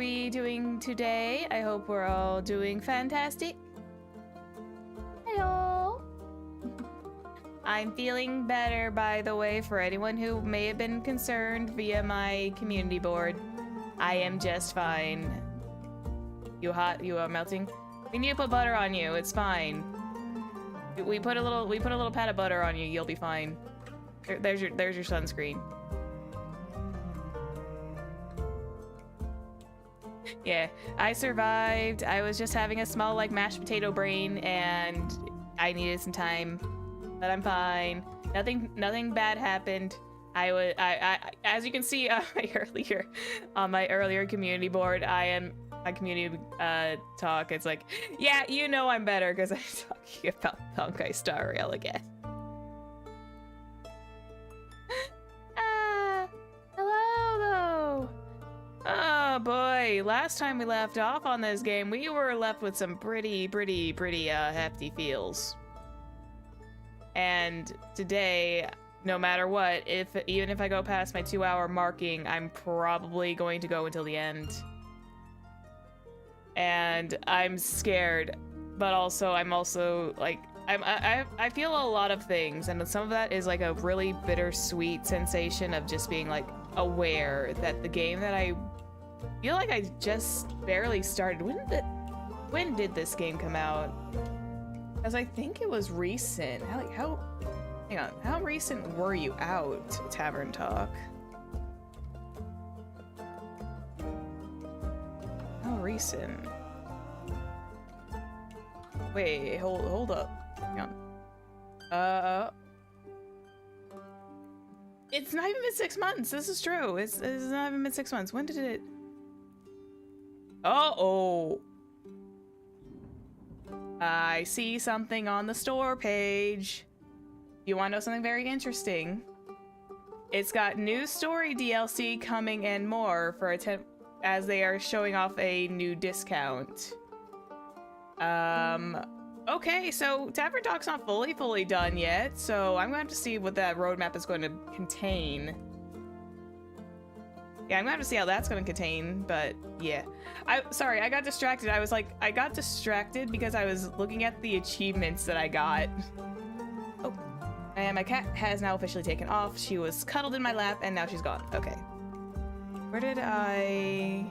we doing today? I hope we're all doing fantastic. Hello. I'm feeling better, by the way, for anyone who may have been concerned via my community board. I am just fine. You hot? You are melting? We need to put butter on you. It's fine. We put a little pat of butter on you. You'll be fine. There's your sunscreen. Yeah, I survived. I was just having a small like mashed potato brain and I needed some time, but I'm fine. Nothing bad happened. As you can see on my earlier community board, my community talk. It's like, yeah, you know I'm better because I'm talking about Honkai Star Rail again. Hello though. Oh boy, last time we left off on this game, we were left with some pretty hefty feels. And today, no matter what, even if I go past my 2-hour marking, I'm probably going to go until the end. And I'm scared, but also I'm also like I feel a lot of things, and some of that is like a really bittersweet sensation of just being like aware that the game that I feel like I just barely started. When did this game come out? Because I think it was recent. Hang on, how recent were you out, Tavern Talk? How recent? Wait, hold up. Hang on. It's not even been 6 months. This is true. It's not even been 6 months. When did it? Uh-oh. I see something on the store page. You want to know something very interesting? It's got new story DLC coming and more for as they are showing off a new discount. Okay, so Tavern Talk's not fully done yet, so I'm going to have to see what that roadmap is going to contain. Yeah, I'm going to have to see how that's going to contain, but yeah. Sorry, I got distracted. I got distracted because I was looking at the achievements that I got. Oh, and my cat has now officially taken off. She was cuddled in my lap, and now she's gone. Okay. Where did I...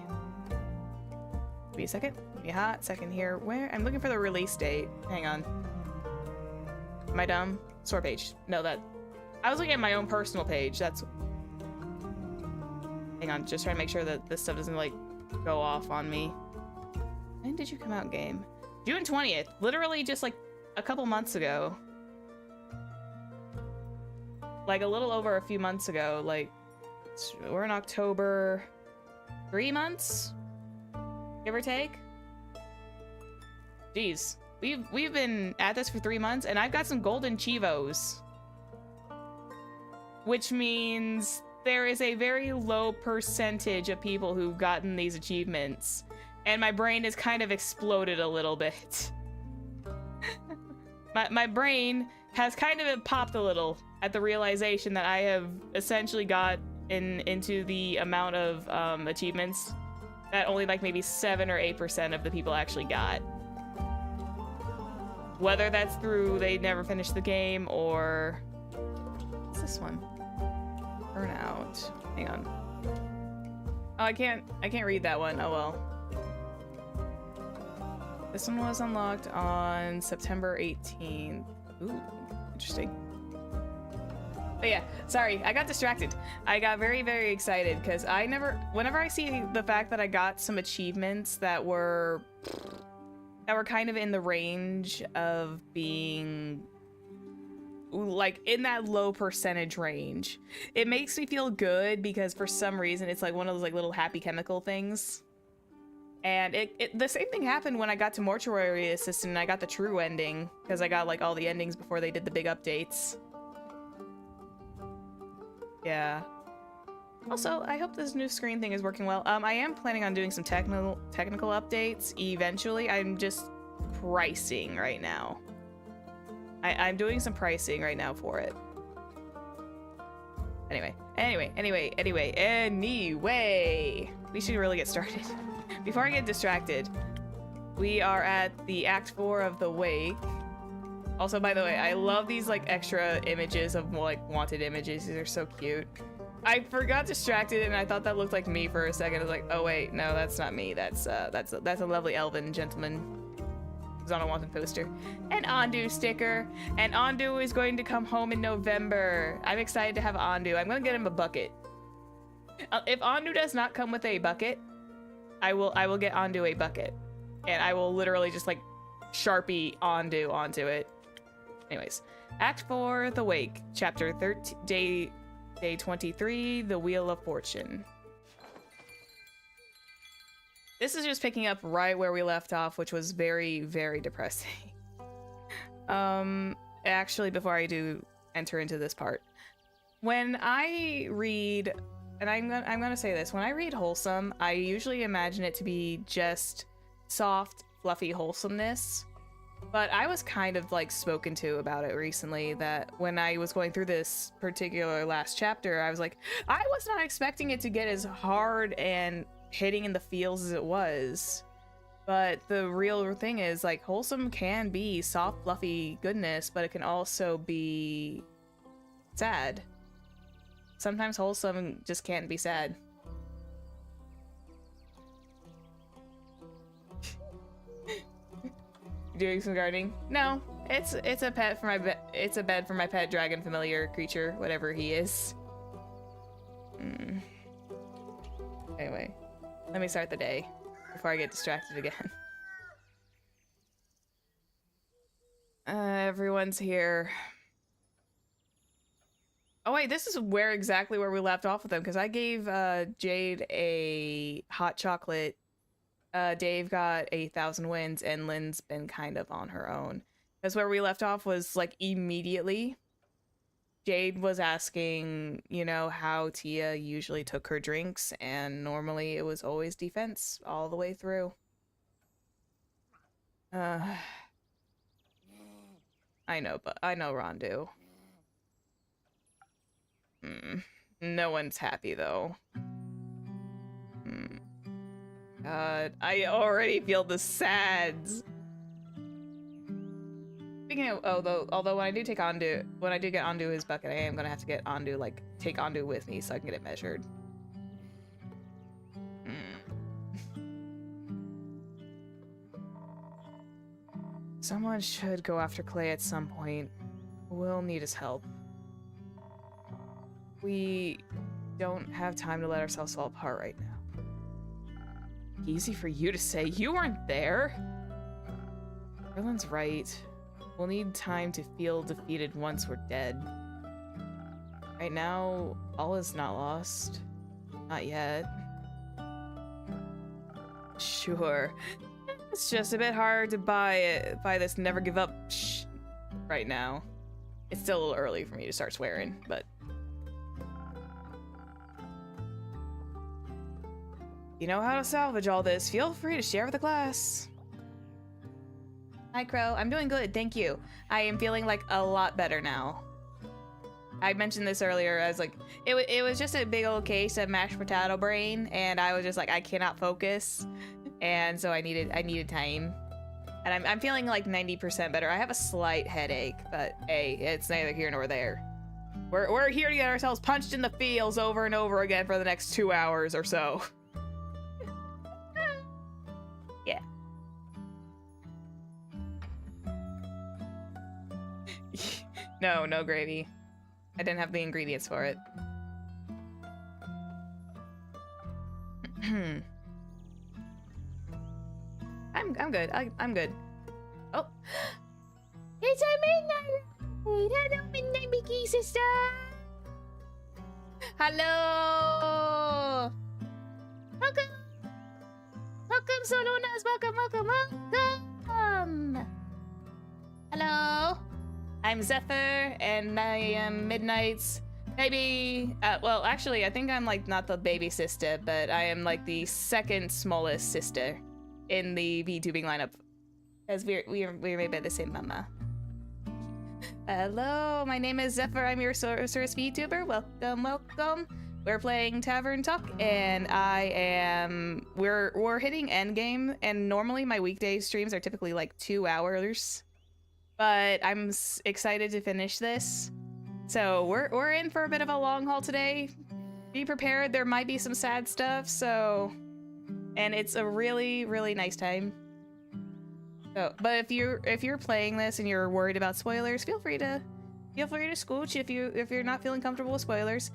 Give me a second. Give me a hot second here. Where? I'm looking for the release date. Hang on. Am I dumb? Store page. No, that... I was looking at my own personal page. That's... Hang on. Just trying to make sure that this stuff doesn't, like, go off on me. When did you come out, game? June 20th. Literally just, like, a couple months ago. Like, a little over a few months ago. Like, we're in October. 3 months? Give or take? Jeez. We've been at this for 3 months, and I've got some golden chivos. Which means there is a very low percentage of people who've gotten these achievements. And my brain has kind of exploded a little bit. my brain has kind of popped a little at the realization that I have essentially got into the amount of achievements that only like maybe 7 or 8% of the people actually got. Whether that's through they never finished the game or... What's this one? Burnout. Hang on. Oh, I can't read that one. Oh well. This one was unlocked on September 18th. Ooh, interesting. But yeah, sorry, I got distracted. I got very excited because whenever I see the fact that I got some achievements that were kind of in the range of being like in that low percentage range, it makes me feel good because for some reason it's like one of those like little happy chemical things. And the same thing happened when I got to Mortuary Assistant and I got the true ending because I got like all the endings before they did the big updates. Yeah. Also, I hope this new screen thing is working well. I am planning on doing some technical updates eventually. I'm just pricing right now. I'm doing some pricing right now for it. Anyway. We should really get started. before I get distracted, we are at the Act 4 of The Wake. Also, by the way, I love these like extra images of like wanted images. These are so cute. I forgot distracted and I thought that looked like me for a second. I was like, oh wait, no, that's not me. That's a lovely elven gentleman who's on a wanted poster. An Ondu sticker. And Ondu is going to come home in November. I'm excited to have Ondu. I'm gonna get him a bucket. If Ondu does not come with a bucket, I will get Ondu a bucket. And I will literally just like Sharpie Ondu onto it. Anyways, Act 4, The Wake, Chapter 13, Day 23, The Wheel of Fortune. This is just picking up right where we left off, which was very, very depressing. Actually, before I do enter into this part, when I read, and I'm gonna say this, when I read wholesome, I usually imagine it to be just soft, fluffy wholesomeness. But I was kind of like spoken to about it recently, that when I was going through this particular last chapter, I was like, I was not expecting it to get as hard and hitting in the feels as it was. But the real thing is, like, wholesome can be soft, fluffy goodness, but it can also be sad. Sometimes wholesome just can't be sad. Doing some gardening? No, it's a pet for my it's a bed for my pet dragon familiar creature, whatever he is. Anyway, let me start the day before I get distracted again. Everyone's here. Oh wait, this is exactly where we left off with them, because I gave Jade a hot chocolate. Dave got 1,000 wins, and Lynn's been kind of on her own. Because where we left off was like immediately. Jade was asking, you know, how Tia usually took her drinks, and normally it was always defense all the way through. I know, but I know Rondu. No one's happy though. God, I already feel the sads. Speaking of, although when I do get Ondu his bucket, I am gonna have to get Ondu, like, take Ondu with me so I can get it measured. Someone should go after Clay at some point. We'll need his help. We don't have time to let ourselves fall apart right now. Easy for you to say. You weren't there. Erlen's right. We'll need time to feel defeated once we're dead. Right now, all is not lost. Not yet. Sure. It's just a bit hard to buy this never give up right now. It's still a little early for me to start swearing, but... You know how to salvage all this. Feel free to share with the class. Hi, Crow. I'm doing good, thank you. I am feeling like a lot better now. I mentioned this earlier. I was like, it was just a big old case of mashed potato brain, and I was just like, I cannot focus, and so I needed time. And I'm feeling like 90% better. I have a slight headache, but hey, it's neither here nor there. We're here to get ourselves punched in the feels over and over again for the next 2 hours or so. Yeah. No gravy. I didn't have the ingredients for it. I'm good. I'm good. Oh. It's a midnight. Hello, midnight Mickey sister. Hello. Welcome. Welcome, Solunas. Welcome. Hello. I'm Zephyr, and I am Midnight's baby. Well, actually, I think I'm like not the baby sister, but I am like the second smallest sister in the VTubing lineup, as we're made by the same mama. Hello, my name is Zephyr. I'm your Sorceress VTuber. Welcome. We're playing Tavern Talk, and we're hitting endgame, and normally my weekday streams are typically like 2 hours, but I'm excited to finish this. So we're in for a bit of a long haul today. Be prepared, there might be some sad stuff, and it's a really, really nice time. So, but if you're playing this and you're worried about spoilers, feel free to scooch if you're not feeling comfortable with spoilers.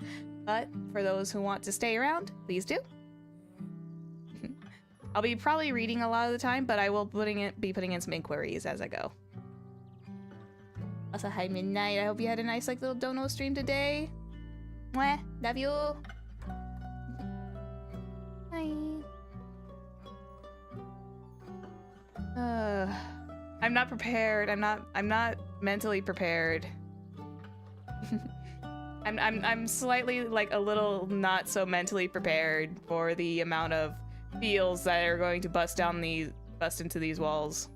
But for those who want to stay around, please do. I'll be probably reading a lot of the time, but I will be putting in some inquiries as I go. Also, hi Midnight. I hope you had a nice little dono stream today. Mwah, love you. Hi. I'm not prepared. I'm not mentally prepared. I'm slightly like a little not so mentally prepared for the amount of feels that are going to bust into these walls.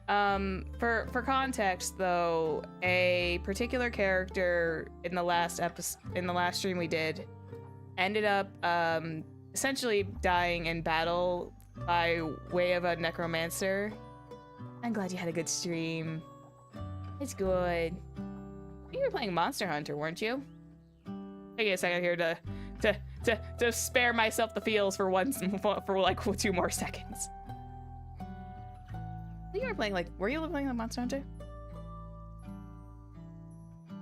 For context though, a particular character in the last stream we did ended up essentially dying in battle by way of a necromancer. I'm glad you had a good stream. It's good. You were playing Monster Hunter, weren't you? I guess I got here to spare myself the feels for like 2 more seconds. You were playing were you playing Monster Hunter?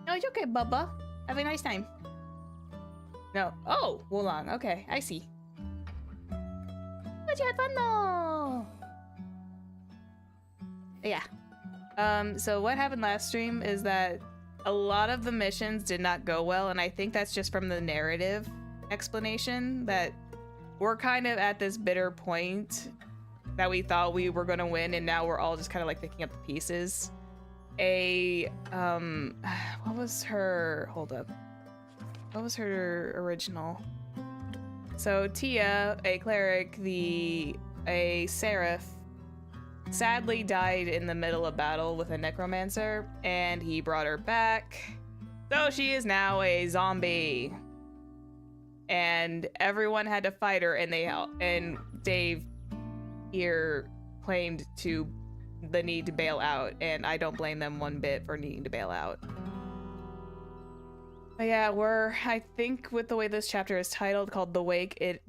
No, it's okay, Bubba. Have a nice time. No. Oh, Wulong. Okay, I see. But you had fun though. Yeah. So what happened last stream is that a lot of the missions did not go well, and I think that's just from the narrative explanation that we're kind of at this bitter point that we thought we were gonna win, and now we're all just kind of like picking up the pieces. What was her, hold up. What was her original? So Tia, a cleric, a seraph, sadly died in the middle of battle with a necromancer, and he brought her back. So she is now a zombie. And everyone had to fight her, and Dave here claimed the need to bail out, and I don't blame them one bit for needing to bail out. But yeah, I think with the way this chapter is titled, called The Wake,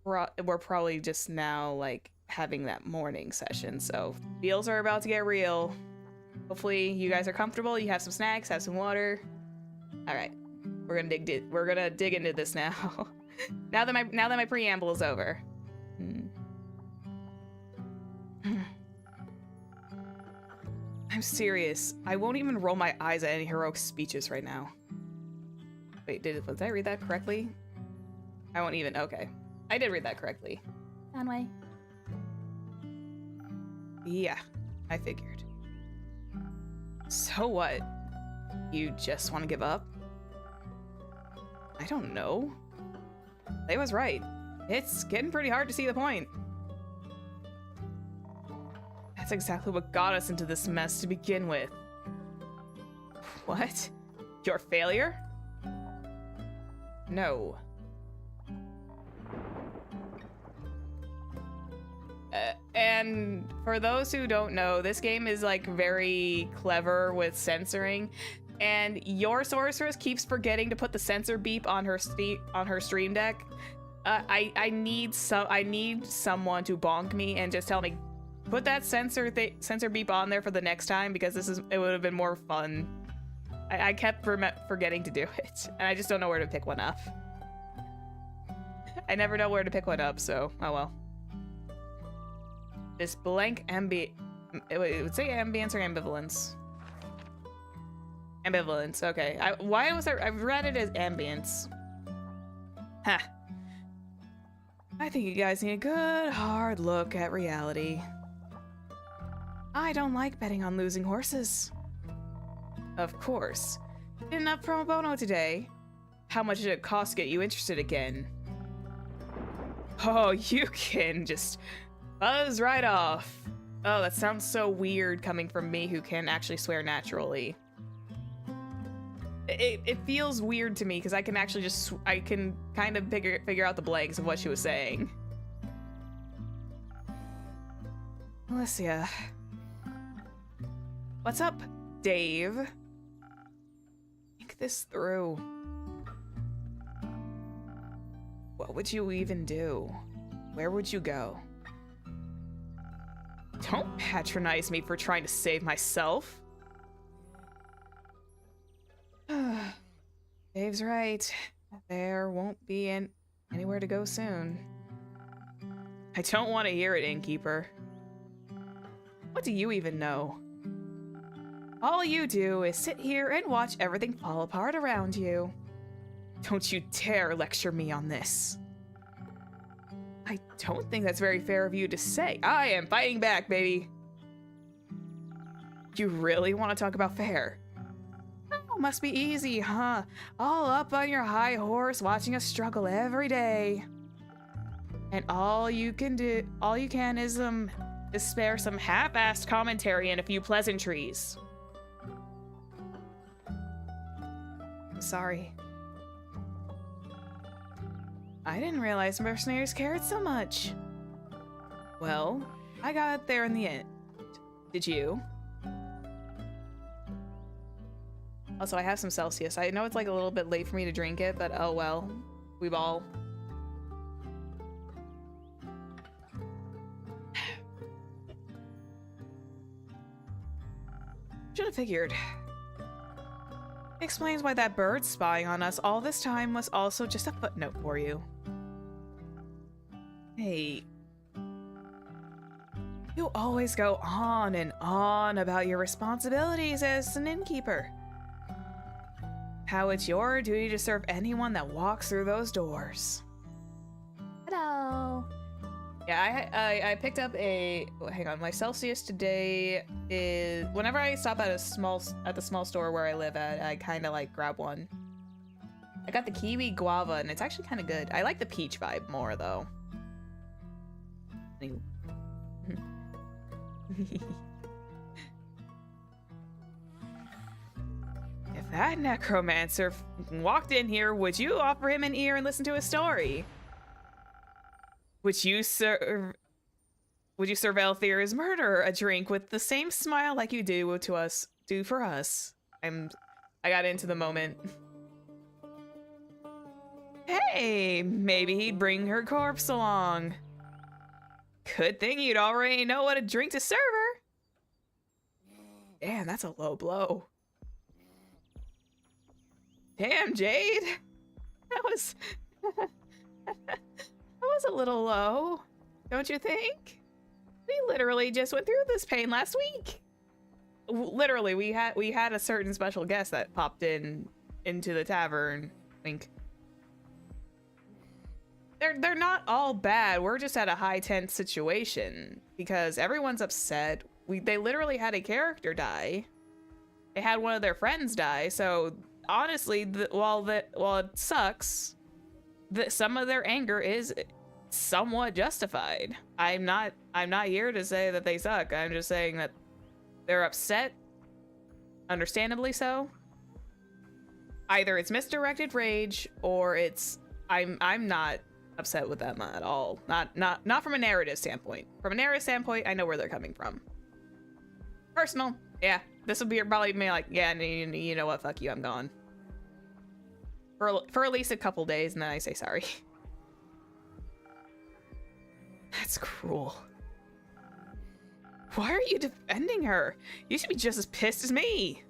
we're probably just now like having that morning session, so feels are about to get real. Hopefully you guys are comfortable, you have some snacks, have some water. All right, we're gonna dig into this now. now that my preamble is over. I'm serious. I won't even roll my eyes at any heroic speeches right now. Wait, did I read that correctly? I won't even. Okay, I did read that correctly. Conway. Yeah, I figured. So what? You just want to give up? I don't know. They was right. It's getting pretty hard to see the point. That's exactly what got us into this mess to begin with. What? Your failure? No. And for those who don't know, this game is like very clever with censoring, and your sorceress keeps forgetting to put the censor beep on her stream deck. I need someone to bonk me and just tell me, put that censor beep on there for the next time, because it would have been more fun. I kept forgetting to do it, and I just don't know where to pick one up. I never know where to pick one up, so oh well. This blank it would say ambience or ambivalence. Ambivalence, okay. I've read it as ambience. Ha. I think you guys need a good hard look at reality. I don't like betting on losing horses. Of course. Did enough pro bono today. How much did it cost to get you interested again? Oh, you can just buzz right off. Oh, that sounds so weird coming from me who can actually swear naturally. it feels weird to me because I can actually I can kind of figure out the blanks of what she was saying. Alicia. What's up, Dave? Think this through. What would you even do? Where would you go? Don't patronize me for trying to save myself. Dave's right. There won't be anywhere to go soon. I don't want to hear it, innkeeper. What do you even know? All you do is sit here and watch everything fall apart around you. Don't you dare lecture me on this. I don't think that's very fair of you to say. I am fighting back, baby. You really want to talk about fair? Oh, must be easy, huh? All up on your high horse, watching us struggle every day. And all you can is spare some half-assed commentary and a few pleasantries. I'm sorry. I didn't realize mercenaries cared so much. Well, I got there in the end. Did you? Also, I have some Celsius. I know it's like a little bit late for me to drink it, but oh well. We've all... Should have figured. Explains why that bird spying on us all this time was also just a footnote for you. Hey. You always go on and on about your responsibilities as an innkeeper. How it's your duty to serve anyone that walks through those doors. Hello. Yeah, I picked up a... hang on, my Celsius today is... whenever I stop at the small store where I live at, I kind of like grab one. I got the kiwi guava, and it's actually kind of good. I like the peach vibe more, though. If that necromancer walked in here, would you offer him an ear and listen to his story? Would you serve Elthir's murderer a drink with the same smile like you do for us? I got into the moment. Hey, maybe he'd bring her corpse along. Good thing you'd already know what a drink to serve her. Damn, that's a low blow. Damn, Jade. That was... that was a little low, don't you think? We literally just went through this pain last week. Literally, we had a certain special guest that popped into the tavern. Wink. They're not all bad. We're just at a high tense situation because everyone's upset. They literally had a character die. They had one of their friends die. So honestly, while it sucks, some of their anger is somewhat justified. I'm not here to say that they suck. I'm just saying that they're upset, understandably so. Either it's misdirected rage or it's I'm not upset with them at all. Not from a narrative standpoint. From a narrative standpoint, I know where they're coming from. Personal, yeah. This would be probably me like, yeah, you know what? Fuck you, I'm gone. For at least a couple days, and then I say sorry. That's cruel. Why are you defending her? You should be just as pissed as me.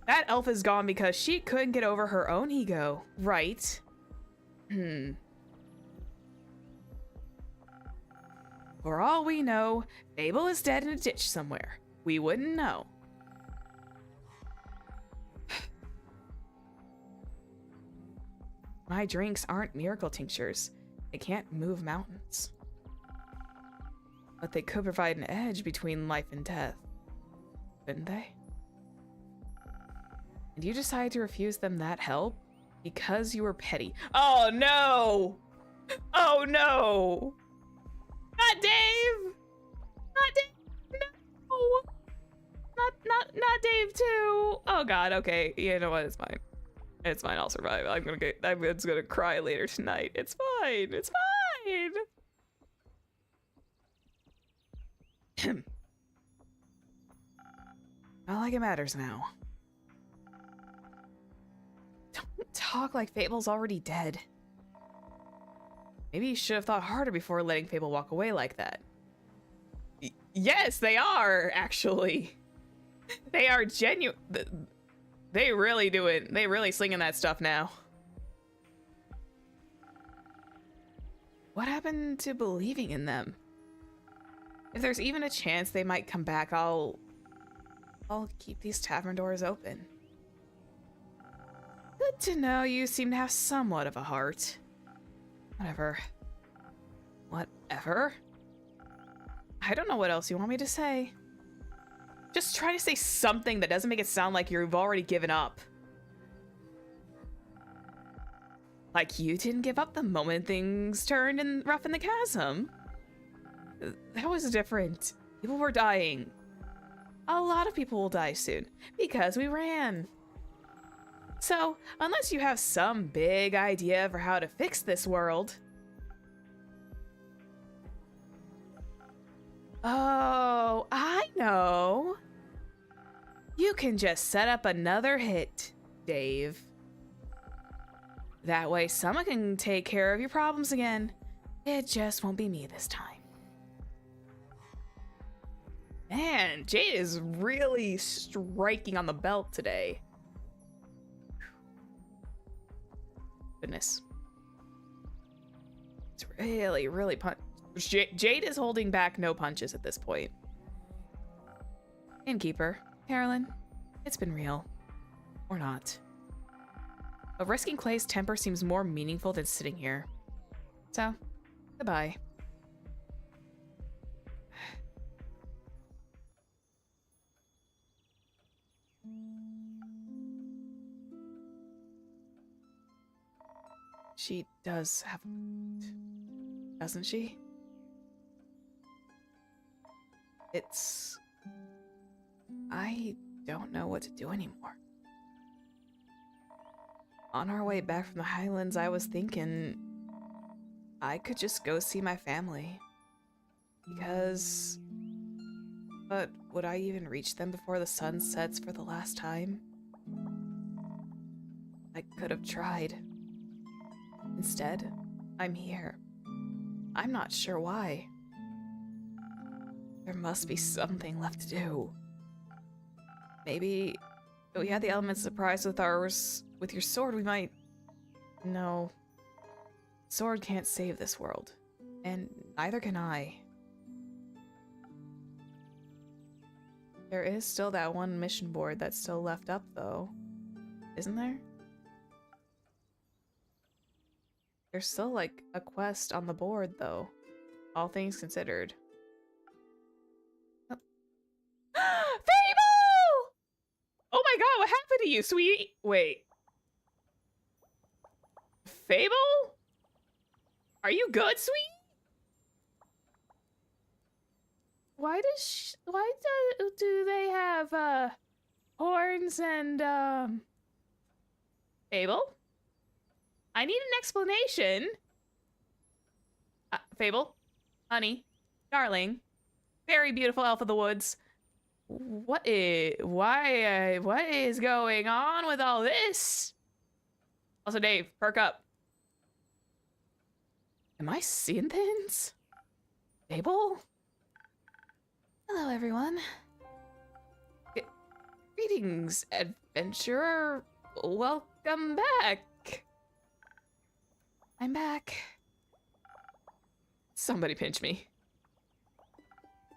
That elf is gone because she couldn't get over her own ego, right? For all we know, Babel is dead in a ditch somewhere. We wouldn't know. My drinks aren't miracle tinctures. They can't move mountains. But they could provide an edge between life and death. Couldn't they? And you decided to refuse them that help because you were petty. Oh no! Oh no! Not Dave! Not Dave! No! not Dave too. Oh God. Okay. You know what? It's fine. It's fine. I'll survive. I'm just gonna cry later tonight. It's fine. It's fine. Not like it matters now. Don't talk like Fable's already dead. Maybe you should have thought harder before letting Fable walk away like that. Yes, they are, actually. They are genuine. They really slinging that stuff now. What happened to believing in them? If there's even a chance they might come back, I'll keep these tavern doors open. Good to know you seem to have somewhat of a heart. Whatever. Whatever? I don't know what else you want me to say. Just try to say something that doesn't make it sound like you've already given up. Like you didn't give up the moment things turned rough in the chasm. That was different. People were dying. A lot of people will die soon because we ran. So, unless you have some big idea for how to fix this world... Oh, I know. You can just set up another hit, Dave. That way someone can take care of your problems again. It just won't be me this time. Man, Jade is really striking on the belt today. Goodness. It's really Jade is holding back no punches at this point. Innkeeper, Carolyn, it's been real. Or not. But risking Clay's temper seems more meaningful than sitting here. So, goodbye. She does have a point, doesn't she? I don't know what to do anymore. On our way back from the Highlands, I was thinking I could just go see my family. But would I even reach them before the sun sets for the last time? I could have tried. Instead, I'm here. I'm not sure why. There must be something left to do. Maybe if we had the element of surprise with your sword, we might... No. Sword can't save this world. And neither can I. There is still that one mission board that's still left up, though. Isn't there? There's still, like, a quest on the board, though. All things considered. Oh. Fable! Oh my god, what happened to you, sweetie? Wait. Fable? Are you good, sweetie? Why do they have, horns and, Fable? I need an explanation. Fable? Honey? Darling? Very beautiful elf of the woods. What is going on with all this? Also, Dave, perk up. Am I seeing things? Fable? Hello, everyone. Greetings, adventurer. Welcome back. I'm back. Somebody pinch me.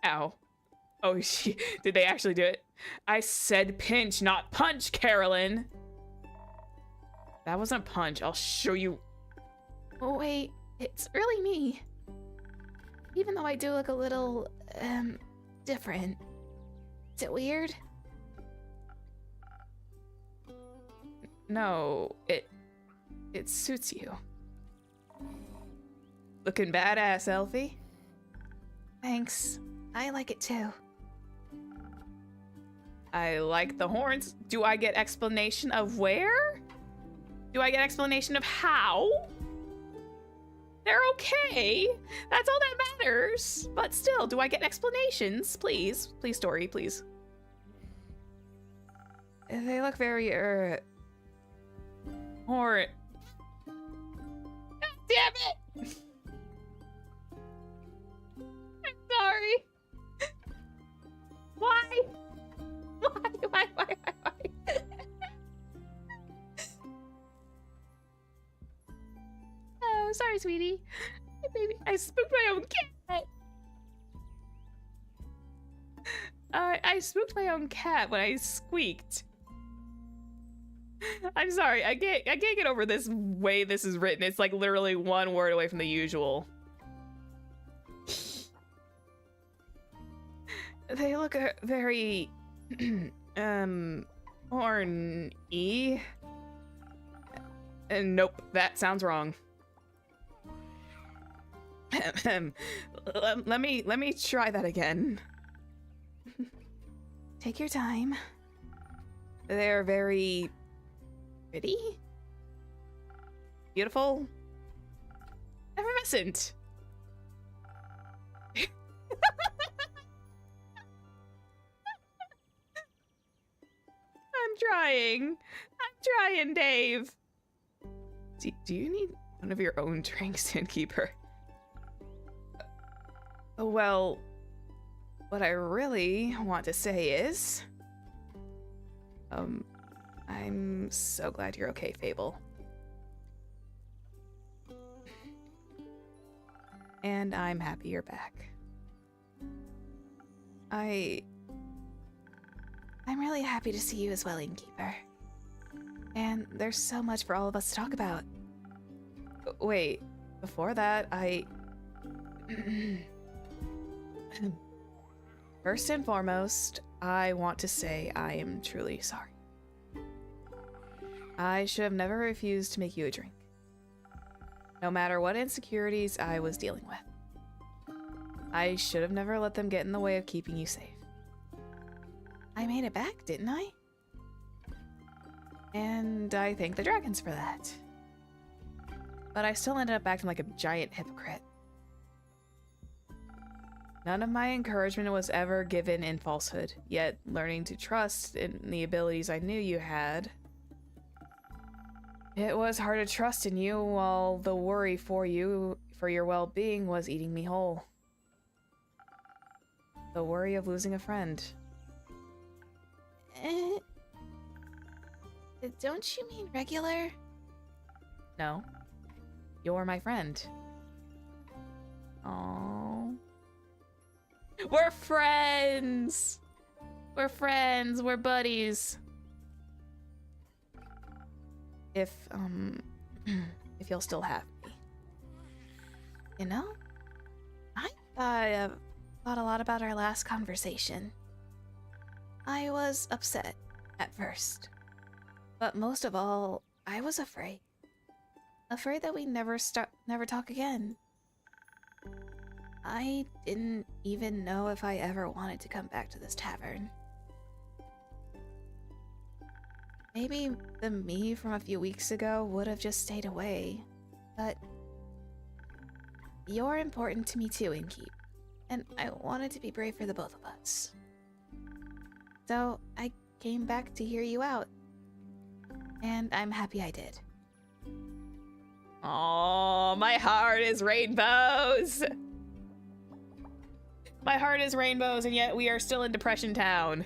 Ow. Oh, did they actually do it? I said pinch, not punch, Carolyn. That wasn't a punch. I'll show you. Oh, wait. It's really me. Even though I do look a little, different. Is it weird? No, it suits you. Looking badass, Elfie. Thanks. I like it too. I like the horns. Do I get explanation of where? Do I get explanation of how? They're okay. That's all that matters. But still, do I get explanations? Please. Please, story, please. They look very, horn. God damn it! I'm sorry. Why? Why? Oh, sorry, sweetie. Baby, I spooked my own cat. I spooked my own cat when I squeaked. I'm sorry. I can't get over this way this is written. It's like literally one word away from the usual. They look very horny. Nope, that sounds wrong. let me try that again. Take your time. They're very pretty, beautiful, effervescent. I'm trying, Dave. Do you need one of your own drinks, innkeeper? Well, what I really want to say is, I'm so glad you're okay, Fable. And I'm happy you're back. I'm really happy to see you as well, innkeeper. And there's so much for all of us to talk about. Wait, before that, First and foremost, I want to say I am truly sorry. I should have never refused to make you a drink, no matter what insecurities I was dealing with. I should have never let them get in the way of keeping you safe. I made it back, didn't I? And I thank the dragons for that. But I still ended up acting like a giant hypocrite. None of my encouragement was ever given in falsehood, yet learning to trust in the abilities I knew you had. It was hard to trust in you while the worry for your well-being was eating me whole. The worry of losing a friend. Don't you mean regular? No. You're my friend. Aww. We're friends! We're friends, we're buddies. If you'll still have me. You know, I thought a lot about our last conversation. I was upset at first, but most of all, I was afraid. Afraid that we never talk again. I didn't even know if I ever wanted to come back to this tavern. Maybe the me from a few weeks ago would have just stayed away, but you're important to me too, Innkeep, and I wanted to be brave for the both of us. So I came back to hear you out, and I'm happy I did. Oh, my heart is rainbows! My heart is rainbows, and yet we are still in Depression Town.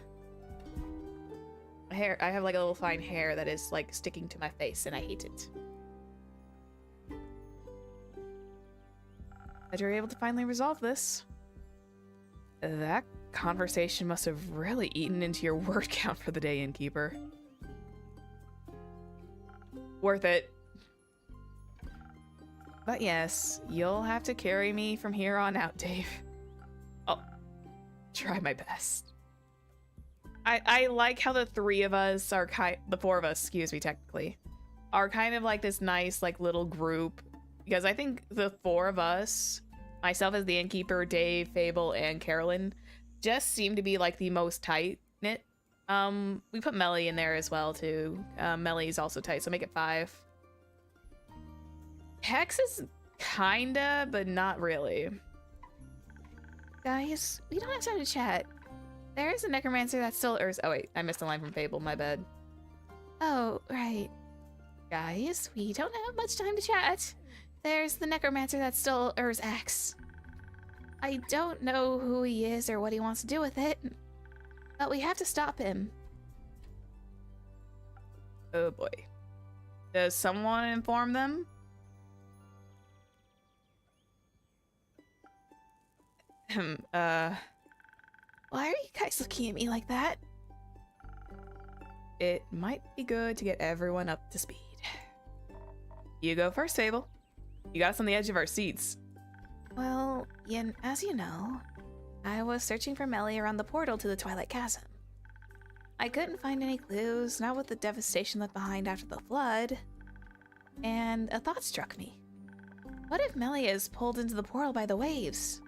I have like a little fine hair that is like sticking to my face, and I hate it. But you're able to finally resolve this. That conversation must have really eaten into your word count for the day, Innkeeper. Worth it. But yes, you'll have to carry me from here on out, Dave. I'll try my best. I like how the three of us are the four of us, excuse me, technically, are kind of like this nice like little group, because I think the four of us, myself as the innkeeper, Dave, Fable, and Carolyn, just seem to be like the most tight-knit We put Melly in there as well, too. Melly's also tight, so make it 5. Hex is kinda, but not really. Guys, we don't have time to chat. There is a necromancer that still errs. Oh wait, I missed a line from Fable, my bad. Oh, right. Guys, we don't have much time to chat. There's the necromancer that still errs X. I don't know who he is or what he wants to do with it, but we have to stop him. Oh boy. Does someone inform them? Why are you guys looking at me like that? It might be good to get everyone up to speed. You go first, Fable. You got us on the edge of our seats. Well, as you know, I was searching for Melly around the portal to the Twilight Chasm. I couldn't find any clues, not with the devastation left behind after the flood. And a thought struck me. What if Melly is pulled into the portal by the waves?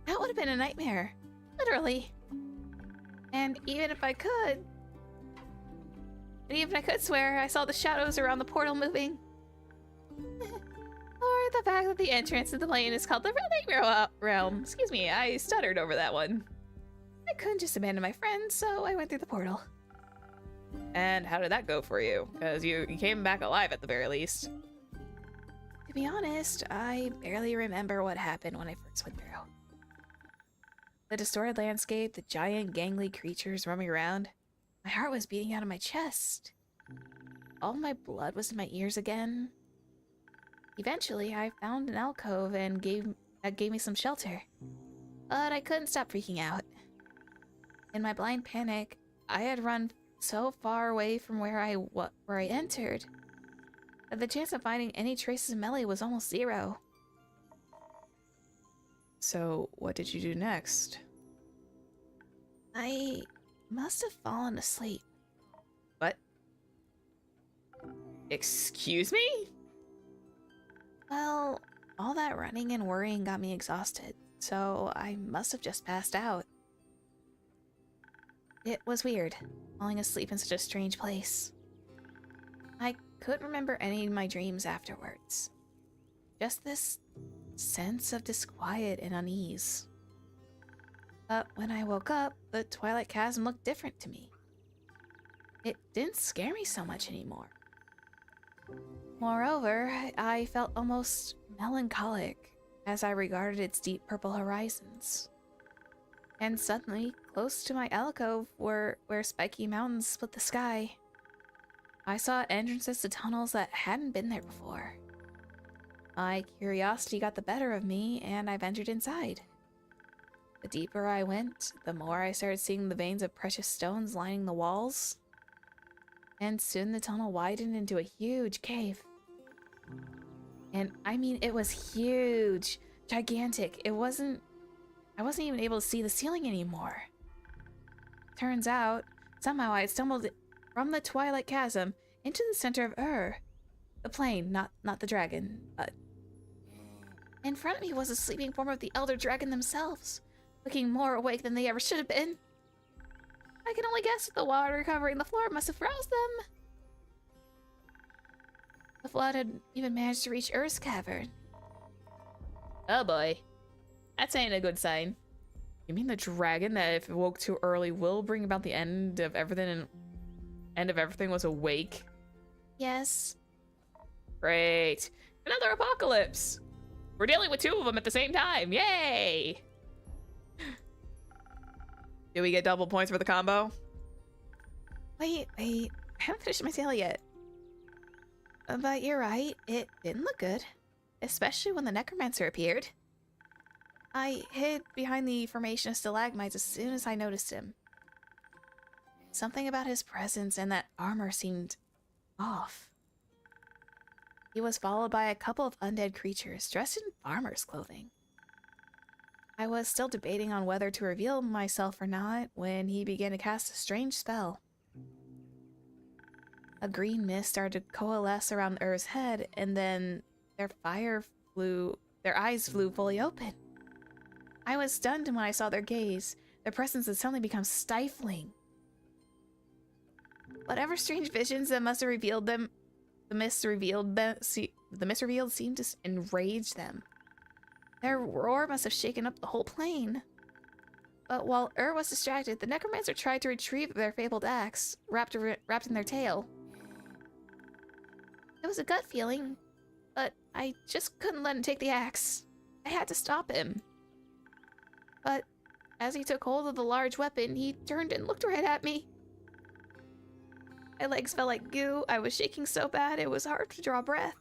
That would have been a nightmare. Literally. And even if I could swear I saw the shadows around the portal moving. Or the fact that the entrance to the plane is called the Nightmare Realm. Excuse me, I stuttered over that one. I couldn't just abandon my friends, so I went through the portal. And how did that go for you? Because you came back alive at the very least. To be honest, I barely remember what happened when I first went through. The distorted landscape, the giant gangly creatures roaming around. My heart was beating out of my chest. All my blood was in my ears again. Eventually, I found an alcove and gave me some shelter. But I couldn't stop freaking out. In my blind panic, I had run so far away from where I entered that the chance of finding any traces of Melly was almost 0. So, what did you do next? I must have fallen asleep. What? Excuse me? Well, all that running and worrying got me exhausted, so I must have just passed out. It was weird, falling asleep in such a strange place. I couldn't remember any of my dreams afterwards. Just this sense of disquiet and unease. But when I woke up, the Twilight Chasm looked different to me. It didn't scare me so much anymore. Moreover, I felt almost melancholic as I regarded its deep purple horizons. And suddenly, close to my alcove where spiky mountains split the sky, I saw entrances to tunnels that hadn't been there before. My curiosity got the better of me, and I ventured inside. The deeper I went, the more I started seeing the veins of precious stones lining the walls. And soon the tunnel widened into a huge cave. And I mean, it was huge, gigantic. I wasn't even able to see the ceiling anymore. Turns out, somehow I had stumbled from the Twilight Chasm into the center of the plane, not the dragon, but in front of me was a sleeping form of the Elder Dragon themselves, looking more awake than they ever should have been. I can only guess that the water covering the floor must have roused them. The flood had even managed to reach Ur's cavern. Oh boy. That's ain't a good sign. You mean the dragon that if it woke too early will bring about the end of everything and end of everything was awake? Yes. Great. Another apocalypse. We're dealing with 2 of them at the same time. Yay! Do we get double points for the combo? Wait. I haven't finished my tale yet. But you're right. It didn't look good. Especially when the necromancer appeared. I hid behind the formation of stalagmites as soon as I noticed him. Something about his presence and that armor seemed off. He was followed by a couple of undead creatures dressed in farmer's clothing. I was still debating on whether to reveal myself or not when he began to cast a strange spell. A green mist started to coalesce around Ur's head, and then their eyes flew fully open. I was stunned when I saw their gaze. Their presence had suddenly become stifling. Whatever strange visions that must have revealed them, the mist revealed seemed to enrage them. Their roar must have shaken up the whole plane. But while was distracted, the necromancer tried to retrieve their fabled axe, wrapped in their tail. It was a gut feeling, but I just couldn't let him take the axe. I had to stop him. But as he took hold of the large weapon, he turned and looked right at me. My legs felt like goo. I was shaking so bad it was hard to draw breath.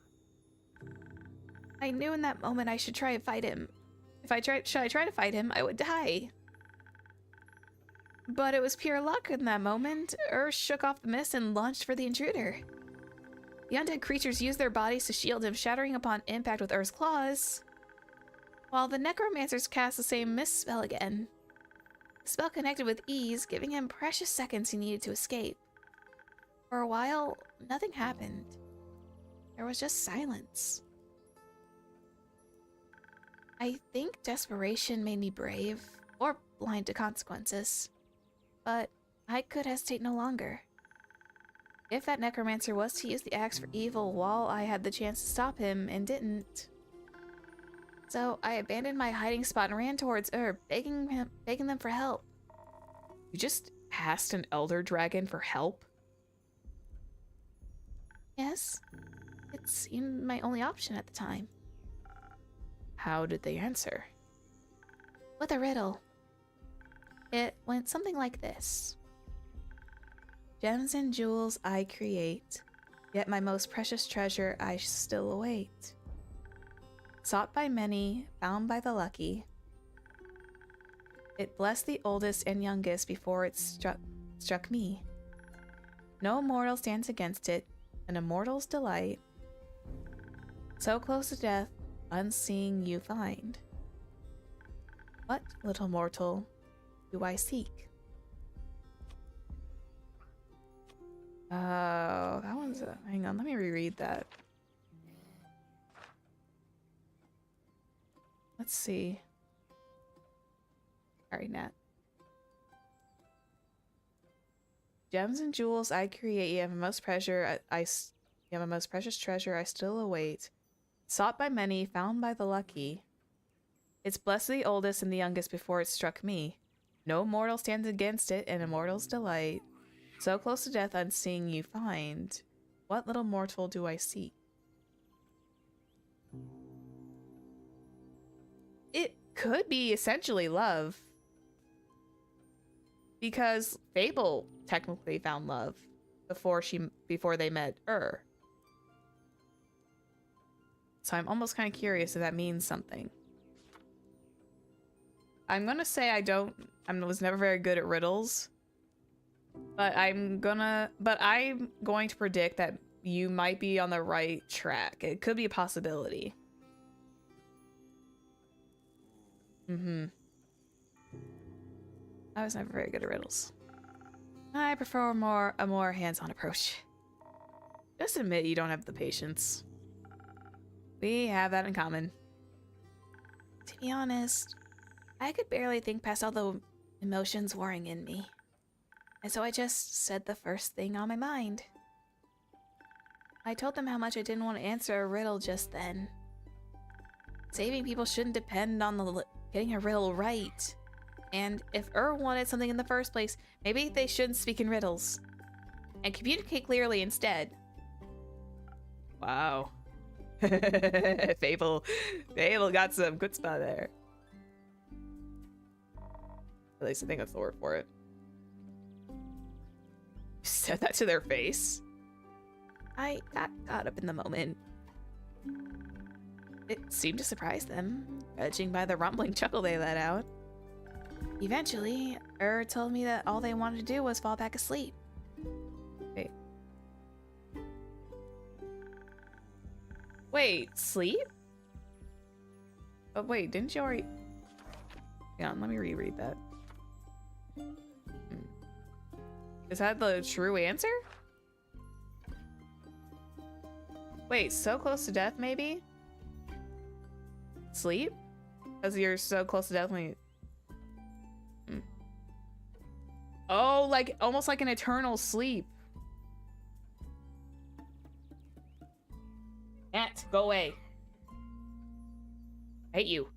I knew in that moment I should try and fight him. Should I try to fight him, I would die. But it was pure luck in that moment. Shook off the mist and launched for the intruder. The undead creatures used their bodies to shield him, shattering upon impact with claws, while the necromancers cast the same mist spell again. The spell connected with ease, giving him precious seconds he needed to escape. For a while, nothing happened. There was just silence. I think desperation made me brave, or blind to consequences. But I could hesitate no longer. If that necromancer was to use the axe for evil while I had the chance to stop him and didn't. So I abandoned my hiding spot and ran towards begging them for help. You just asked an elder dragon for help? Yes. It seemed my only option at the time. How did they answer? With a riddle. It went something like this. Gems and jewels I create, yet my most precious treasure I still await. Sought by many, found by the lucky. It blessed the oldest and youngest before it struck me. No mortal stands against it, an immortal's delight. So close to death, unseeing you find. What, little mortal, do I seek? Oh, that one's hang on, let me reread that. Let's see. Sorry, Nat. Gems and jewels I create, you have a most precious treasure I still await. Sought by many, found by the lucky. It's blessed the oldest and the youngest before it struck me. No mortal stands against it, an immortal's delight. So close to death, unseeing you find. What little mortal do I seek? It could be essentially love. Because Fable technically found love before they met So I'm almost kind of curious if that means something. I'm gonna say I was never very good at riddles. But I'm going to predict that you might be on the right track. It could be a possibility. I was never very good at riddles. I prefer a more hands-on approach. Just admit you don't have the patience. We have that in common. To be honest, I could barely think past all the emotions warring in me. And so I just said the first thing on my mind. I told them how much I didn't want to answer a riddle just then. Saving people shouldn't depend on getting a riddle right. And if wanted something in the first place, maybe they shouldn't speak in riddles. And communicate clearly instead. Wow. Fable got some good spot there. At least I think that's the word for it. Said that to their face. I got caught up in the moment. It seemed to surprise them, judging by the rumbling chuckle they let out. Eventually, told me that all they wanted to do was fall back asleep. Wait, sleep? But wait, didn't you already... Hang on, let me reread that. Is that the true answer? Wait, so close to death, maybe? Sleep? Because you're so close to death when you... Oh, like, almost like an eternal sleep. cat, go away. I hate you.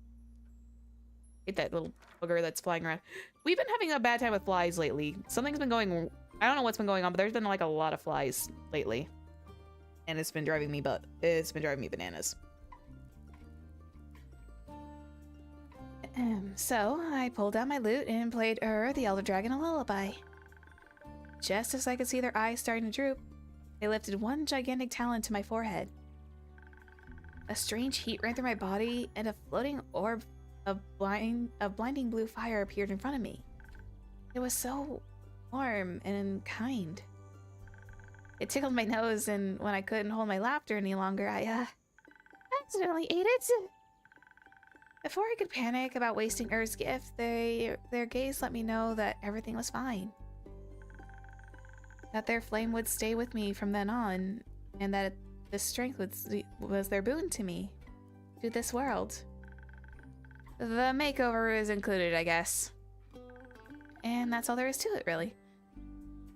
Hate that little booger that's flying around. We've been having a bad time with flies lately. Something's been going... I don't know what's been going on, but there's been like a lot of flies lately. And it's been driving me bananas. So, I pulled out my lute and played the Elder Dragon, a lullaby. Just as I could see their eyes starting to droop, they lifted one gigantic talon to my forehead. A strange heat ran through my body, and a floating orb of blinding blue fire appeared in front of me. It was so warm and kind. It tickled my nose, and when I couldn't hold my laughter any longer, I accidentally ate it. Before I could panic about wasting Earth's gift, their gaze let me know that everything was fine. That their flame would stay with me from then on, and that this strength was their boon to me, to this world. The makeover is included, I guess. And that's all there is to it, really.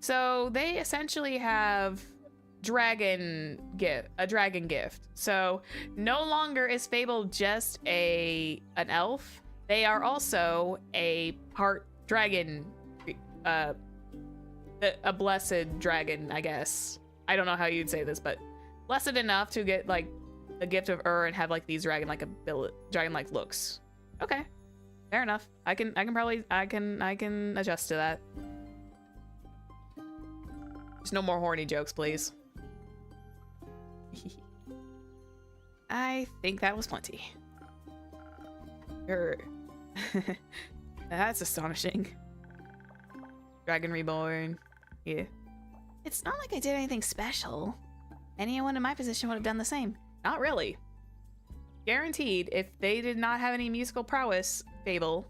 So they essentially have a dragon gift. So no longer is Fable just an elf. They are also a part dragon, a blessed dragon, I guess. I don't know how you'd say this, but blessed enough to get like the gift of and have like these dragon-like looks. Okay, fair enough. I can adjust to that. There's no more horny jokes, please. I think that was plenty. That's astonishing. Dragon Reborn. Yeah. It's not like I did anything special. Anyone in my position would have done the same. Not really. Guaranteed, if they did not have any musical prowess, Fable,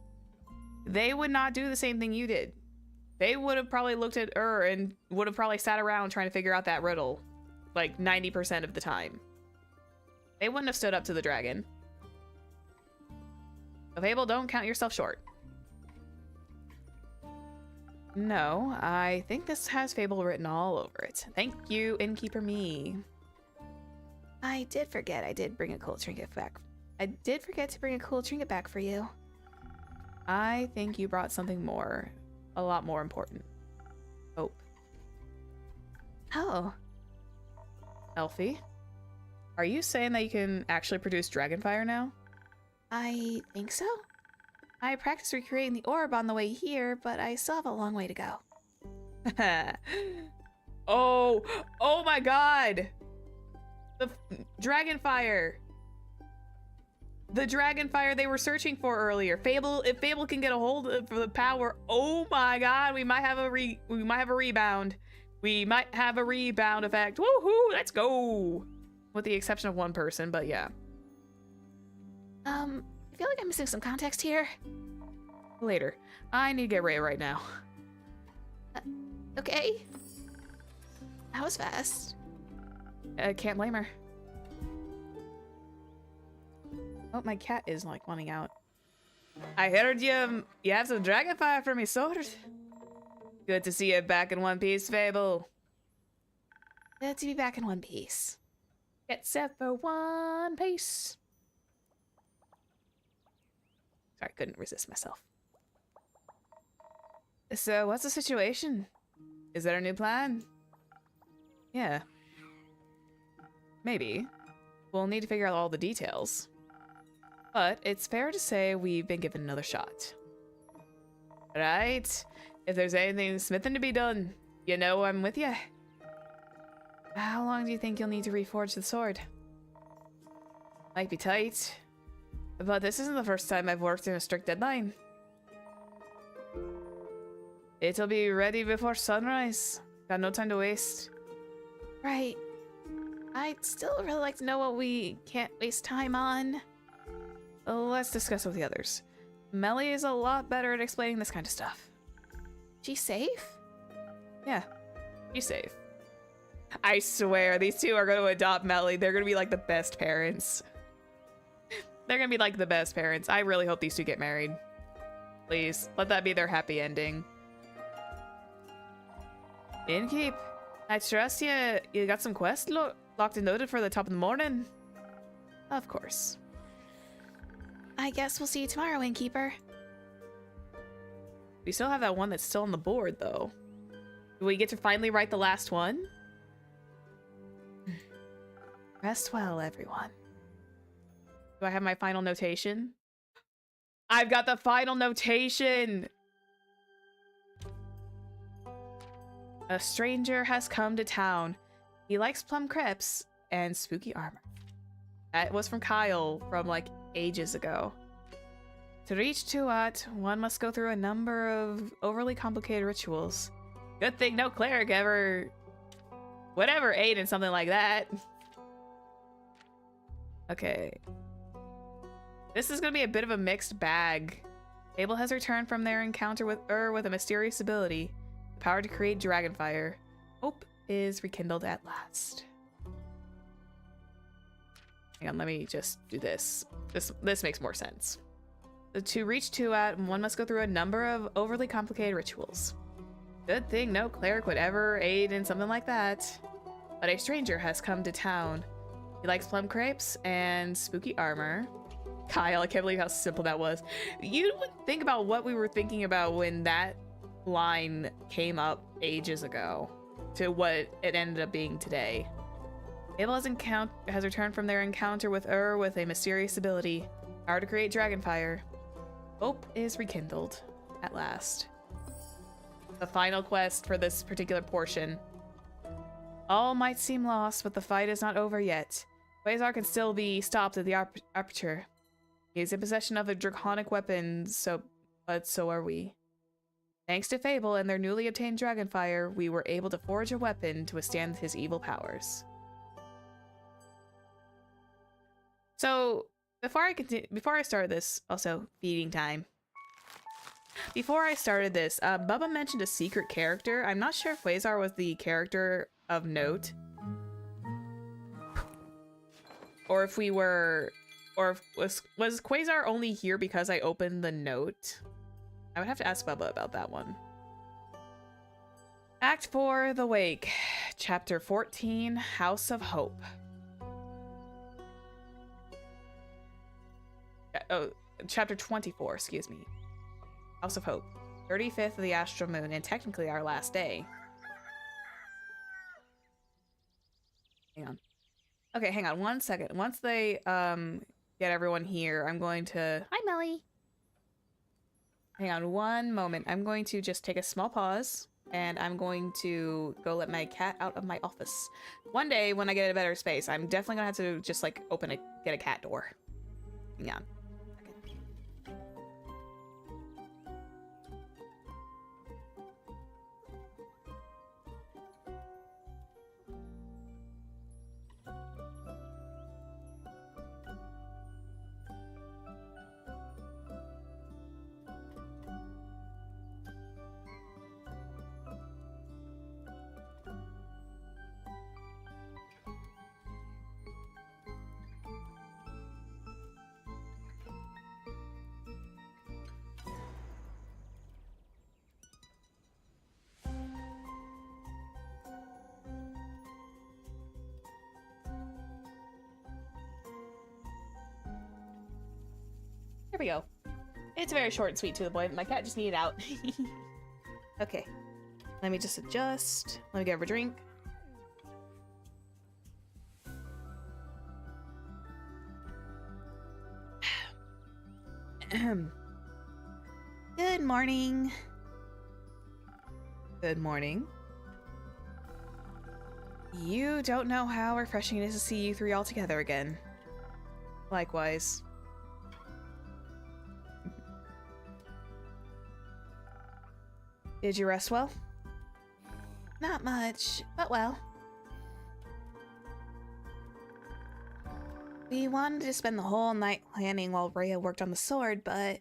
they would not do the same thing you did. They would have probably looked at and would have probably sat around trying to figure out that riddle like 90% of the time. They wouldn't have stood up to the dragon. So Fable, don't count yourself short. No, I think this has Fable written all over it. Thank you, Innkeeper Me. I did forget I did bring a cool trinket back. I did forget to bring a cool trinket back for you. I think you brought something more. A lot more important. Hope. Oh. Elfie? Are you saying that you can actually produce dragonfire now? I think so. I practiced recreating the orb on the way here, but I still have a long way to go. Oh my god! The dragonfire! The dragonfire they were searching for earlier. If Fable can get a hold of the power, oh my god, we might have a rebound. We might have a rebound effect. Woohoo! Let's go! With the exception of one person, but yeah. I feel like I'm missing some context here. Later. I need to get Ray right now. Okay. That was fast. Can't blame her. Oh, my cat is like wanting out. I heard you have some dragonfire for me, sword. Good to see you back in one piece, Fable. Good to be back in one piece. Get set for one piece. Sorry, couldn't resist myself. So, what's the situation? Is there a new plan? Yeah. Maybe. We'll need to figure out all the details. But it's fair to say we've been given another shot. Right? If there's anything smithing to be done, you know I'm with you. How long do you think you'll need to reforge the sword? Might be tight. But this isn't the first time I've worked in a strict deadline. It'll be ready before sunrise. Got no time to waste. Right. I'd still really like to know what we can't waste time on. Let's discuss with the others. Melly is a lot better at explaining this kind of stuff. She's safe? Yeah, she's safe. I swear, these two are going to adopt Melly. They're going to be like the best parents. They're going to be like the best parents. I really hope these two get married. Please, let that be their happy ending. Innkeep, I trust you got some quests locked and loaded for the top of the morning. Of course. I guess we'll see you tomorrow, Innkeeper. We still have that one that's still on the board, though. Do we get to finally write the last one? Rest well, everyone. Do I have my final notation? I've got the final notation! A stranger has come to town. He likes plum crepes and spooky armor. That was from Kyle from like ages ago. To reach Tuat, one must go through a number of overly complicated rituals. Good thing no cleric ever... whatever ate in something like that. Okay. This is gonna be a bit of a mixed bag. Abel has returned from their encounter with with a mysterious ability. The power to create dragonfire. Hope is rekindled at last. Hang on, let me just do this. This makes more sense. To reach Tuat, one must go through a number of overly complicated rituals. Good thing no cleric would ever aid in something like that. But a stranger has come to town. He likes plum crepes and spooky armor. Kyle, I can't believe how simple that was. You would think about what we were thinking about when that line came up ages ago to what it ended up being today. Abel has returned from their encounter with with a mysterious ability. Power to create dragonfire. Hope is rekindled at last. The final quest for this particular portion. All might seem lost, but the fight is not over yet. Quasar can still be stopped at the aperture. He is in possession of a draconic weapon, but so are we. Thanks to Fable and their newly obtained dragonfire, we were able to forge a weapon to withstand his evil powers. So, before I started this, also feeding time. Before I started this, Bubba mentioned a secret character. I'm not sure if Quasar was the character of note, or if we were, or if was Quasar only here because I opened the note? I would have to ask Bubba about that one. Act 4, The Wake, Chapter 14, House of Hope. Oh, Chapter 24, excuse me. House of Hope, 35th of the Astral Moon, and technically our last day. Hang on. Okay, hang on 1 second. Once they get everyone here, I'm going to... Hi, Melly. Hang on 1 moment. I'm going to just take a small pause, and I'm going to go let my cat out of my office. One day, when I get a better space, I'm definitely gonna have to just like get a cat door. Hang on. Here we go. It's very short and sweet to the point. My cat just needed out. Okay. Let me just adjust. Let me get her a drink. Good morning. Good morning. You don't know how refreshing it is to see you three all together again. Likewise. Did you rest well? Not much, but well. We wanted to spend the whole night planning while Rhea worked on the sword, but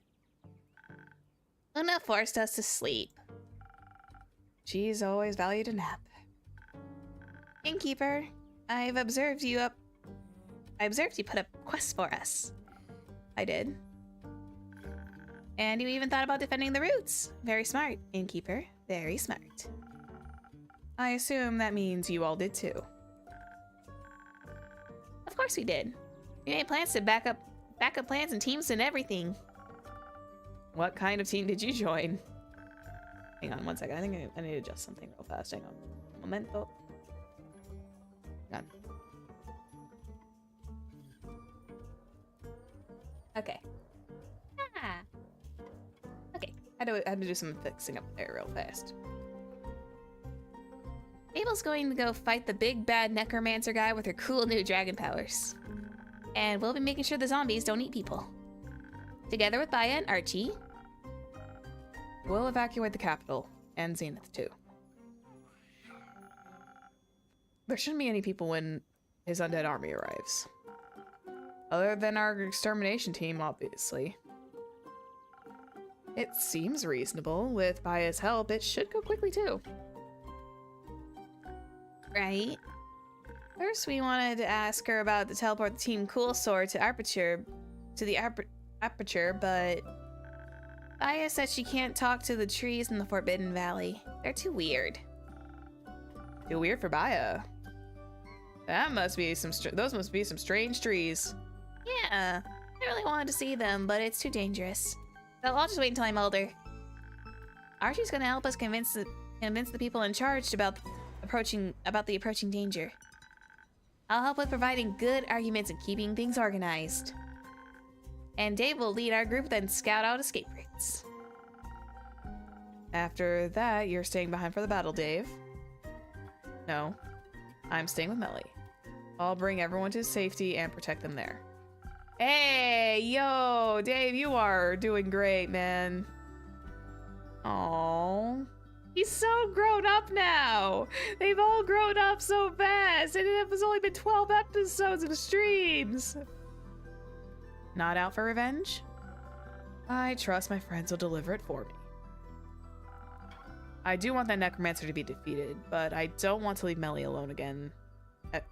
Luna forced us to sleep. She's always valued a nap. Innkeeper, I observed you put up quests for us. I did. And you even thought about defending the roots. Very smart, Innkeeper. Very smart. I assume that means you all did too. Of course we did. We made plans to backup plans and teams and everything. What kind of team did you join? Hang on one second. I think I need to adjust something real fast. Hang on. Momento. Hang on. Okay. Ah. Okay. I had to do some fixing up there real fast. Mabel's going to go fight the big bad necromancer guy with her cool new dragon powers. And we'll be making sure the zombies don't eat people. Together with Baya and Archie. We'll evacuate the capital. And Zenith, too. There shouldn't be any people when his undead army arrives. Other than our extermination team, obviously. It seems reasonable. With Baya's help, it should go quickly, too. Right? First, we wanted to ask her about the teleport the Team Cool Sword to the Aperture, but Baya said she can't talk to the trees in the Forbidden Valley. They're too weird. Too weird for Baya. That must be those must be some strange trees. Yeah, I really wanted to see them, but it's too dangerous. So I'll just wait until I'm older. Archie's gonna help us convince the people in charge about the approaching danger. I'll help with providing good arguments and keeping things organized. And Dave will lead our group, then scout out escape routes. After that, you're staying behind for the battle, Dave. No, I'm staying with Melly. I'll bring everyone to safety and protect them there. Hey, yo, Dave, you are doing great, man. Aww. He's so grown up now. They've all grown up so fast, and it has only been 12 episodes of streams. Not out for revenge? I trust my friends will deliver it for me. I do want that necromancer to be defeated, but I don't want to leave Melly alone again.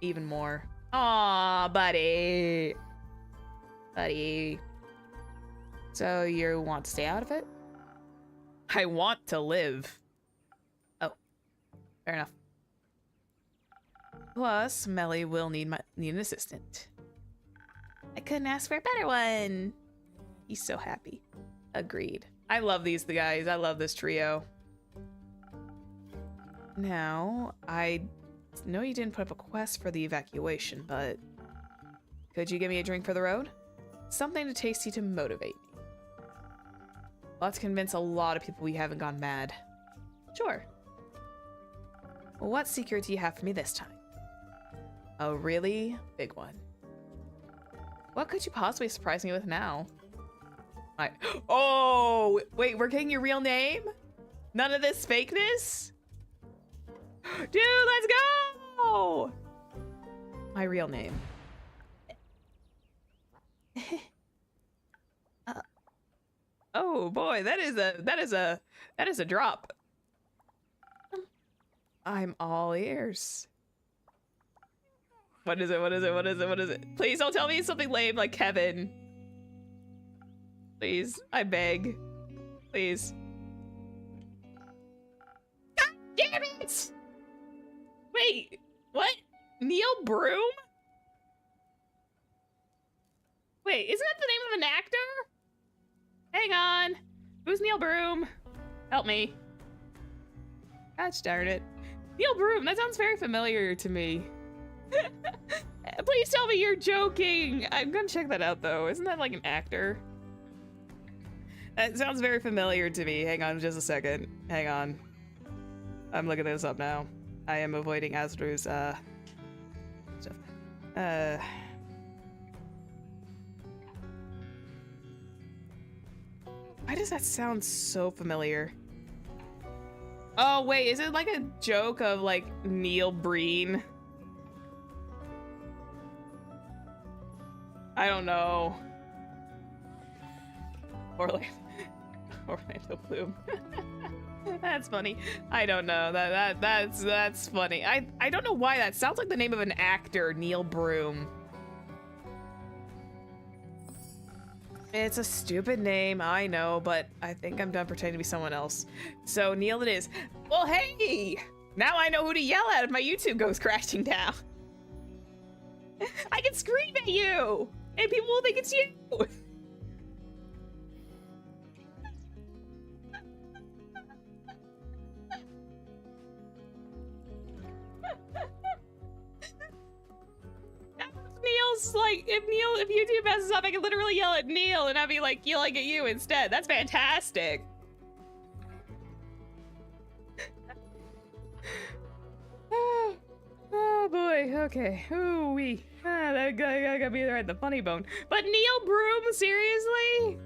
Even more. Aw, buddy. Buddy. So you want to stay out of it? I want to live. Oh, fair enough. Plus, Melly will need an assistant. I couldn't ask for a better one. He's so happy. Agreed. I love these guys. I love this trio. Now, I know you didn't put up a quest for the evacuation, but could you give me a drink for the road? Something tasty to motivate me. Let's convince a lot of people we haven't gone mad. Sure. What secret do you have for me this time? A really big one. What could you possibly surprise me with now? Oh, wait, we're getting your real name? None of this fakeness? Dude, let's go! My real name. Oh boy, that is a drop. I'm all ears. What is it? What is it? What is it? What is it? Please don't tell me it's something lame like Kevin. Please, I beg. Please. God damn it! Wait, what? Neil Broom? Wait, isn't that the name of an actor? Hang on. Who's Neil Broom? Help me. Gosh darn it. Neil Broom, that sounds very familiar to me. Please tell me you're joking. I'm gonna check that out though. Isn't that like an actor? That sounds very familiar to me. Hang on just a second. Hang on. I'm looking this up now. I am avoiding Asru's stuff. Why does that sound so familiar? Oh wait, is it like a joke of like Neil Breen? I don't know. Orlando Bloom. That's funny. I don't know. That's funny. I don't know why that sounds like the name of an actor, Neil Broom. It's a stupid name, I know, but I think I'm done pretending to be someone else. So Neil it is. Well, hey! Now I know who to yell at if my YouTube goes crashing down. I can scream at you! and people will think it's you. Neil's like, if YouTube messes up, I can literally yell at Neil and I'd be like yelling at you instead. That's fantastic. Oh boy, okay. Ooh wee. That guy gotta be right in the funny bone. But Neil Broom, seriously?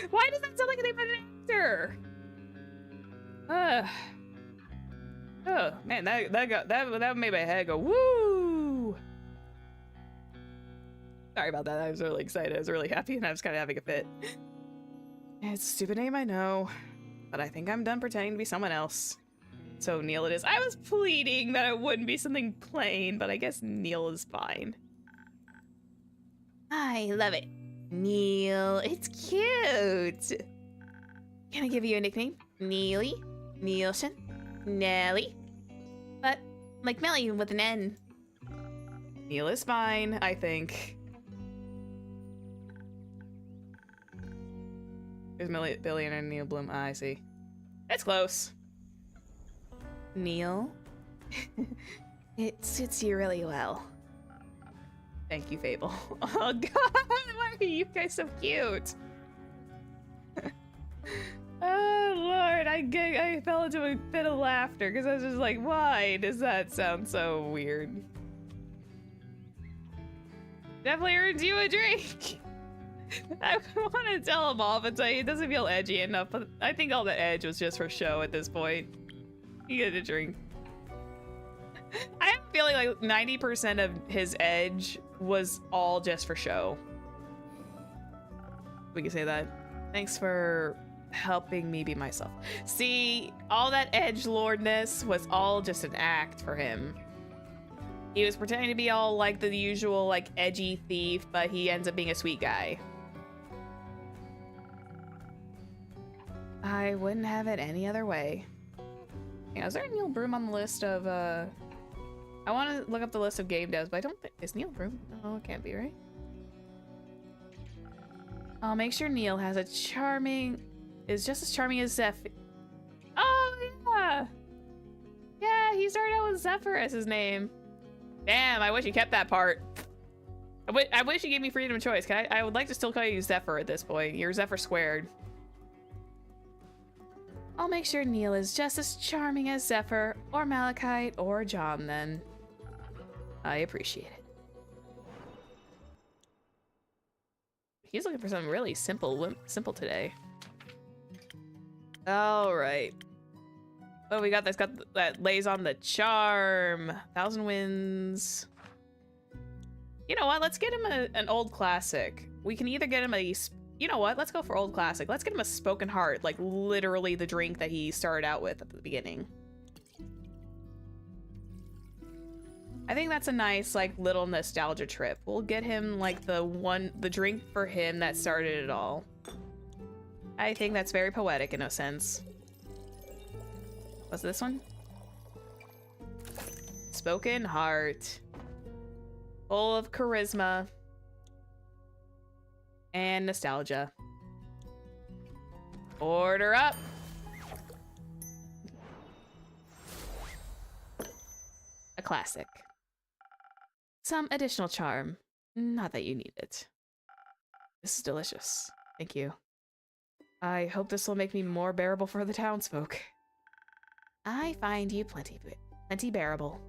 Why does that sound like an actor? Oh man, that made my head go woo. Sorry about that. I was really excited. I was really happy, and I was kind of having a fit. It's a stupid name, I know, but I think I'm done pretending to be someone else. So Neil it is. I was pleading that it wouldn't be something plain, but I guess Neil is fine. I love it. Neil, it's cute. Can I give you a nickname? Neely, Nielsen, Nelly, but like Melly with an N. Neil is fine, I think. There's Billy and Neil Bloom. Ah, I see. It's close. Neil, it suits you really well. Thank you, Fable. Oh god, why are you guys so cute? Oh lord, I fell into a bit of laughter because I was just like, why does that sound so weird? Definitely earned you a drink. I want to tell him off and say it doesn't feel edgy enough, but I think all the edge was just for show at this point. You get a drink. I have a feeling like 90% of his edge was all just for show. We can say that. Thanks for helping me be myself. See, all that edgelordness was all just an act for him. He was pretending to be all like the usual like edgy thief, but he ends up being a sweet guy. I wouldn't have it any other way. Yeah, is there a Neil Broom on the list of I want to look up the list of game devs, but I don't think is Neil Broom. No, it can't be, right? I'll make sure Neil has a charming is just as charming as Zephyr. Oh yeah. Yeah, he started out with Zephyr as his name. Damn, I wish you kept that part. I wish you gave me freedom of choice. I would like to still call you Zephyr at this point. You're Zephyr squared. I'll make sure Neil is just as charming as Zephyr, or Malachite, or John then. I appreciate it. He's looking for something really simple today. All right. Oh, we got this. Got that lays on the charm. 1,000 wins. You know what? Let's get him an old classic. We can either get him a. You know what? Let's go for old classic. Let's get him a Spoken Heart, like literally the drink that he started out with at the beginning. I think that's a nice like little nostalgia trip. We'll get him like the drink for him that started it all. I think that's very poetic in a sense. What's this one? Spoken Heart. Full of charisma. And nostalgia. Order up. A classic. Some additional charm. Not that you need it. This is delicious. Thank you. I hope this will make me more bearable for the townsfolk. I find you plenty bearable.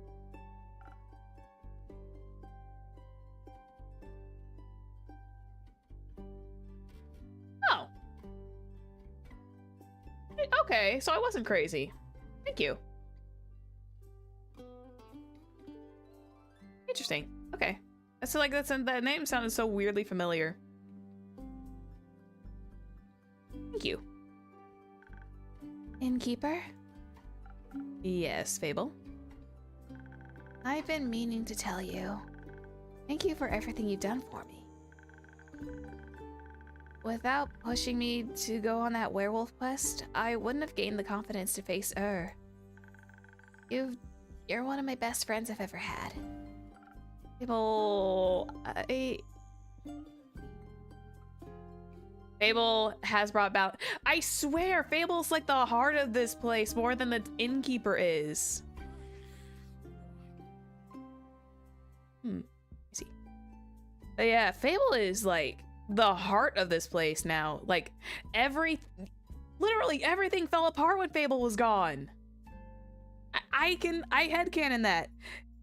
Oh. Okay, so I wasn't crazy. Thank you. Interesting. Okay. So like that name sounded so weirdly familiar. Thank you. Innkeeper? Yes, Fable. I've been meaning to tell you. Thank you for everything you've done for me. Without pushing me to go on that werewolf quest, I wouldn't have gained the confidence to face You're one of my best friends I've ever had. Fable, Fable has brought about. I swear, Fable's like the heart of this place more than the innkeeper is. I see. But yeah, Fable is like the heart of this place now. Like literally everything fell apart when Fable was gone. I headcanon that.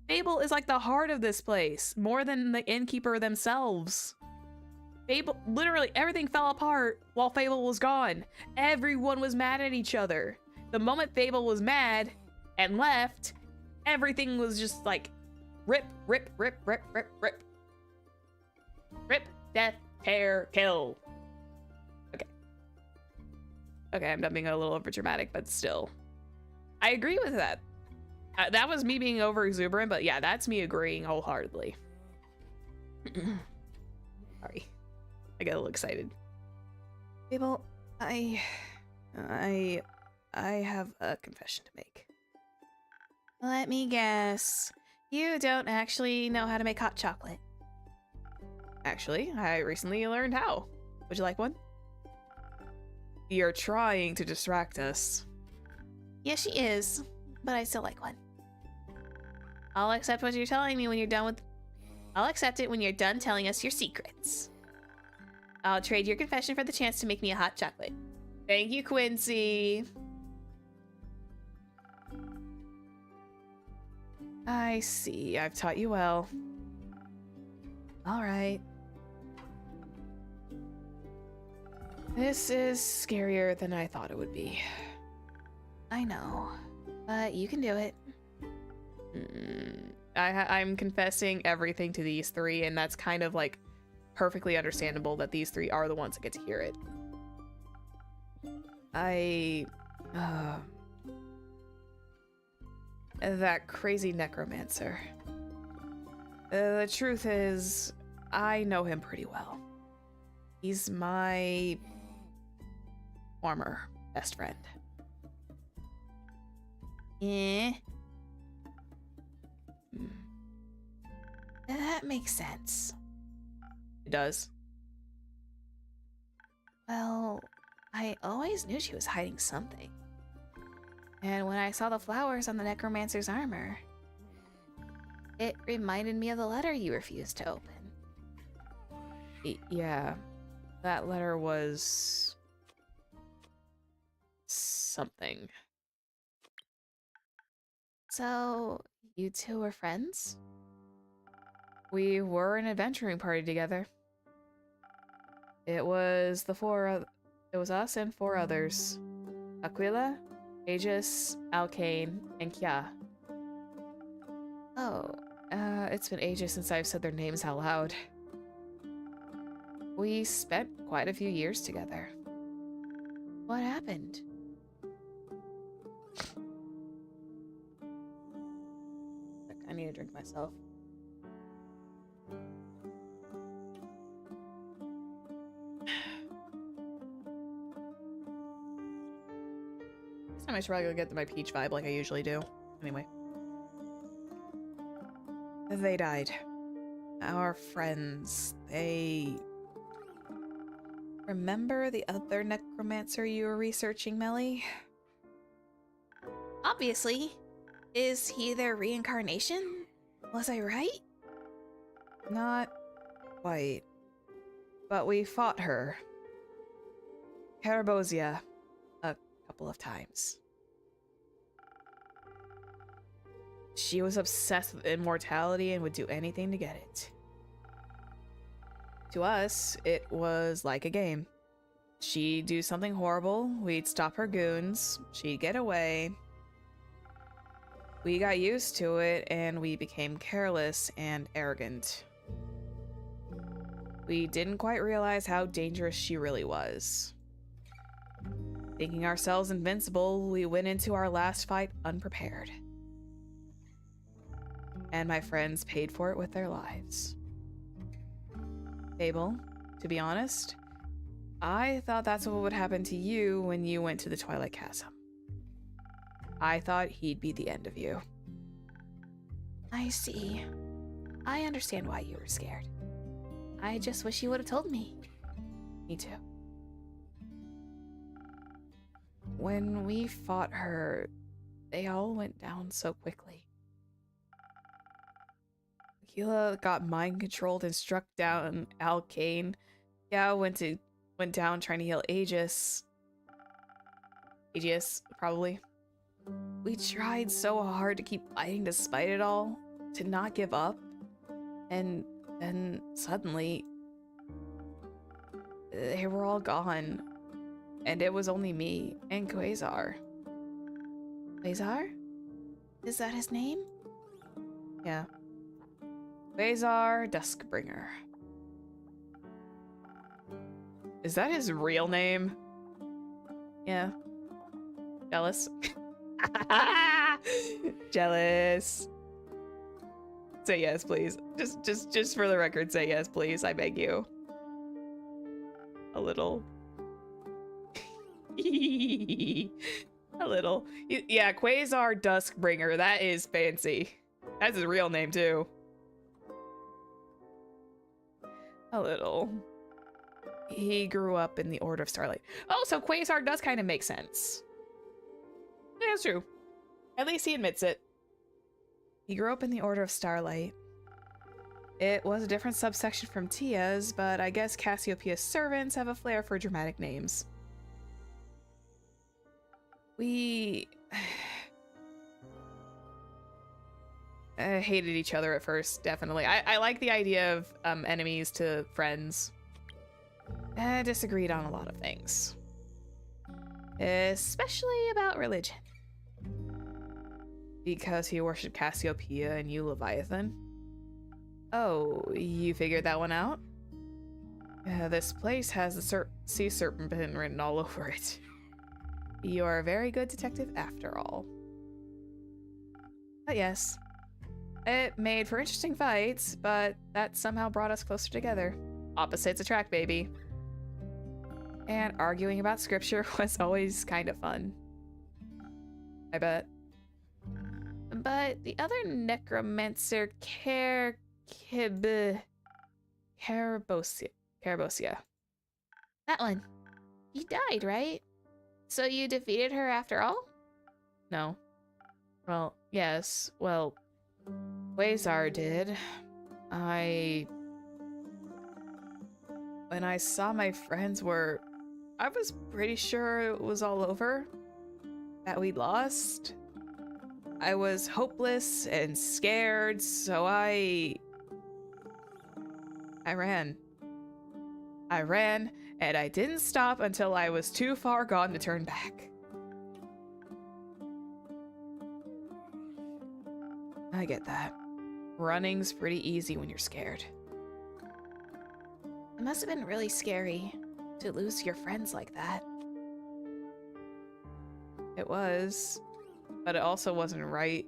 Fable is like the heart of this place more than the innkeeper themselves. Fable, literally everything fell apart while Fable was gone. Everyone was mad at each other. The moment Fable was mad and left, everything was just like rip, rip, rip, rip, rip, rip. Rip, death, tear, kill. Okay, I'm done being a little over dramatic, but still. I agree with that. That was me being over exuberant, but yeah, that's me agreeing wholeheartedly. Sorry. I get a little excited. Fable, I have a confession to make. Let me guess. You don't actually know how to make hot chocolate. Actually, I recently learned how. Would you like one? You're trying to distract us. Yes, she is, but I still like one. I'll accept what you're telling me when you're done with... I'll accept it when you're done telling us your secrets. I'll trade your confession for the chance to make me a hot chocolate. Thank you, Quincy. I see. I've taught you well. All right. This is scarier than I thought it would be. I know, but you can do it. I'm confessing everything to these three, and that's kind of like perfectly understandable that these three are the ones that get to hear it. That crazy necromancer. The truth is, I know him pretty well. He's my former best friend. That makes sense. It does. Well, I always knew she was hiding something. And when I saw the flowers on the necromancer's armor, it reminded me of the letter you refused to open. Yeah, that letter was something. So, you two were friends? We were an adventuring party together. It was us and 4 others. Aquila, Aegis, Alkane, and Kya. Oh, It's been ages since I've said their names out loud. We spent quite a few years together. what happened? I need a drink myself. This time I should probably go get my peach vibe like I usually do. Anyway. They died. Our friends, they... Remember the other necromancer you were researching, Melly? Obviously. Is he their reincarnation? Was I right? Not quite. But we fought her. Carabosia. A couple of times. She was obsessed with immortality and would do anything to get it. To us, it was like a game. She'd do something horrible, we'd stop her goons, she'd get away. We got used to it, and we became careless and arrogant. We didn't quite realize how dangerous she really was. Thinking ourselves invincible, we went into our last fight unprepared. And my friends paid for it with their lives. Fable, to be honest, I thought that's what would happen to you when you went to the Twilight Chasm. I thought he'd be the end of you. I see. I understand why you were scared. I just wish you would have told me. Me too. When we fought her, they all went down so quickly. Aquila got mind controlled and struck down Alkane. Yao went down trying to heal Aegis. Aegis, probably. We tried so hard to keep fighting despite it all, to not give up. And then suddenly, they were all gone. And it was only me and Quasar. Quasar? Is that his name? Yeah. Quasar Duskbringer. Is that his real name? Yeah. Jealous. Jealous. Say yes, please. Just for the record, say yes, please. I beg you. A little. A little. Yeah, Quasar Duskbringer. That is fancy. That's his real name, too. A little. He grew up in the Order of Starlight. Oh, so Quasar does kind of make sense. Yeah, it's true. At least he admits it. He grew up in the Order of Starlight. It was a different subsection from Tia's, but I guess Cassiopeia's servants have a flair for dramatic names. We hated each other at first, definitely. I like the idea of enemies to friends. Disagreed on a lot of things. Especially about religion. Because he worshipped Cassiopeia and you Leviathan. Oh, you figured that one out? This place has the sea serpent pin written all over it. You're a very good detective after all. But yes, it made for interesting fights, but that somehow brought us closer together. Opposites attract, baby. And arguing about scripture was always kind of fun. I bet. But the other necromancer, Carabosia. That one. You died, right? So you defeated her after all? No. Well, yes. Well, Quasar did. When I saw my friends were... I was pretty sure it was all over. That we'd lost. I was hopeless and scared, so I ran. I ran, and I didn't stop until I was too far gone to turn back. I get that. Running's pretty easy when you're scared. It must have been really scary to lose your friends like that. It was, but it also wasn't right.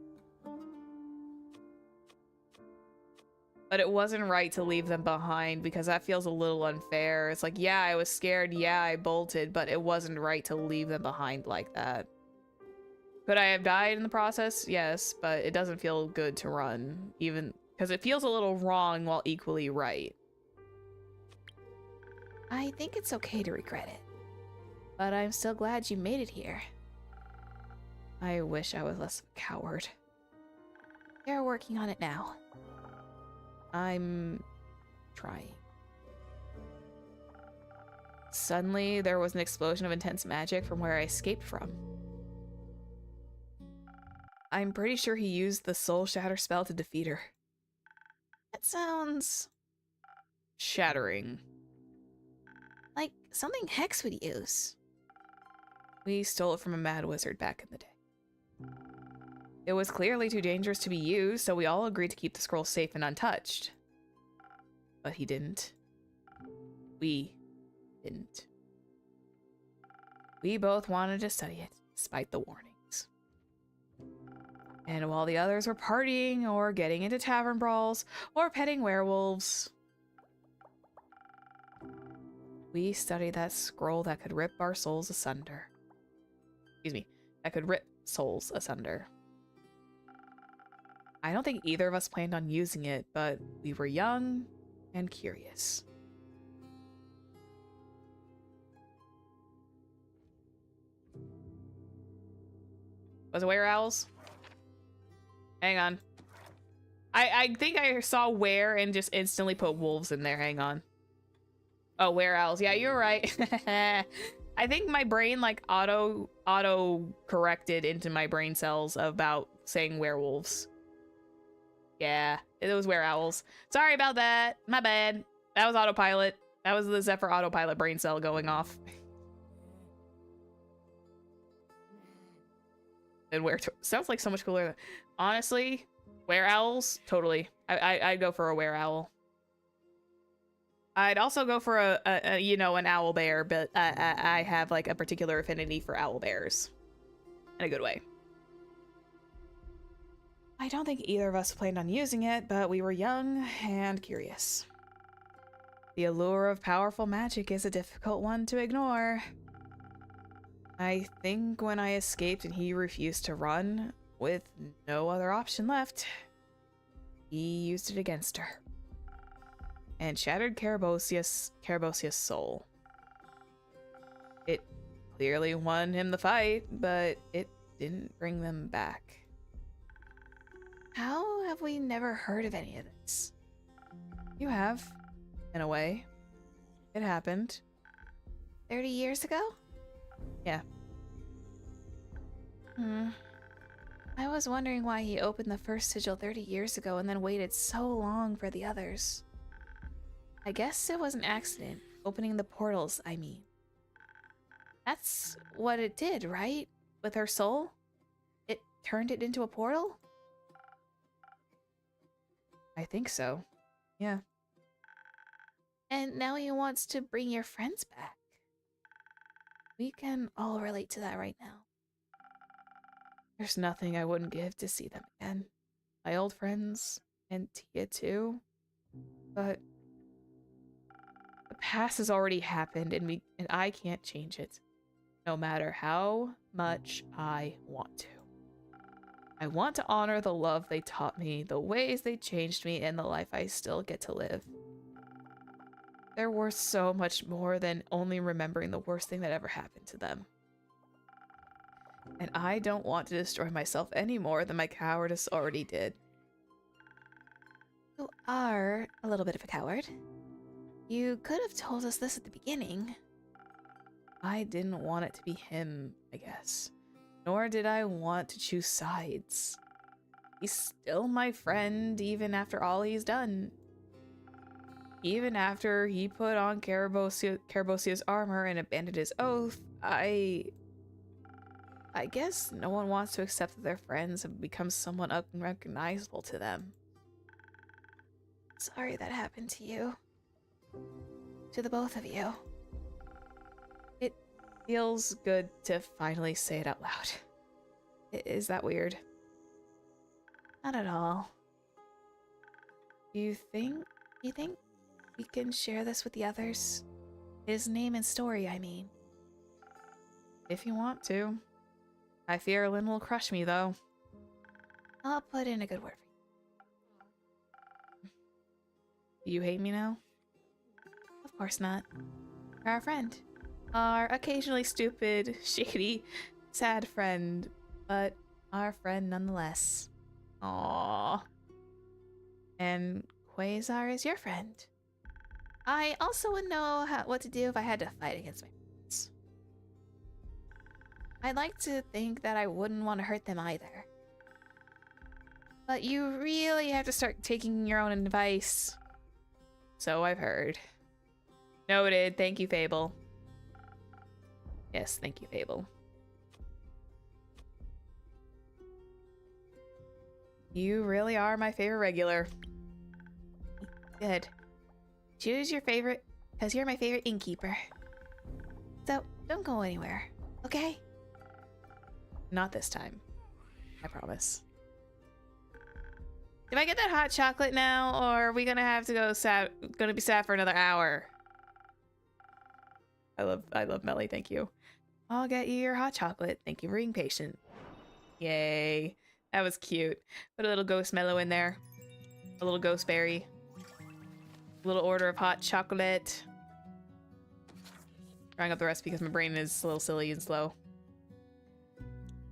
But it wasn't right to leave them behind because that feels a little unfair. It's like, yeah, I was scared, yeah, I bolted, but it wasn't right to leave them behind like that. Could I have died in the process? Yes, but it doesn't feel good to run, even because it feels a little wrong while equally right. I think it's okay to regret it, but I'm still glad you made it here. I wish I was less of a coward. You're working on it now. I'm trying. Suddenly, there was an explosion of intense magic from where I escaped from. I'm pretty sure he used the Soul Shatter spell to defeat her. That sounds... shattering. like something Hex would use. We stole it from a mad wizard back in the day. It was clearly too dangerous to be used, so we all agreed to keep the scroll safe and untouched. But he didn't. We didn't. We both wanted to study it, despite the warnings. And while the others were partying, or getting into tavern brawls, or petting werewolves, we studied that scroll that could rip our souls asunder. Excuse me, that could rip souls asunder. I don't think either of us planned on using it, but we were young, and curious. Was it were owls? Hang on. I think I saw where and just instantly put wolves in there. Hang on. Oh, were owls. Yeah, you're right. I think my brain like auto corrected into my brain cells about saying werewolves. Yeah, it was were owls. Sorry about that. My bad. That was autopilot. That was the Zephyr autopilot brain cell going off. And sounds like so much cooler. Honestly, were owls, totally. I'd go for a were owl. I'd also go for a you know, an owl bear, but I have like a particular affinity for owl bears in a good way. I don't think either of us planned on using it, but we were young and curious. The allure of powerful magic is a difficult one to ignore. I think when I escaped and he refused to run, with no other option left, he used it against her. And shattered Carabosius' soul. It clearly won him the fight, but it didn't bring them back. How have we never heard of any of this? You have, in a way. It happened. 30 years ago? Yeah. I was wondering why he opened the first sigil 30 years ago and then waited so long for the others. I guess it was an accident. Opening the portals, I mean. That's what it did, right? With her soul? It turned it into a portal? I think so. Yeah. And now he wants to bring your friends back. We can all relate to that right now. There's nothing I wouldn't give to see them again. My old friends, and Tia too. But the past has already happened and I can't change it. No matter how much I want to. I want to honor the love they taught me, the ways they changed me, and the life I still get to live. They're worth so much more than only remembering the worst thing that ever happened to them. And I don't want to destroy myself any more than my cowardice already did. You are a little bit of a coward. You could have told us this at the beginning. I didn't want it to be him, I guess. Nor did I want to choose sides. He's still my friend, even after all he's done. Even after he put on Carabosia's armor and abandoned his oath, I guess no one wants to accept that their friends have become somewhat unrecognizable to them. Sorry that happened to you. To the both of you. It feels good to finally say it out loud. Is that weird? Not at all. You think we can share this with the others? His name and story, I mean. If you want to. I fear Lynn will crush me, though. I'll put in a good word for you. Do you hate me now? Of course not. You're our friend. Our occasionally stupid, shady, sad friend, but our friend nonetheless. Aww. And Quasar is your friend. I also would know what to do if I had to fight against my friends. I'd like to think that I wouldn't want to hurt them either. But you really have to start taking your own advice. So I've heard. Noted. Thank you, Fable. Yes, thank you, Fable. You really are my favorite regular. Good. Choose your favorite, because you're my favorite innkeeper. So, don't go anywhere, okay? Not this time. I promise. If I get that hot chocolate now, or are we gonna have to go gonna be sad for another hour? I love Melly, thank you. I'll get you your hot chocolate. Thank you for being patient. Yay. That was cute. Put a little ghost mellow in there. A little ghost berry. Little order of hot chocolate. Drawing up the recipe because my brain is a little silly and slow.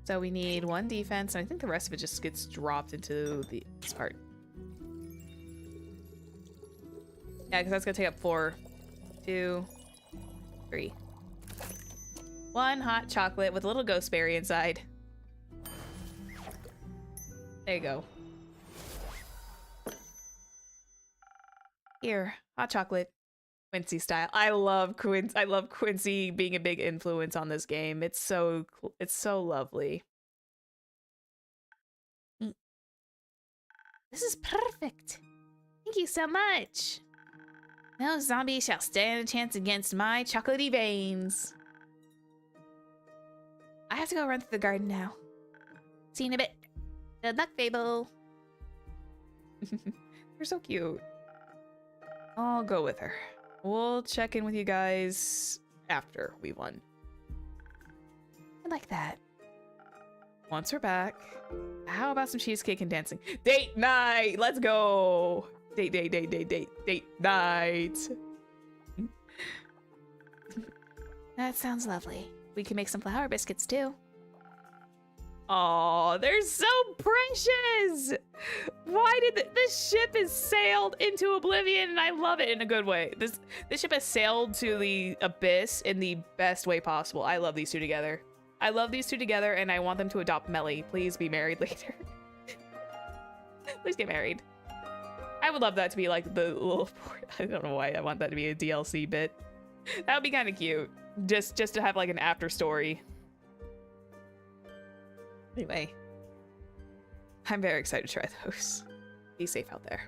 So we need 1 defense, and I think the rest of it just gets dropped into this part. Yeah, because that's gonna take up 4, 2, 3. 1 hot chocolate with a little ghost berry inside. There you go. Here, hot chocolate. Quincy style. I love Quincy being a big influence on this game. It's so lovely. This is perfect. Thank you so much. No zombie shall stand a chance against my chocolatey veins. I have to go run through the garden now. See you in a bit. Good luck, Fable. You're so cute. I'll go with her. We'll check in with you guys after we won. I like that. Once we're back, how about some cheesecake and dancing? Date night! Let's go! Date night! That sounds lovely. We can make some flour biscuits too. Oh, they're so precious! Why did this ship has sailed into oblivion, and I love it in a good way. This ship has sailed to the abyss in the best way possible. I love these two together. I love these two together, and I want them to adopt Melly. Please be married later. Please get married. I would love that to be like the little... I don't know why I want that to be a DLC bit. That would be kind of cute. Just to have like an after story. Anyway, I'm very excited to try those. Be safe out there.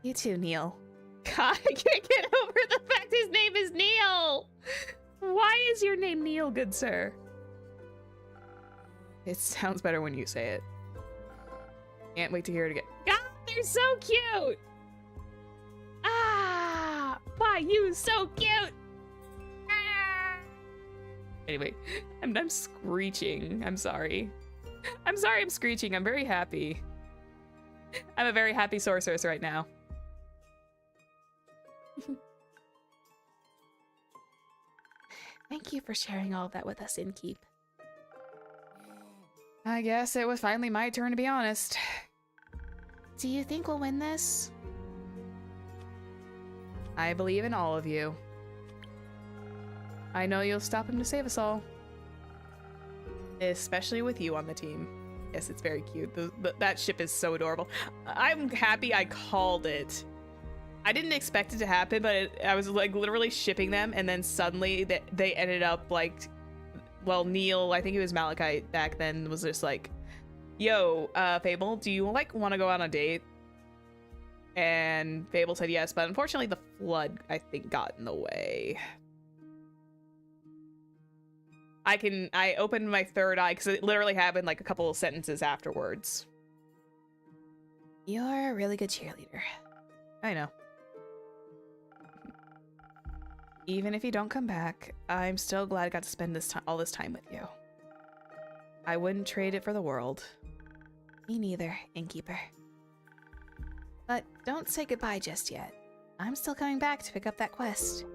You too, Neil. I can't get over the fact his name is Neil! Why is your name Neil, good sir? It sounds better when you say it. Can't wait to hear it again. God, they're so cute! Ah! Why, you so cute! Anyway, I'm screeching. I'm sorry. I'm sorry I'm screeching. I'm very happy. I'm a very happy sorceress right now. Thank you for sharing all of that with us, Innkeep. I guess it was finally my turn to be honest. Do you think we'll win this? I believe in all of you. I know you'll stop him to save us all. Especially with you on the team. Yes, it's very cute. That ship is so adorable. I'm happy I called it. I didn't expect it to happen, but I was like literally shipping them, and then suddenly they ended up like, well, Neil, I think it was Malachite back then, was just like, yo, Fable, do you like want to go on a date? And Fable said yes, but unfortunately the flood, I think, got in the way. I opened my third eye because it literally happened like a couple of sentences afterwards. You're a really good cheerleader. I know. Even if you don't come back, I'm still glad I got to spend all this time with you. I wouldn't trade it for the world. Me neither, Innkeeper. But don't say goodbye just yet. I'm still coming back to pick up that quest.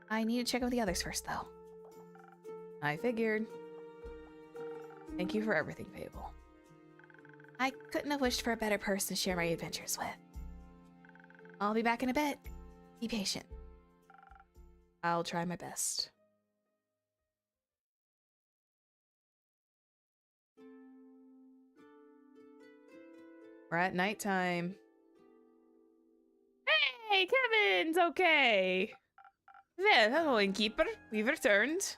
I need to check with the others first, though. I figured. Thank you for everything, Fable. I couldn't have wished for a better person to share my adventures with. I'll be back in a bit. Be patient. I'll try my best. We're at nighttime. Hey, Kevin's okay. Well, hello, innkeeper. We've returned.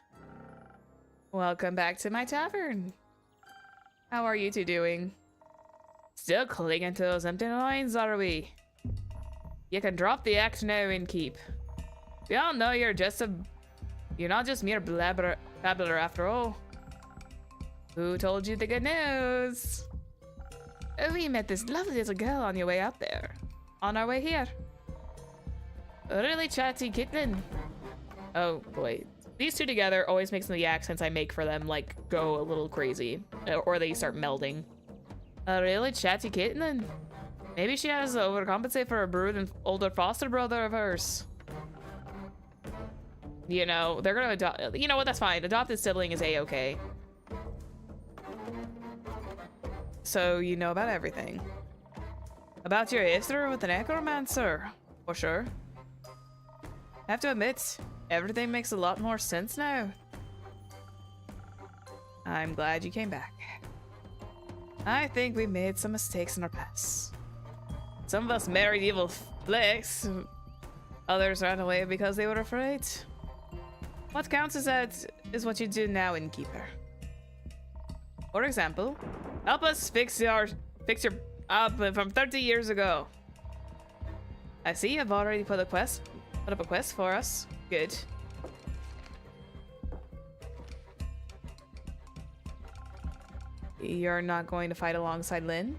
Welcome back to my tavern. How are you two doing? Still clinging to those empty lines, are we? You can drop the act now, innkeep. We all know you're not just mere babbler after all. Who told you the good news? We met this lovely little girl on your way out there. On our way here. A really chatty kitten. Oh boy. These two together always makes the accents I make for them like go a little crazy. Or they start melding. A really chatty kitten. Maybe she has to overcompensate for a brood and older foster brother of hers. You know, they're gonna adopt. You know what? That's fine. Adopted sibling is a-okay. So you know about everything. About your history with the necromancer, for sure. I have to admit, everything makes a lot more sense now. I'm glad you came back. I think we made some mistakes in our past. Some of us married evil flicks. Others ran away because they were afraid. What counts is what you do now, Innkeeper. For example, help us fix your up from 30 years ago. I see you've already put up a quest for us. Good. You're not going to fight alongside Lynn?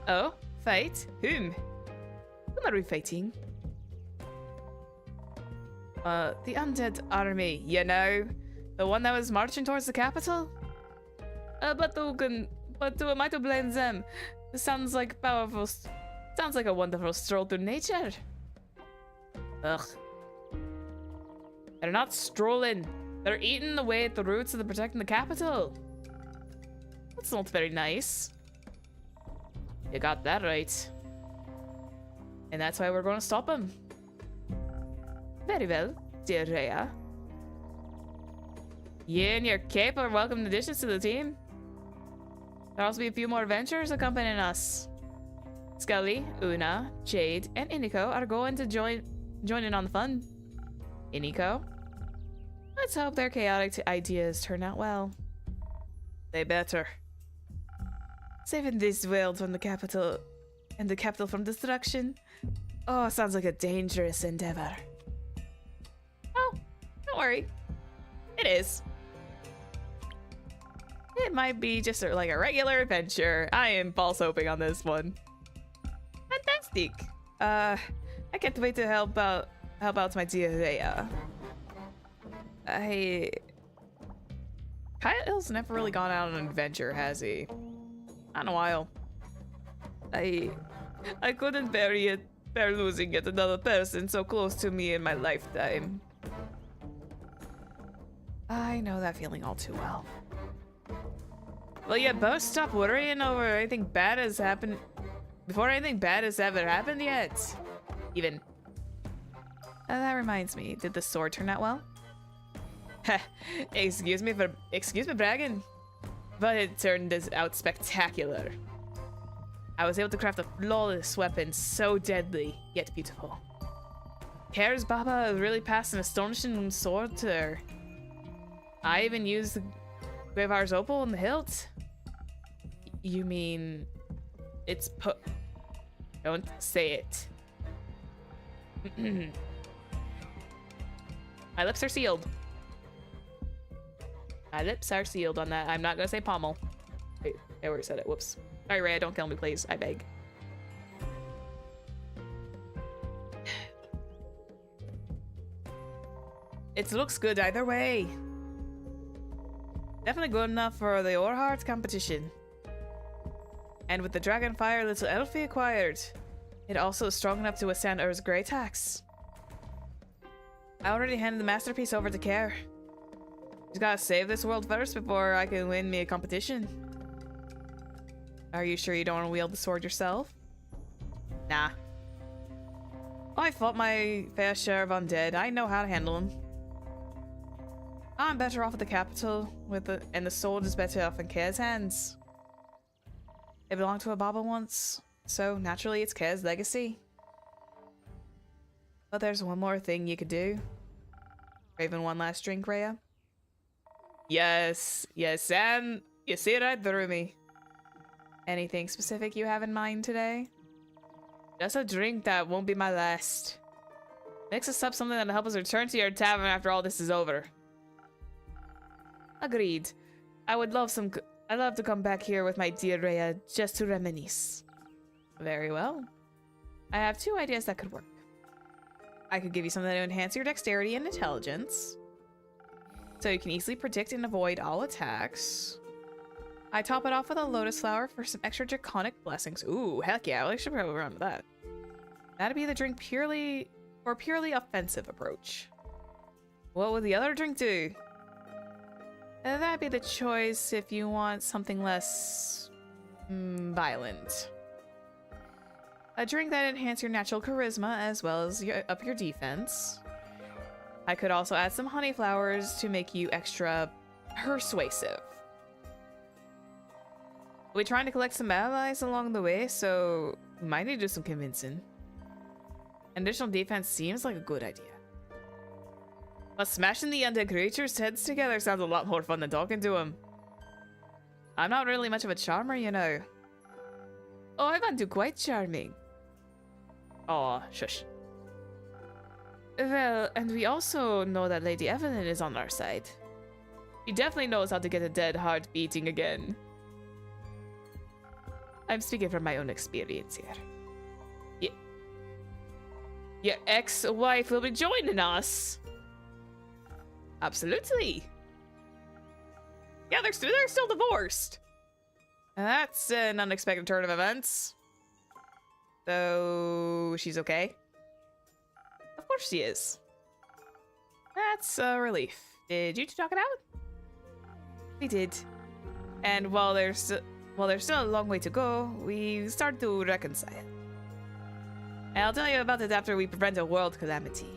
Oh, fight? Whom? Whom are we fighting? The undead army, you know? The one that was marching towards the capital? But who am I to blame them? This sounds like a wonderful stroll through nature. Ugh. They're not strolling. They're eating away at the roots of the protecting the capital. That's not very nice. You got that right. And that's why we're going to stop them. Very well, dear Rhea. You and your cape are welcome additions to the team. There'll also be a few more adventurers accompanying us. Scully, Una, Jade, and Iniko are going to join in on the fun. Iniko? Let's hope their chaotic ideas turn out well. They better. Saving this world from the capital and the capital from destruction. Oh, sounds like a dangerous endeavor. Oh, don't worry. It is. It might be just like a regular adventure. I am false hoping on this one. Fantastic. I can't wait to help out my dear Rhea. Kyle's never really gone out on an adventure, has he? Not in a while. I couldn't bear losing yet another person so close to me in my lifetime. I know that feeling all too well. Well, yeah, both stop worrying over anything bad has happened before anything bad has ever happened yet. Even. That reminds me, did the sword turn out well? Excuse me bragging, but it turned out spectacular. I was able to craft a flawless weapon, so deadly yet beautiful. Kair's Baba really passed an astonishing sword to her. I even used the Gravar's opal in the hilt. You mean it's put? Don't say it. My lips are sealed. My lips are sealed on that. I'm not gonna say pommel. Wait, I already said it. Whoops. Sorry, Rhea, don't kill me, please. I beg. It looks good either way. Definitely good enough for the Orhart competition. And with the Dragonfire little elf we acquired, it also is strong enough to withstand Ur's great attacks. I already handed the masterpiece over to Kair. Just gotta save this world first before I can win me a competition. Are you sure you don't want to wield the sword yourself? Nah. I fought my fair share of undead. I know how to handle them. I'm better off at the capital and the sword is better off in Kair's hands. It belonged to a Baba once, so naturally it's Kair's legacy. But there's one more thing you could do. Craving one last drink, Rhea? Yes, Sam, you see right through me. Anything specific you have in mind today? Just a drink that won't be my last. Mix us up something that'll help us return to your tavern after all this is over. Agreed. I'd love to come back here with my dear Rhea just to reminisce. Very well. I have two ideas that could work. I could give you something to enhance your dexterity and intelligence, so you can easily predict and avoid all attacks. I top it off with a lotus flower for some extra draconic blessings. Ooh, heck yeah, I should probably remember that. That'd be the drink purely offensive approach. What would the other drink do? That'd be the choice if you want something less violent. A drink that enhances your natural charisma as well as up your defense. I could also add some honey flowers to make you extra persuasive. We're trying to collect some allies along the way, so we might need to do some convincing. Additional defense seems like a good idea. But smashing the undead creatures' heads together sounds a lot more fun than talking to them. I'm not really much of a charmer, you know. Oh, I find you quite charming. Aw, shush. Well, and we also know that Lady Evelyn is on our side. She definitely knows how to get a dead heart beating again. I'm speaking from my own experience here. Your ex-wife will be joining us. Absolutely. Yeah, they're still divorced. That's an unexpected turn of events. So she's okay? Of course she is. That's a relief. Did you two talk it out? We did. And while there's still a long way to go, we start to reconcile. And I'll tell you about it after we prevent a world calamity.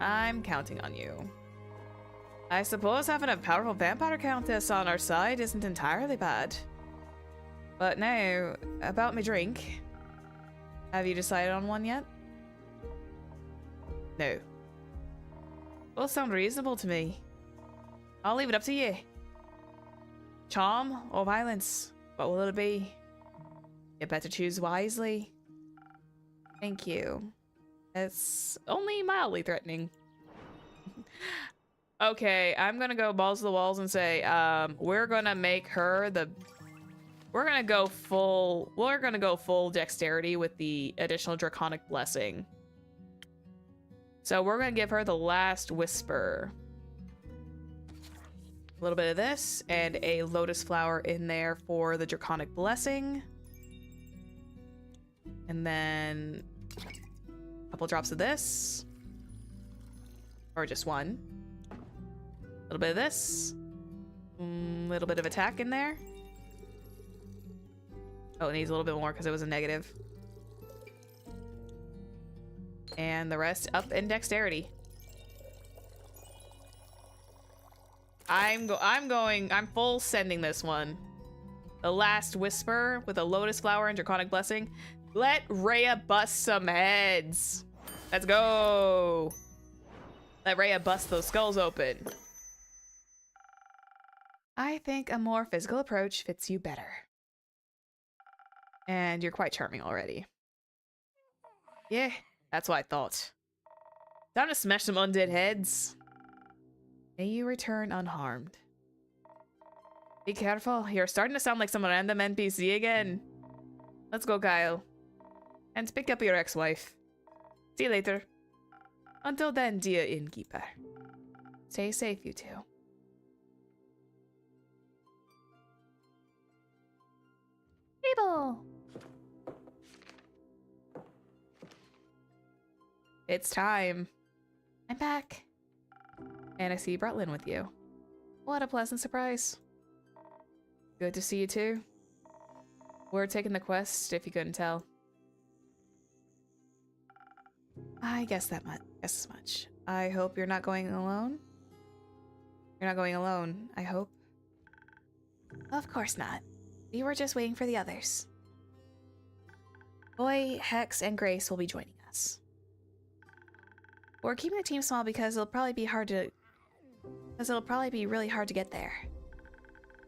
I'm counting on you. I suppose having a powerful vampire countess on our side isn't entirely bad. But now, about my drink. Have you decided on one yet? No. Both sound reasonable to me. I'll leave it up to you. Charm or violence? What will it be? You better choose wisely. Thank you. It's only mildly threatening. Okay, I'm gonna go balls to the walls and say, we're gonna make her the... We're gonna go full dexterity with the additional draconic blessing. So we're gonna give her the last whisper. A little bit of this and a lotus flower in there for the draconic blessing. And then a couple drops of this. Or just one. A little bit of this. A little bit of attack in there. Oh, it needs a little bit more because it was a negative. And the rest up in dexterity. I'm full sending this one. The last whisper with a lotus flower and draconic blessing. Let Rhea bust some heads. Let's go. Let Rhea bust those skulls open. I think a more physical approach fits you better. And you're quite charming already. Yeah, that's what I thought. Time to smash some undead heads. May you return unharmed. Be careful, you're starting to sound like some random NPC again. Let's go, Kyle. And pick up your ex-wife. See you later. Until then, dear innkeeper. Stay safe, you two. Table! It's time. I'm back. And I see Bretlin with you. What a pleasant surprise. Good to see you too. We're taking the quest, if you couldn't tell. I guess as much. I hope you're not going alone. You're not going alone, I hope. Of course not. We were just waiting for the others. Boy, Hex, and Grace will be joining us. We're keeping the team small because it'll probably be really hard to get there.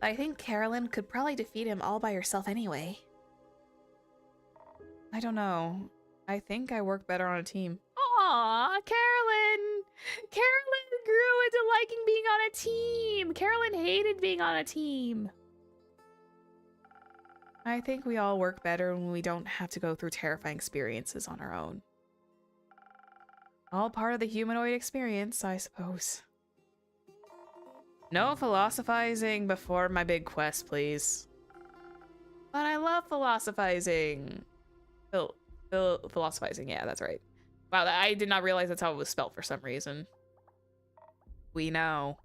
But I think Carolyn could probably defeat him all by herself anyway. I don't know. I think I work better on a team. Aw, Carolyn! Carolyn grew into liking being on a team! Carolyn hated being on a team! I think we all work better when we don't have to go through terrifying experiences on our own. All part of the humanoid experience, I suppose. No philosophizing before my big quest, please. But I love philosophizing. Philosophizing, yeah, that's right. Wow, I did not realize that's how it was spelled for some reason. We know.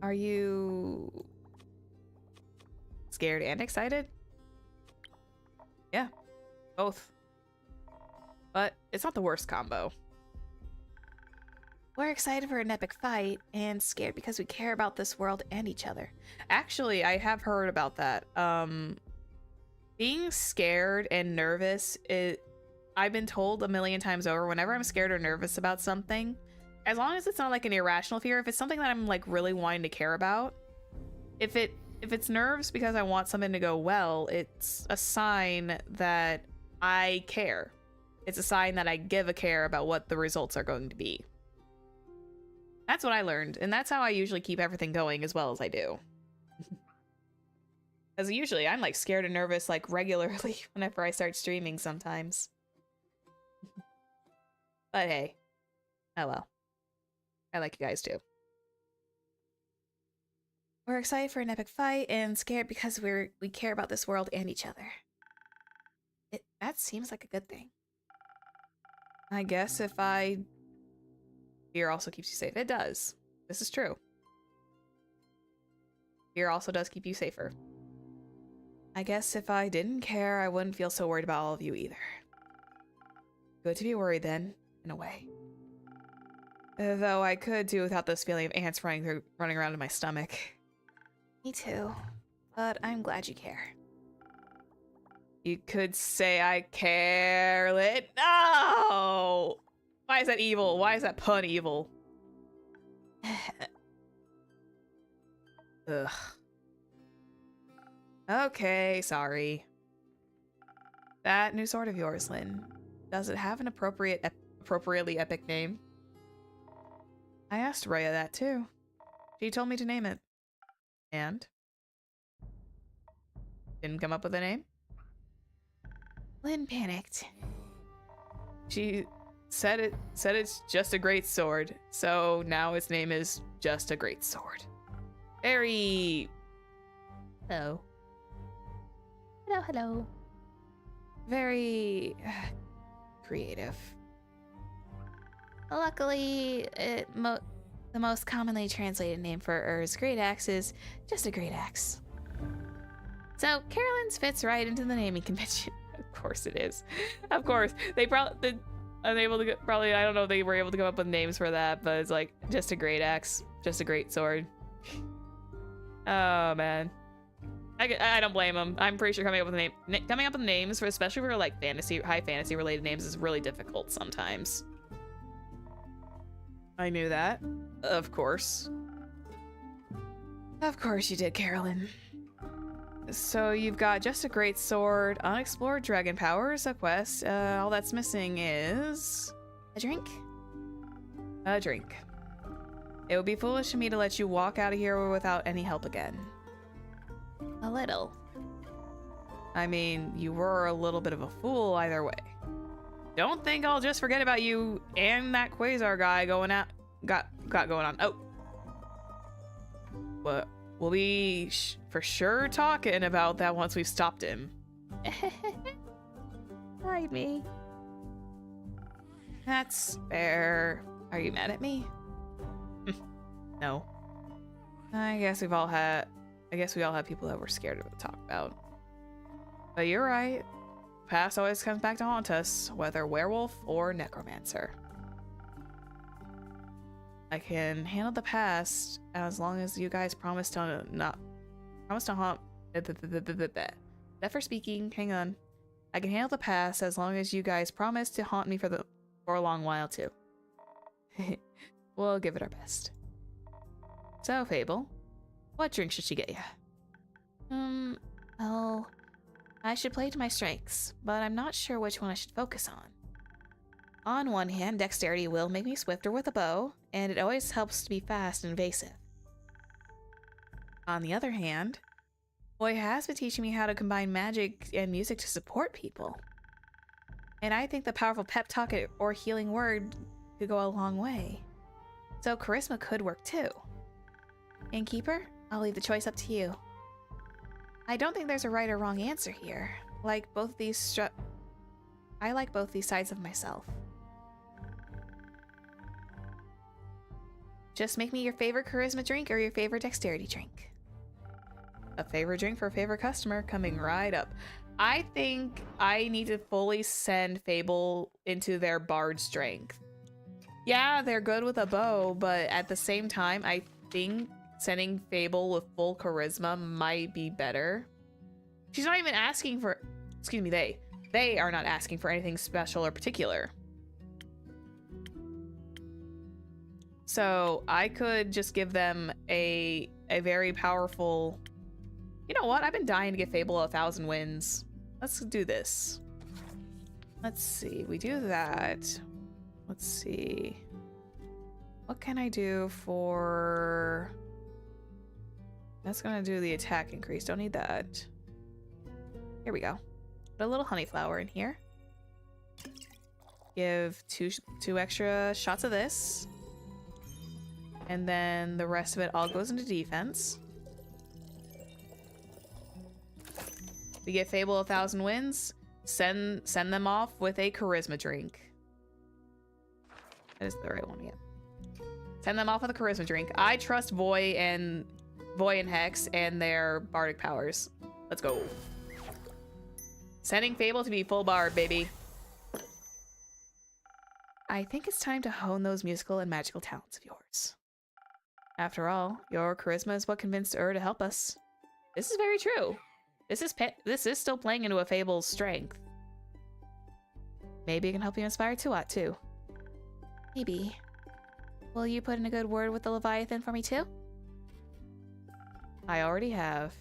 Are you scared and excited? Yeah, both. But it's not the worst combo. We're excited for an epic fight and scared because we care about this world and each other. Actually, I have heard about that. Being scared and nervous, I've been told a million times over, whenever I'm scared or nervous about something, as long as it's not like an irrational fear, if it's something that I'm like really wanting to care about, if it's nerves because I want something to go well, it's a sign that I care. It's a sign that I give a care about what the results are going to be. That's what I learned, and that's how I usually keep everything going as well as I do. Because usually I'm like scared and nervous like regularly whenever I start streaming sometimes. But hey, oh well. I like you guys too. We're excited for an epic fight and scared because we care about this world and each other. That seems like a good thing. I guess if fear also keeps you safe. It does. This is true. Fear also does keep you safer. I guess if I didn't care, I wouldn't feel so worried about all of you either. Good to be worried then, in a way. Though I could do without this feeling of ants running around in my stomach. Me too. But I'm glad you care. You could say I care. No! Why is that evil? Why is that pun evil? Ugh. Okay, sorry. That new sword of yours, Lynn. Does it have an appropriately epic name? I asked Rhea that too. She told me to name it. And? Didn't come up with a name? Lynn panicked. She said it's just a great sword, so now its name is just a great sword. Very... Hello. Hello, hello. Very... creative. Luckily, the most commonly translated name for Ur's great axe is just a great axe. So Carolyn's fits right into the naming convention. Of course it is. Of course. They probably unable to probably, I don't know if they were able to come up with names for that, but it's like just a great axe, just a great sword. Oh man. I don't blame them. I'm pretty sure coming up with names for, especially for like high fantasy related names, is really difficult sometimes. I knew that. Of course. Of course you did, Carolyn. So you've got just a great sword, unexplored dragon powers, a quest. All that's missing is... A drink? A drink. It would be foolish of me to let you walk out of here without any help again. A little. I mean, you were a little bit of a fool either way. Don't think I'll just forget about you and that Quasar guy got going on. Oh. But we'll be for sure talking about that once we've stopped him. Hide me. That's fair. Are you mad at me? No. I guess we all had people that we're scared to talk about. But you're right. Past always comes back to haunt us, whether werewolf or necromancer. I can handle the past as long as you guys promise to haunt. Zephyr speaking. Hang on. I can handle the past as long as you guys promise to haunt me for a long while too. We'll give it our best. So, Fable, what drink should she get you? Well, I should play to my strengths, but I'm not sure which one I should focus on. On one hand, dexterity will make me swifter with a bow, and it always helps to be fast and evasive. On the other hand, Boy has been teaching me how to combine magic and music to support people. And I think the powerful pep talk or healing word could go a long way. So charisma could work too. Innkeeper, I'll leave the choice up to you. I don't think there's a right or wrong answer here. I like both these sides of myself. Just make me your favorite charisma drink or your favorite dexterity drink. A favorite drink for a favorite customer coming right up. I think I need to fully send Fable into their bard strength. Yeah, they're good with a bow, but at the same time, I think sending Fable with full charisma might be better. She's not even asking for, excuse me, they are not asking for anything special or particular. So I could just give them a very powerful, you know what? I've been dying to get Fable 1,000 wins. Let's do this. Let's see, we do that. Let's see. What can I do for... That's gonna do the attack increase. Don't need that. Here we go. Put a little honey flower in here. Give two extra shots of this. And then the rest of it all goes into defense. We get Fable 1,000 wins. Send them off with a charisma drink. That is the right one, yeah. Send them off with a charisma drink. I trust Voy and Hex and their bardic powers. Let's go. Sending Fable to be full bard, baby. I think it's time to hone those musical and magical talents of yours. After all, your charisma is what convinced Ur to help us. This is very true. This is still playing into a Fable's strength. Maybe it can help you inspire Tuat too. Maybe. Will you put in a good word with the Leviathan for me too? I already have.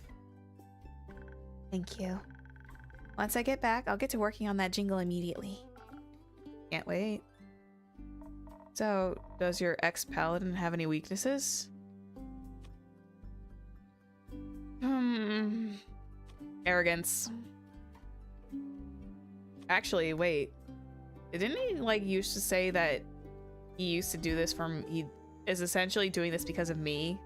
Thank you. Once I get back, I'll get to working on that jingle immediately. Can't wait. So, does your ex-paladin have any weaknesses? Arrogance. Actually, wait. Didn't he, like, used to say that he used to do this he is essentially doing this because of me?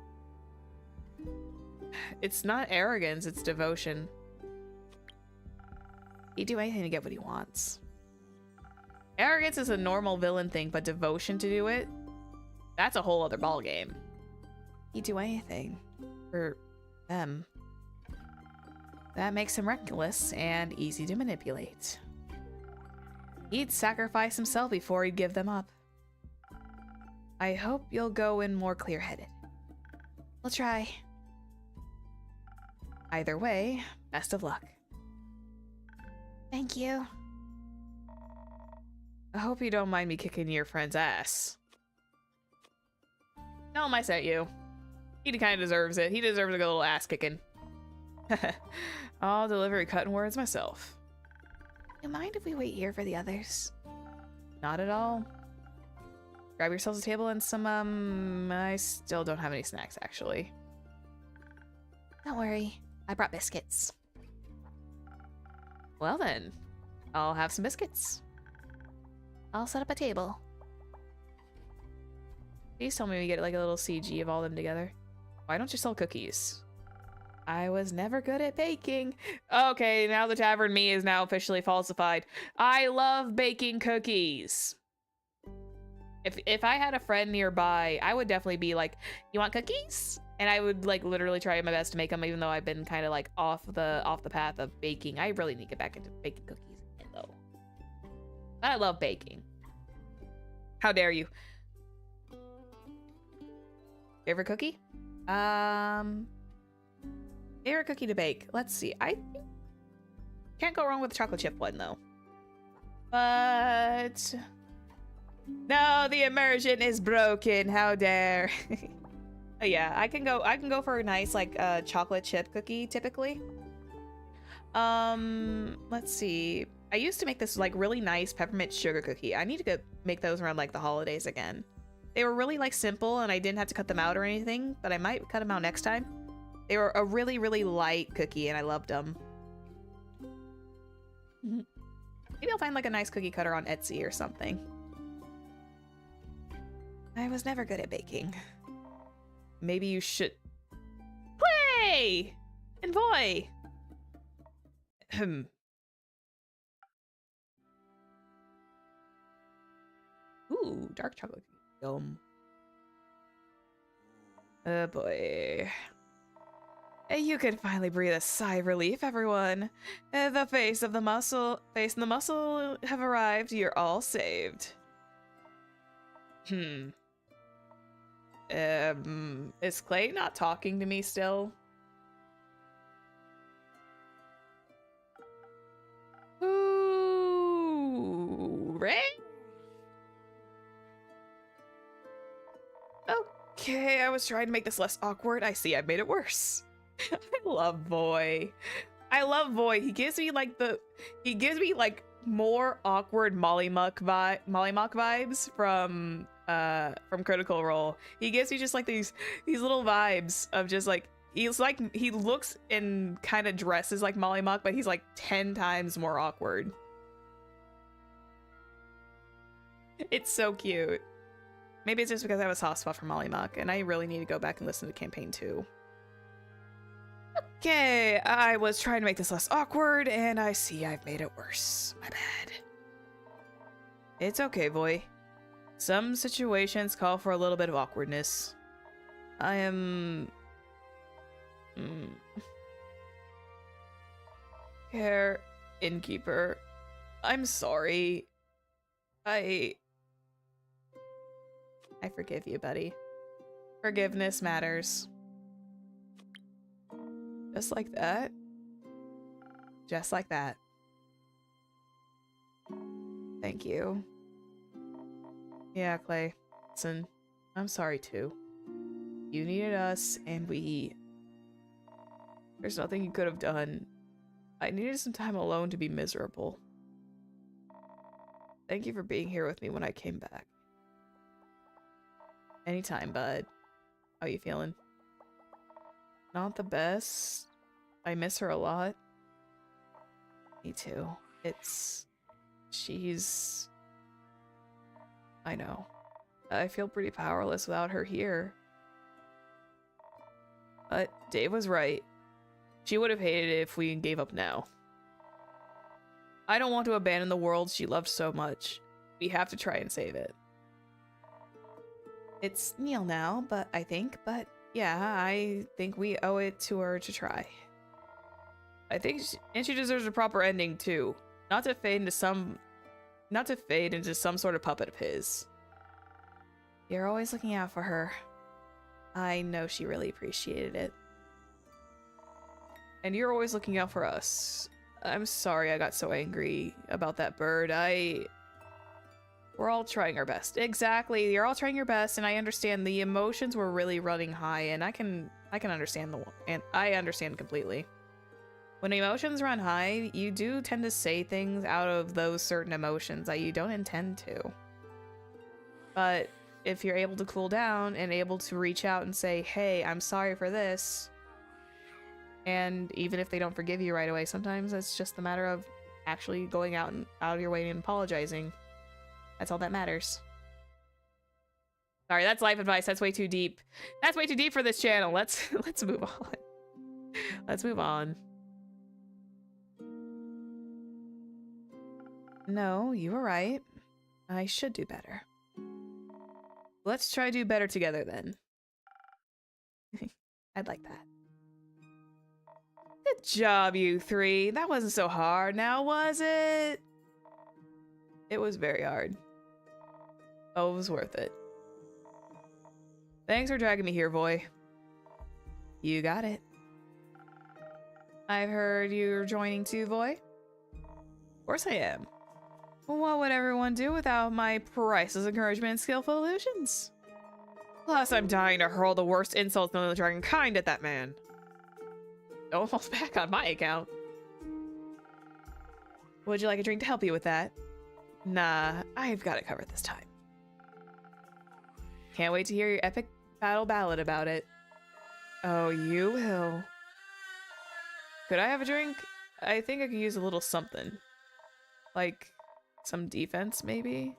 It's not arrogance, it's devotion. He'd do anything to get what he wants. Arrogance is a normal villain thing, but devotion to do it, that's a whole other ballgame. He'd do anything for them. That makes him reckless and easy to manipulate. He'd sacrifice himself before he'd give them up. I hope you'll go in more clear-headed. We'll try. Either way, best of luck. Thank you. I hope you don't mind me kicking your friend's ass. Tell him I sent you. He kind of deserves it. He deserves a good little ass kicking. I'll deliver cutting words myself. You mind if we wait here for the others? Not at all. Grab yourselves a table and some, I still don't have any snacks, actually. Don't worry. I brought biscuits. Well then, I'll have some biscuits. I'll set up a table. Please tell me we get like a little CG of all them together. Why don't you sell cookies? I was never good at baking. Okay, now the tavern me is now officially falsified. I love baking cookies. If I had a friend nearby, I would definitely be like, you want cookies? And I would like literally try my best to make them, even though I've been kind of like off the path of baking. I really need to get back into baking cookies again, though. But I love baking. How dare you? Favorite cookie? Favorite cookie to bake. Let's see. I can't go wrong with the chocolate chip one though. But no, the immersion is broken. How dare? Yeah, I can go for a nice like chocolate chip cookie typically. Let's see. I used to make this like really nice peppermint sugar cookie. I need to go make those around like the holidays again. They were really like simple and I didn't have to cut them out or anything, but I might cut them out next time. They were a really, really light cookie and I loved them. Maybe I'll find like a nice cookie cutter on Etsy or something. I was never good at baking. Maybe you should. Clay and Boy. Ooh, dark chocolate. Yum. Oh boy. You can finally breathe a sigh of relief, everyone. The face and the muscle have arrived. You're all saved. Is Clay not talking to me still? Ooh, Ray? Okay, I was trying to make this less awkward. I see I've made it worse. I love Boy. I love Boy. He gives me like more awkward Mollymuck vibes from Critical Role. He gives me just like these little vibes of just like he looks and kind of dresses like Mollymuck, but he's like 10 times more awkward. It's so cute. Maybe it's just because I have a soft spot for Mollymuck, and I really need to go back and listen to Campaign 2. Okay, I was trying to make this less awkward, and I see I've made it worse. My bad. It's okay, Boy. Some situations call for a little bit of awkwardness. I am... Care Innkeeper. I'm sorry. I forgive you, buddy. Forgiveness matters. Just like that. Just like that. Thank you. Yeah, Clay. Listen, I'm sorry too. You needed us, and there's nothing you could have done. I needed some time alone to be miserable. Thank you for being here with me when I came back. Anytime, bud. How you feeling? Not the best. I miss her a lot. Me too. I know. I feel pretty powerless without her here. But Dave was right. She would have hated it if we gave up now. I don't want to abandon the world she loved so much. We have to try and save it. It's Neil now, but yeah, I think we owe it to her to try. And she deserves a proper ending too. Not to fade into some sort of puppet of his. You're always looking out for her. I know she really appreciated it. And you're always looking out for us. I'm sorry I got so angry about that bird. We're all trying our best. Exactly. You're all trying your best, and I understand the emotions were really running high, and I understand I understand completely. When emotions run high, you do tend to say things out of those certain emotions that you don't intend to. But if you're able to cool down and able to reach out and say, hey, I'm sorry for this, and even if they don't forgive you right away, sometimes it's just a matter of actually going out of your way and apologizing. That's all that matters. Sorry, that's life advice. That's way too deep. That's way too deep for this channel. Let's move on. Let's move on. No, you were right. I should do better. Let's try to do better together then. I'd like that. Good job, you three. That wasn't so hard now, was it? It was very hard. Oh, it was worth it. Thanks for dragging me here, Boy. You got it. I've heard you're joining too, Boy. Of course I am. What would everyone do without my priceless encouragement and skillful illusions? Plus, I'm dying to hurl the worst insults known to the dragon kind at that man. Almost back on my account. Would you like a drink to help you with that? Nah, I've got it covered this time. Can't wait to hear your epic battle ballad about it. Oh, you will. Could I have a drink? I think I could use a little something. Like, some defense, maybe?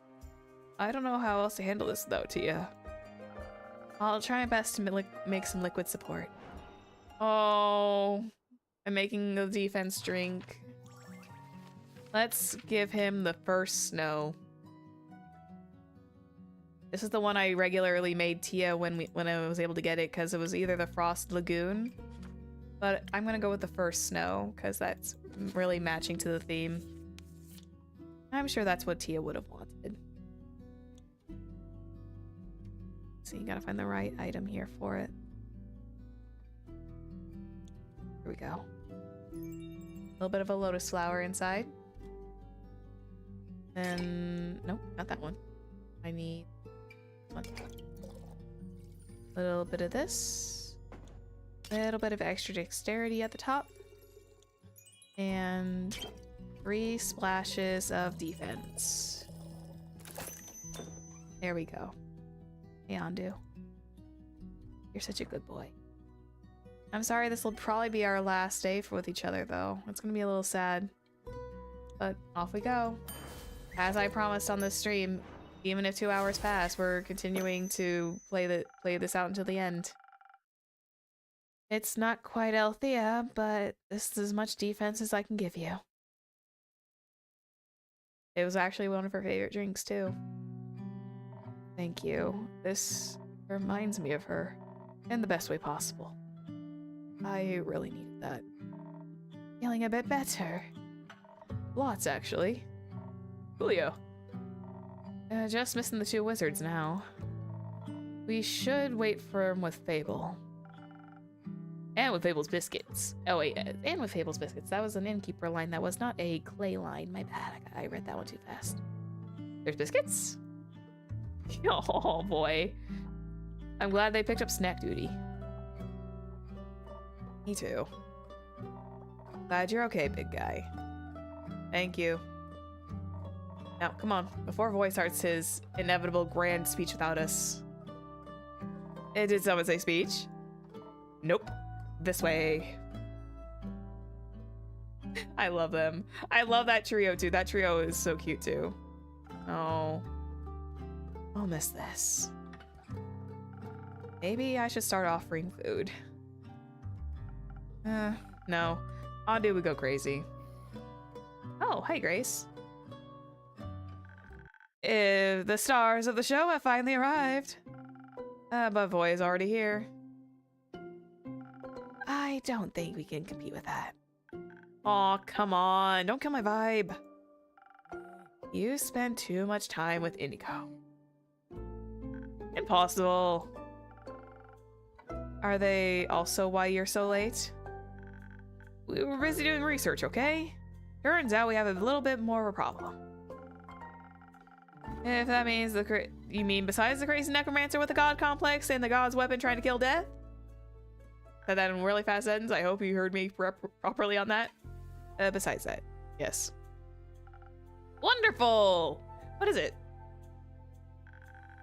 I don't know how else to handle this, though, Tia. I'll try my best to make some liquid support. Oh, I'm making the defense drink. Let's give him the first snow. This is the one I regularly made Tia when I was able to get it because it was either the Frost Lagoon, but I'm gonna go with the first snow because that's really matching to the theme. I'm sure that's what Tia would have wanted. So you gotta find the right item here for it. Here we go. A little bit of a lotus flower inside. And nope, not that one. I need one. A little bit of this. A little bit of extra dexterity at the top. And 3 splashes of defense. There we go. Hey, Andu. You're such a good boy. I'm sorry this will probably be our last day with each other, though. It's gonna be a little sad. But off we go. As I promised on this stream, even if 2 hours pass, we're continuing to play this out until the end. It's not quite Althea, but this is as much defense as I can give you. It was actually one of her favorite drinks, too. Thank you. This reminds me of her, in the best way possible. I really needed that. Feeling a bit better. Lots, actually. Julio. Just missing the 2 wizards now. We should wait for him with Fable. And with Fable's biscuits. Oh wait, and with Fable's biscuits. That was an innkeeper line. That was not a clay line. My bad. I read that one too fast. There's biscuits? Oh boy. I'm glad they picked up snack duty. Me too. Glad you're okay, big guy. Thank you. Now, come on, before Voy starts his inevitable grand speech without us. Did someone say speech? Nope. This way. I love them. I love that trio, too. That trio is so cute, too. Oh. I'll miss this. Maybe I should start offering food. No. Andu would go crazy. Oh, hi, Grace. If the stars of the show have finally arrived. But Voy is already here. I don't think we can compete with that. Aw, come on. Don't kill my vibe. You spend too much time with Indigo. Impossible. Are they also why you're so late? We were busy doing research, okay? Turns out we have a little bit more of a problem. If that means you mean besides the crazy necromancer with the god complex and the god's weapon trying to kill death? Said that in a really fast sentence. I hope you heard me properly on that. Besides that, yes. Wonderful! What is it?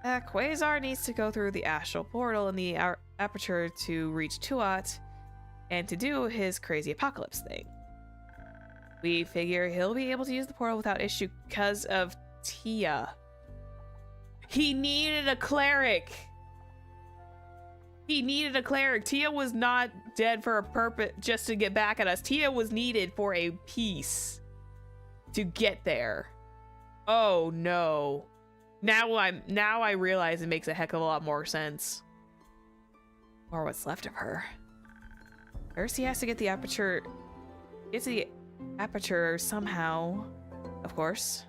Quasar needs to go through the astral portal in the aperture to reach Tuat and to do his crazy apocalypse thing. We figure he'll be able to use the portal without issue because of Tia. He needed a cleric! He needed a cleric. Tia was not dead for a purpose just to get back at us. Tia was needed for a piece to get there. Oh no. Now I realize it makes a heck of a lot more sense. Or what's left of her. First he has to get the aperture. Get to the aperture somehow. Of course.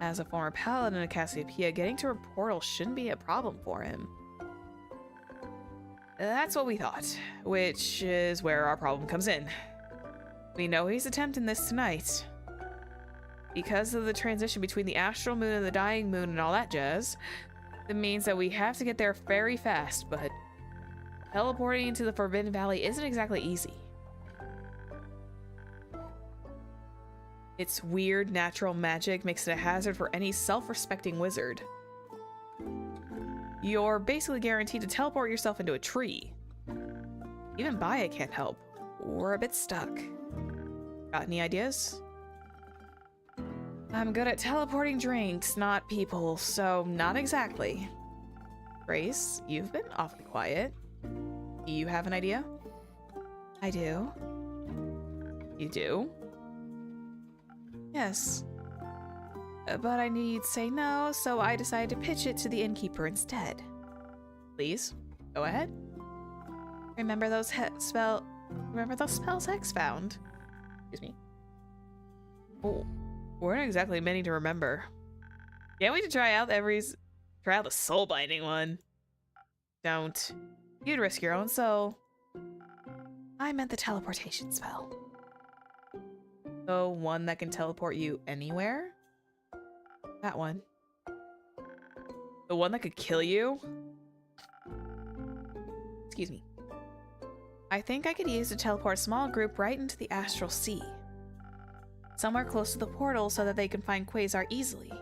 As a former paladin of Cassiopeia, getting to her portal shouldn't be a problem for him. That's what we thought, which is where our problem comes in. We know he's attempting this tonight. Because of the transition between the astral moon and the dying moon and all that jazz, it means that we have to get there very fast, but teleporting into the Forbidden Valley isn't exactly easy. Its weird natural magic makes it a hazard for any self-respecting wizard. You're basically guaranteed to teleport yourself into a tree. Even Baya can't help. We're a bit stuck. Got any ideas? I'm good at teleporting drinks, not people, so not exactly. Grace, you've been awfully quiet. Do you have an idea? I do. You do? Yes. But I knew you'd say no, so I decided to pitch it to the innkeeper instead. Please, go ahead. Remember those spells Hex found? Excuse me. Oh, weren't exactly many to remember. Can't wait to try out the soul binding one. Don't. You'd risk your own soul. I meant the teleportation spell. The one that can teleport you anywhere? That one. The one that could kill you? Excuse me. I think I could use to teleport a small group right into the astral sea. Somewhere close to the portal so that they can find Quasar easily.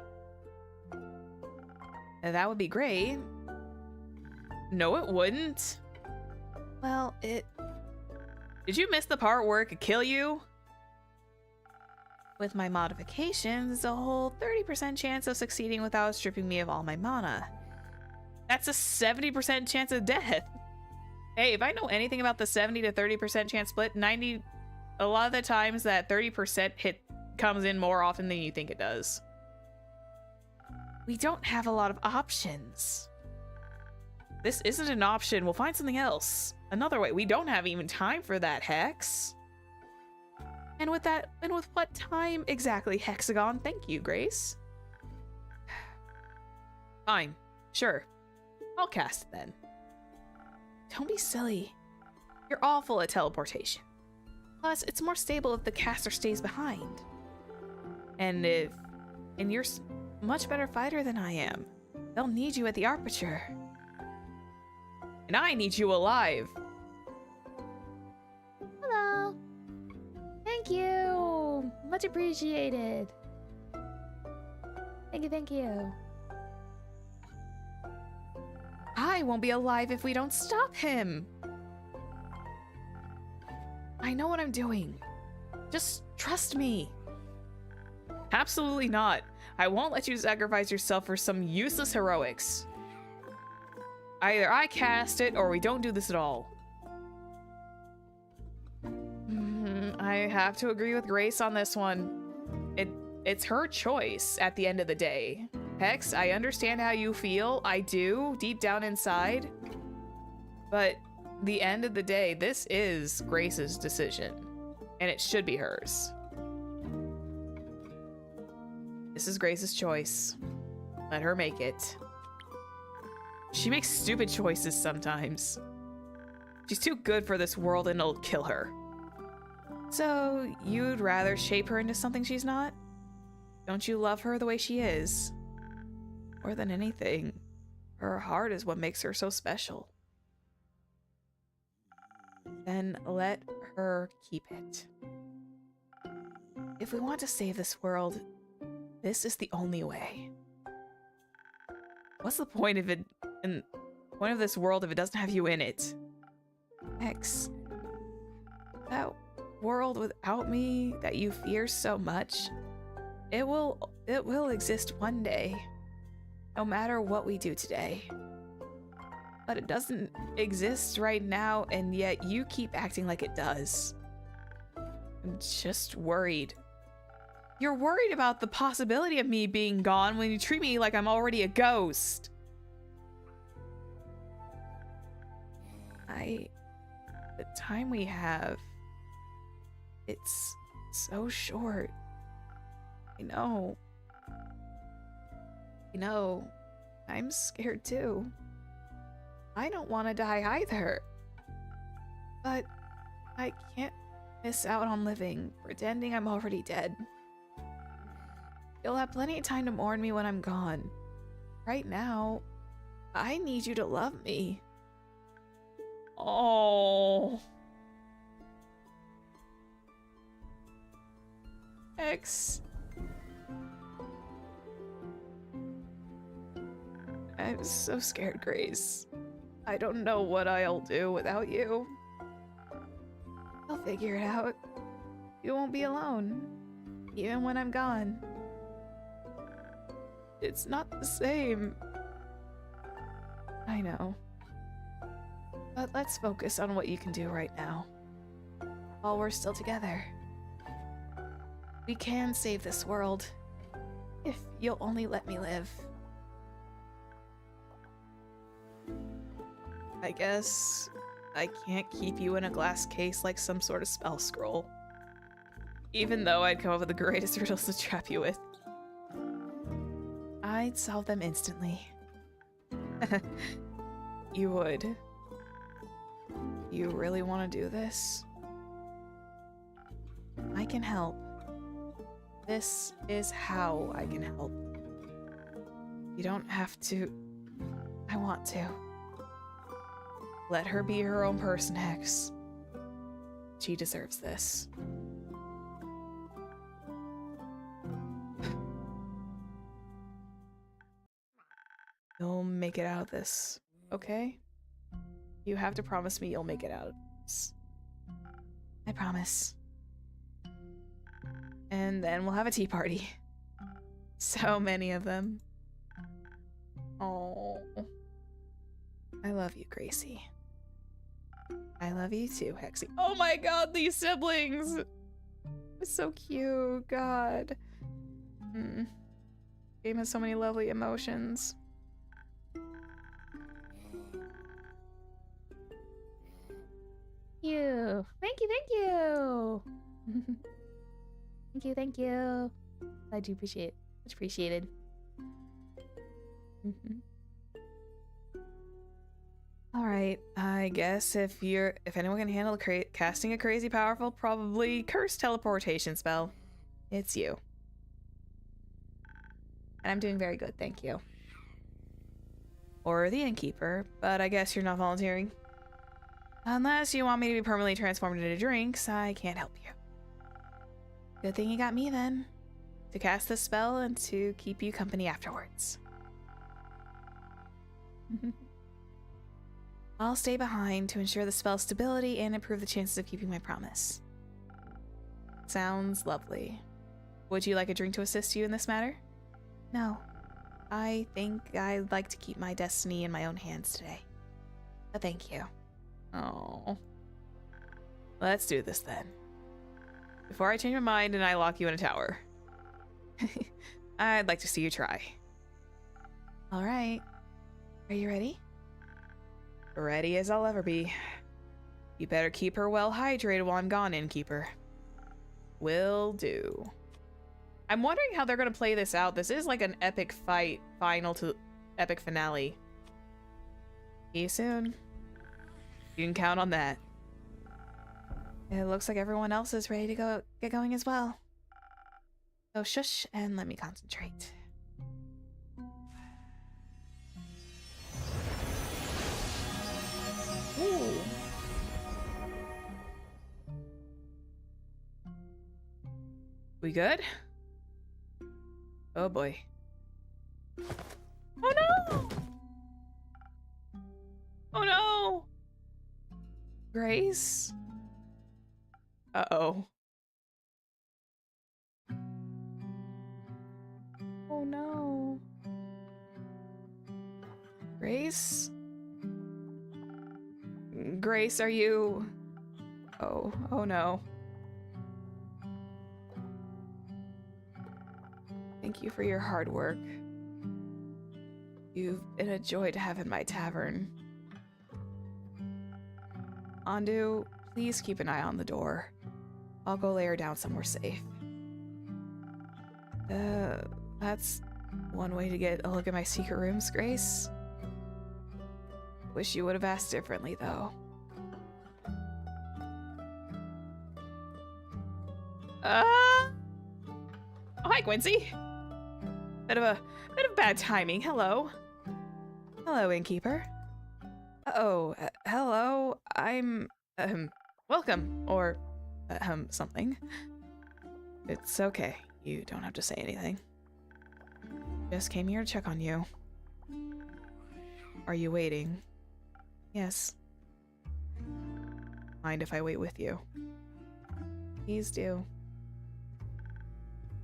That would be great. No, it wouldn't. Well, Did you miss the part where it could kill you? With my modifications, a whole 30% chance of succeeding without stripping me of all my mana. That's a 70% chance of death. Hey, if I know anything about the 70 to 30% chance split, a lot of the times that 30% hit comes in more often than you think it does. We don't have a lot of options. This isn't an option. We'll find something else. Another way. We don't have even time for that, Hex. And with what time exactly, Hexagon? Thank you, Grace. Fine. Sure. I'll cast it then. Don't be silly. You're awful at teleportation. Plus, it's more stable if the caster stays behind. And you're a much better fighter than I am. They'll need you at the Aperture. And I need you alive. Hello. Thank you. Much appreciated. Thank you. I won't be alive if we don't stop him. I know what I'm doing. Just trust me. Absolutely not. I won't let you sacrifice yourself for some useless heroics. Either I cast it or we don't do this at all. I have to agree with Grace on this one. It's her choice at the end of the day. Hex, I understand how you feel. I do, deep down inside. But the end of the day, this is Grace's decision. And it should be hers. This is Grace's choice. Let her make it. She makes stupid choices sometimes. She's too good for this world and it'll kill her. So, you'd rather shape her into something she's not? Don't you love her the way she is? More than anything, her heart is what makes her so special. Then let her keep it. If we want to save this world, this is the only way. What's the point of it? And point of this world if it doesn't have you in it? X. That world without me that you fear so much, it will exist one day, no matter what we do today. But it doesn't exist right now, and yet you keep acting like it does. I'm just worried. You're worried about the possibility of me being gone when you treat me like I'm already a ghost. The time we have, it's so short. I know. I'm scared too. I don't want to die either. But I can't miss out on living, pretending I'm already dead. You'll have plenty of time to mourn me when I'm gone. Right now, I need you to love me. Oh. X. I'm so scared, Grace. I don't know what I'll do without you. I'll figure it out. You won't be alone, even when I'm gone. It's not the same. I know. But let's focus on what you can do right now. while we're still together. We can save this world, if you'll only let me live. I guess I can't keep you in a glass case like some sort of spell scroll. Even though I'd come up with the greatest riddles to trap you with. I'd solve them instantly. You would. You really want to do this? I can help. This is how I can help. You don't have to. I want to. Let her be her own person, Hex. She deserves this. You'll make it out of this, okay? You have to promise me you'll make it out of this. I promise. And then we'll have a tea party. So many of them. Oh. I love you, Gracie. I love you too, Hexy. Oh my god, these siblings! It's so cute, god. Game has so many lovely emotions. You. Thank you, thank you. Thank you, thank you. I do appreciate it. Much appreciated. Alright, I guess if anyone can handle casting a crazy powerful, probably cursed teleportation spell, it's you. And I'm doing very good, thank you. Or the innkeeper, but I guess you're not volunteering. Unless you want me to be permanently transformed into drinks, I can't help you. Good thing you got me then. To cast this spell and to keep you company afterwards. I'll stay behind to ensure the spell's stability and improve the chances of keeping my promise. Sounds lovely. Would you like a drink to assist you in this matter? No. I think I'd like to keep my destiny in my own hands today. But thank you. Oh. Let's do this then. Before I change my mind and I lock you in a tower. I'd like to see you try. Alright. Are you ready? Ready as I'll ever be. You better keep her well hydrated while I'm gone, innkeeper. Will do. I'm wondering how they're gonna play this out. This is like an epic fight, final to epic finale. See you soon. You can count on that. It looks like everyone else is ready to get going as well. So shush and let me concentrate. Ooh. We good? Oh boy. Oh no! Oh no! Grace? Uh-oh. Oh no. Grace? Grace, are you... Oh no. Thank you for your hard work. You've been a joy to have in my tavern. Andu, please keep an eye on the door. I'll go lay her down somewhere safe. That's one way to get a look at my secret rooms, Grace. Wish you would have asked differently, though. Oh, hi, Quincy. Bit of bad timing. Hello. Hello, innkeeper. Oh, hello. I'm welcome or something. It's okay. You don't have to say anything. Just came here to check on you. Are you waiting? Yes. Mind if I wait with you? Please do.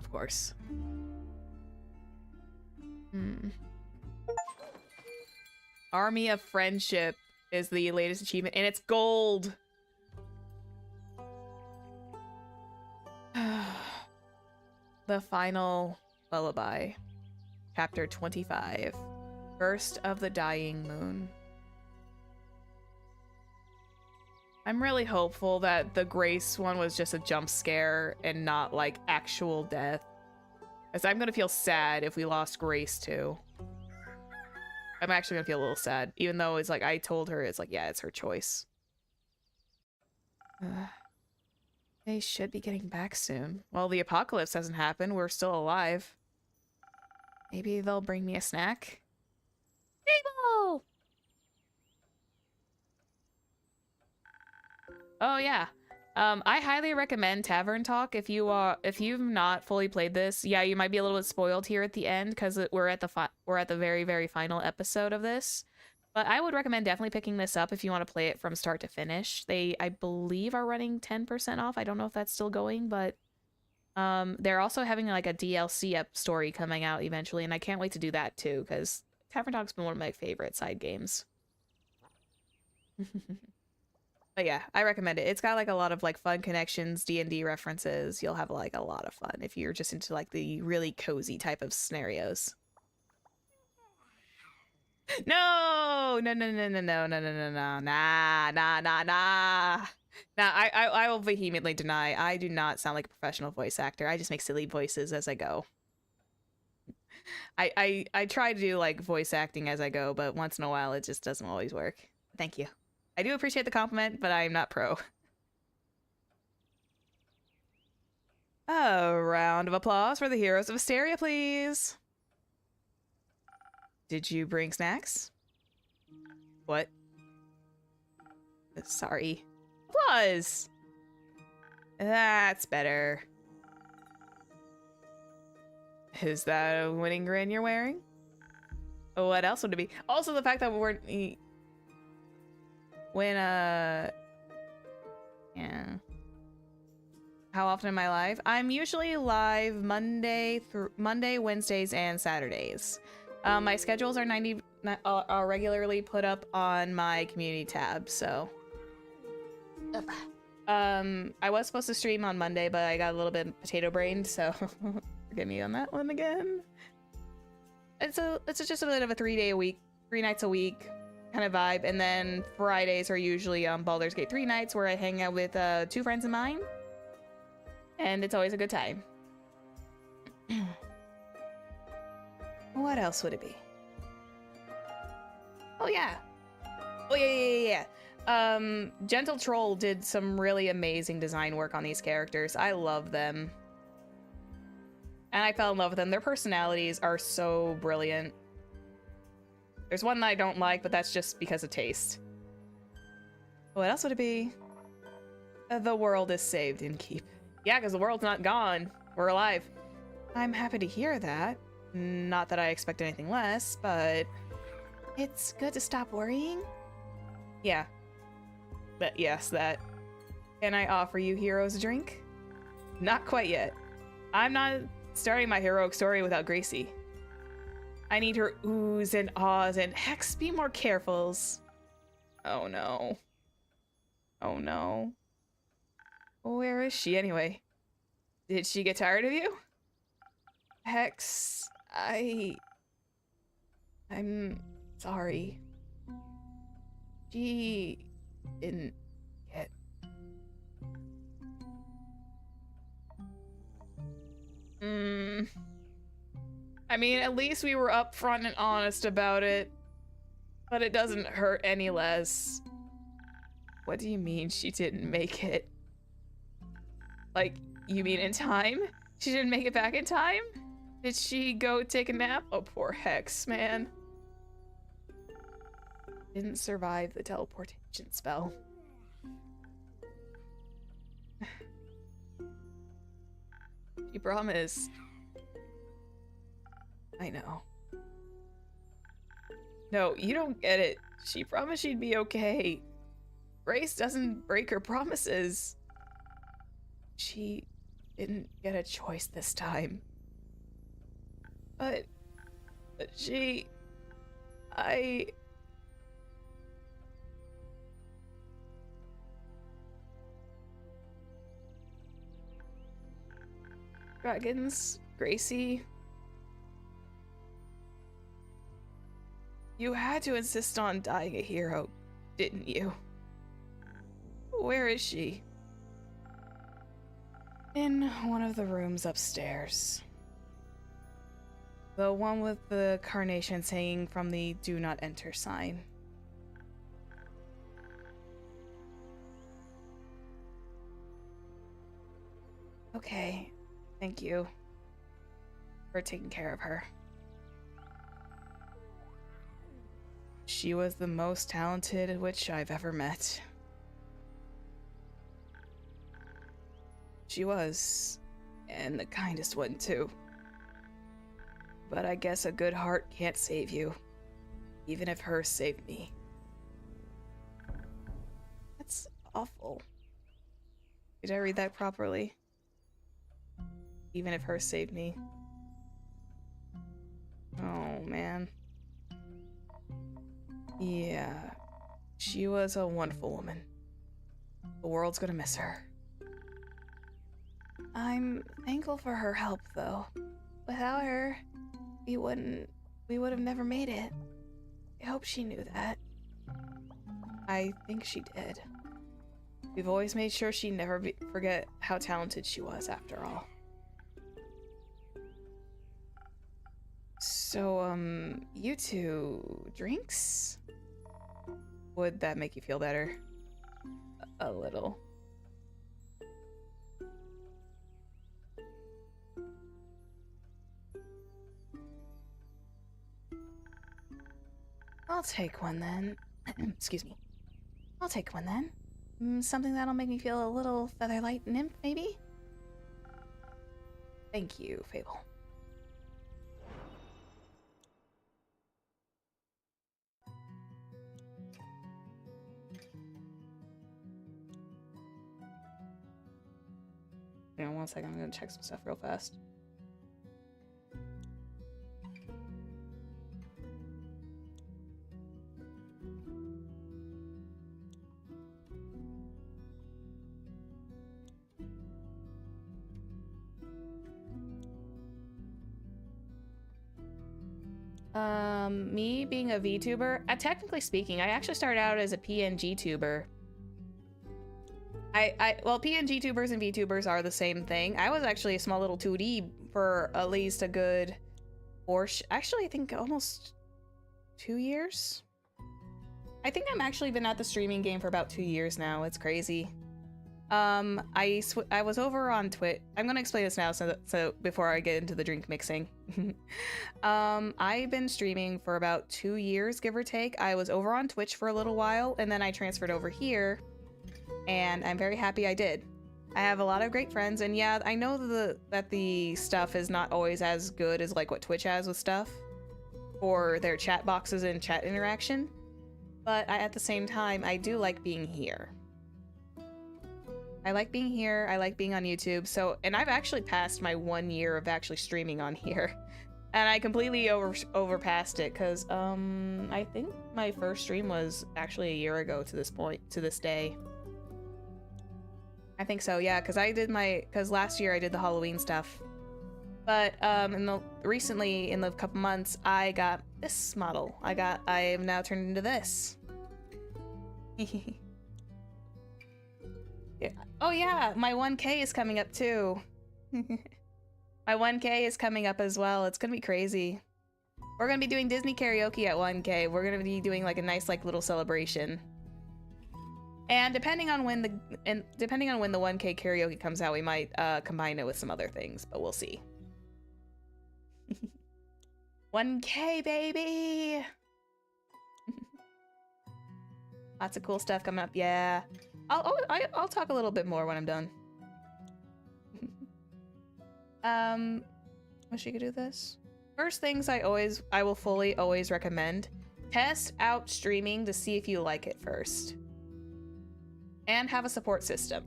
Of course. Army of Friendship is the latest achievement, and it's gold. the final lullaby. Chapter 25. Burst of the Dying Moon. I'm really hopeful that the Grace one was just a jump scare and not like actual death. As I'm gonna feel sad if we lost Grace too. I'm actually gonna feel a little sad, even though it's like I told her it's like, yeah, it's her choice. They should be getting back soon. Well, the apocalypse hasn't happened. We're still alive. Maybe they'll bring me a snack. Table! Oh yeah. I highly recommend Tavern Talk if you've not fully played this. Yeah, you might be a little bit spoiled here at the end because we're at the very, very final episode of this. But I would recommend definitely picking this up if you want to play it from start to finish. They, I believe, are running 10% off. I don't know if that's still going, but they're also having like a DLC story coming out eventually, and I can't wait to do that too because Tavern Talk's been one of my favorite side games. But yeah, I recommend it. It's got like a lot of like fun connections, D&D references. You'll have like a lot of fun if you're just into like the really cozy type of scenarios. No, no, no, no, no, no, no, no, no, no, nah, nah, nah, nah. Nah, I will vehemently deny. I do not sound like a professional voice actor. I just make silly voices as I go. I try to do like voice acting as I go, but once in a while it just doesn't always work. Thank you. I do appreciate the compliment, but I'm not pro. A round of applause for the heroes of Asteria, please. Did you bring snacks? What? Sorry. Applause! That's better. Is that a winning grin you're wearing? What else would it be? Also, the fact that we weren't... yeah. How often am I live? I'm usually live Monday, Wednesdays, and Saturdays. My schedules are regularly put up on my community tab, so... I was supposed to stream on Monday, but I got a little bit potato-brained, so forgive me on that one again. It's just a bit of a 3 nights a week kind of vibe, and then Fridays are usually Baldur's Gate 3 nights where I hang out with 2 friends of mine, and it's always a good time. What else would it be? Oh yeah. Oh yeah. Gentle Troll did some really amazing design work on these characters. I love them. And I fell in love with them. Their personalities are so brilliant. There's one that I don't like, but that's just because of taste. What else would it be? The world is saved in keep. Yeah, because the world's not gone. We're alive. I'm happy to hear that. Not that I expect anything less, but... It's good to stop worrying. Yeah. But yes, that. Can I offer you heroes a drink? Not quite yet. I'm not starting my heroic story without Gracie. I need her oohs and ahs and hex, be more carefuls. Oh no. Oh no. Where is she anyway? Did she get tired of you? Hex, I'm sorry. She didn't get... I mean, at least we were upfront and honest about it. But it doesn't hurt any less. What do you mean she didn't make it? Like, you mean in time? She didn't make it back in time? Did she go take a nap? Oh, poor Hex, man. Didn't survive the teleportation spell. She promised. I know. No, you don't get it. She promised she'd be okay. Grace doesn't break her promises. She didn't get a choice this time. But she... Dragons Gracie? You had to insist on dying a hero, didn't you? Where is she? In one of the rooms upstairs. The one with the carnations hanging from the do not enter sign. Okay, thank you for taking care of her. She was the most talented witch I've ever met. She was, and the kindest one too. But I guess a good heart can't save you, even if hers saved me. That's awful. Did I read that properly? Even if hers saved me. Oh, man. Yeah. She was a wonderful woman. The world's gonna miss her. I'm thankful for her help, though. Without her, we would have never made it. I hope she knew that. I think she did. We've always made sure she never forget how talented she was, after all. So, you two, drinks? Would that make you feel better? A little. I'll take one then. Excuse me. I'll take one then. Something that'll make me feel a little featherlight nymph, maybe? Thank you, Fable. Hang on 1 second, I'm gonna check some stuff real fast. Me being a VTuber, technically speaking, I actually started out as a PNG tuber. Well, PNG tubers and VTubers are the same thing. I was actually a small little 2D for at least a good, actually I think almost 2 years. I think I'm actually been at the streaming game for about 2 years now. It's crazy. I was over on Twitch. I'm gonna explain this now, so before I get into the drink mixing. I've been streaming for about 2 years, give or take. I was over on Twitch for a little while, and then I transferred over here, and I'm very happy I did. I have a lot of great friends, and yeah, I know that the stuff is not always as good as like what Twitch has with stuff, or their chat boxes and chat interaction, but at the same time, I do like being here. I like being here, I like being on YouTube, and I've actually passed my 1 year of actually streaming on here. And I completely overpassed it, because, I think my first stream was actually a year ago to this day. I think so, yeah, because last year I did the Halloween stuff. But, recently, in the couple months, I got this model. I have now turned into this. Yeah. Oh yeah, my 1K is coming up too. My 1K is coming up as well. It's gonna be crazy. We're gonna be doing Disney karaoke at 1K. We're gonna be doing like a nice like little celebration. And depending on when the 1K karaoke comes out, we might combine it with some other things, but we'll see. 1K baby. Lots of cool stuff coming up. Yeah. I'll talk a little bit more when I'm done. Wish you could do this. First things I will fully always recommend. Test out streaming to see if you like it first. And have a support system.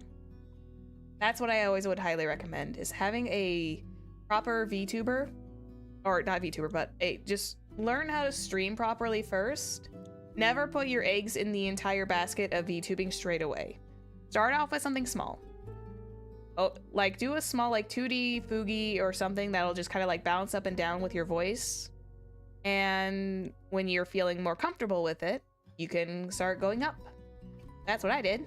That's what I always would highly recommend, is having a proper VTuber, or not VTuber, but just learn how to stream properly first. Never put your eggs in the entire basket of VTubing straight away. Start off with something small. Oh, like do a small like 2D Fugi or something that'll just kind of like bounce up and down with your voice. And when you're feeling more comfortable with it, you can start going up. That's what I did.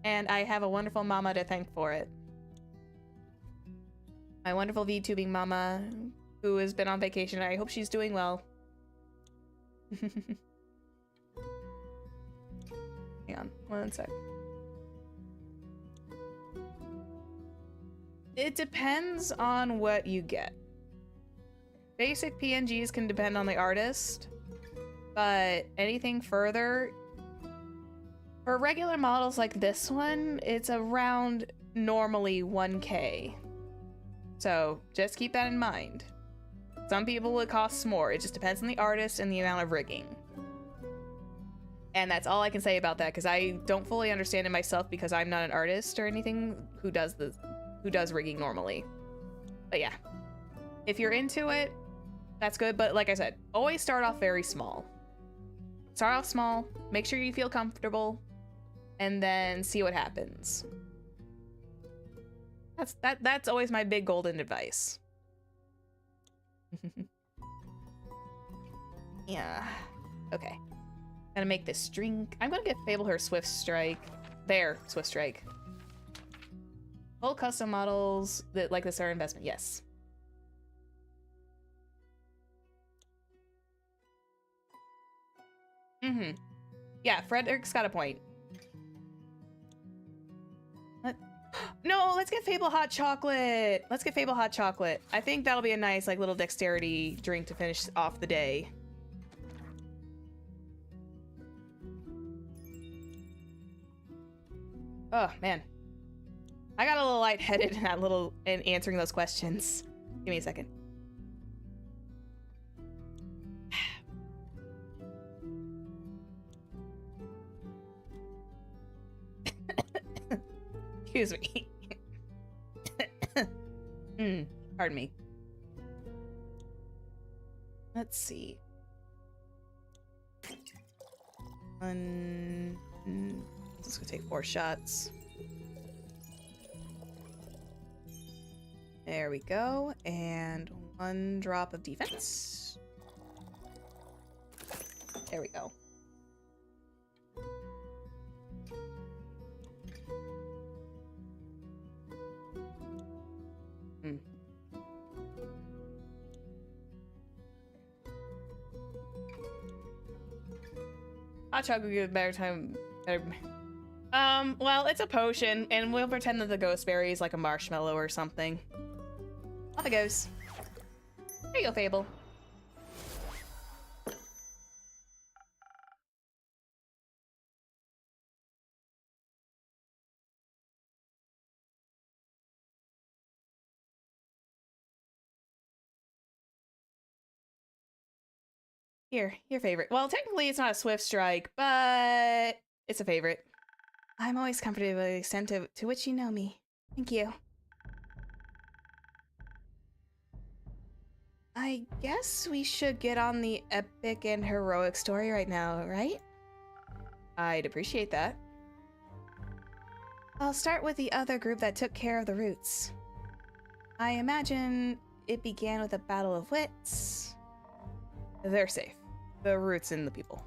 And I have a wonderful mama to thank for it. My wonderful VTubing mama who has been on vacation. I hope she's doing well. Hang on, one sec. It depends on what you get. Basic PNGs can depend on the artist, but anything further, for regular models like this one, it's around normally 1K. So just keep that in mind. Some people it costs more. It just depends on the artist and the amount of rigging. And that's all I can say about that, because I don't fully understand it myself because I'm not an artist or anything who does rigging normally. But yeah, if you're into it, that's good. But like I said, always start off very small. Start off small, make sure you feel comfortable, and then see what happens. That's always my big golden advice. Yeah. Okay. Gonna make this drink. I'm gonna get Fable her Swift Strike. There, Swift Strike. Full custom models that like this are investment. Yes. Yeah, Frederick's got a point. No, let's get Fable hot chocolate. Let's get Fable hot chocolate. I think that'll be a nice like little dexterity drink to finish off the day. Oh man, I got a little lightheaded in answering those questions. Give me a second. Excuse me. Pardon me. Let's see. Just gonna take 4 shots. There we go. And 1 drop of defense. There we go. Hot chocolate will give a better time. Well, it's a potion, and we'll pretend that the ghost berry is like a marshmallow or something. Off it goes. There you go, Fable. Here, your favorite. Well, technically it's not a Swift Strike, but it's a favorite. I'm always comforted by the extent to which you know me. Thank you. I guess we should get on the epic and heroic story right now, right? I'd appreciate that. I'll start with the other group that took care of the roots. I imagine it began with a battle of wits. They're safe. The roots and the people.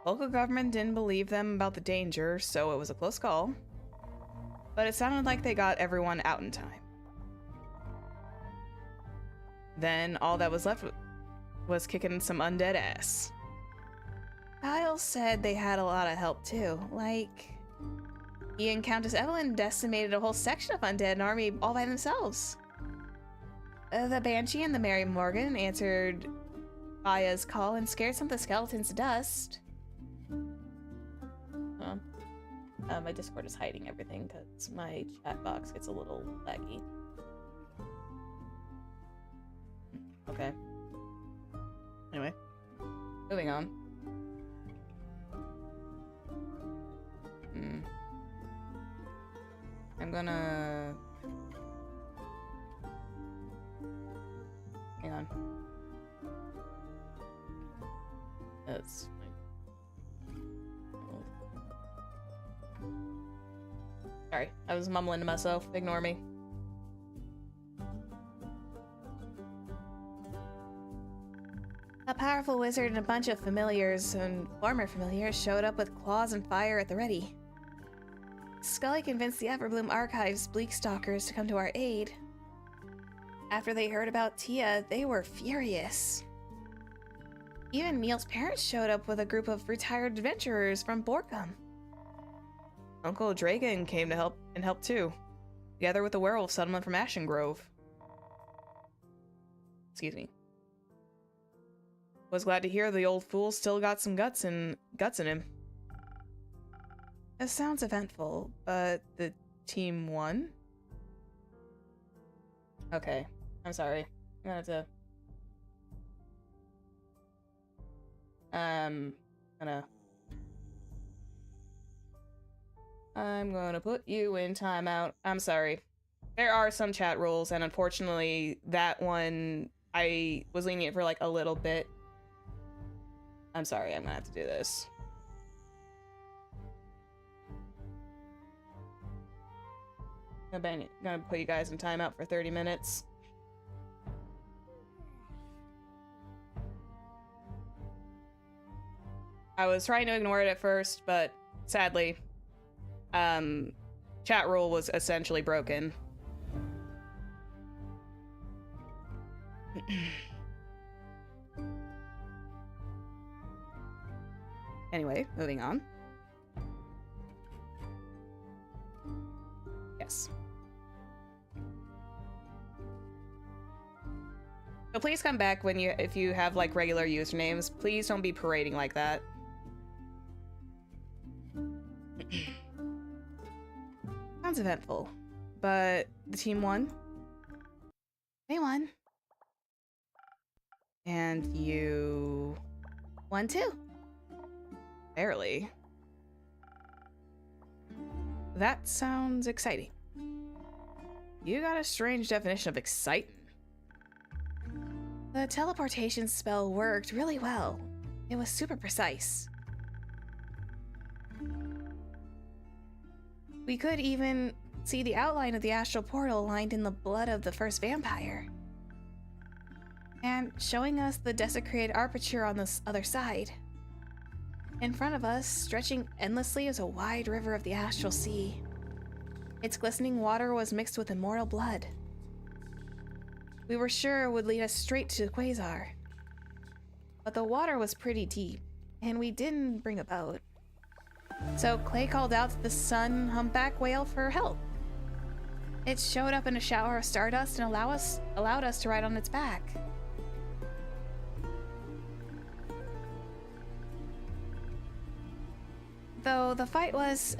Local government didn't believe them about the danger, so it was a close call. But it sounded like they got everyone out in time. Then all that was left was kicking some undead ass. Kyle said they had a lot of help too, like he and Countess Evelyn decimated a whole section of undead army all by themselves. The Banshee and the Mary Morgan answered Aya's call and scared some of the skeletons to dust. My Discord is hiding everything because my chat box gets a little laggy. Okay. Anyway, moving on. I'm gonna... Hang on. That's fine. Sorry, I was mumbling to myself. Ignore me. A powerful wizard and a bunch of familiars and former familiars showed up with claws and fire at the ready. Scully convinced the Everbloom Archives Bleak Stalkers to come to our aid. After they heard about Tia, they were furious. Even Neil's parents showed up with a group of retired adventurers from Borkum. Uncle Dragon came to help too, together with the werewolf settlement from Ashen Grove. Excuse me. Was glad to hear the old fool still got some guts in him. It sounds eventful, but The team won? Okay, I'm sorry. I'm gonna have to... I'm gonna put you in timeout. I'm sorry. There are some chat rules, and unfortunately, that one, I was lenient for like a little bit. I'm sorry, I'm gonna have to do this. I'm gonna put you guys in timeout for 30 minutes. I was trying to ignore it at first, but sadly, chat rule was essentially broken. Anyway, moving on. Yes. So please come back if you have like regular usernames. Please don't be parading like that. Sounds eventful, but the team won. they won. And you Won too. barely. That sounds exciting. You got a strange definition of exciting. The teleportation spell worked really well. It was super precise. We could even see the outline of the astral portal lined in the blood of the first vampire. And showing us the desecrated aperture on this other side. In front of us, stretching endlessly, is a wide river of the astral sea. Its glistening water was mixed with immortal blood. We were sure it would lead us straight to Quasar. But the water was pretty deep, and we didn't bring a boat. So Clay called out to the sun humpback whale for help. It showed up in a shower of stardust and allowed us to ride on its back. Though the fight was,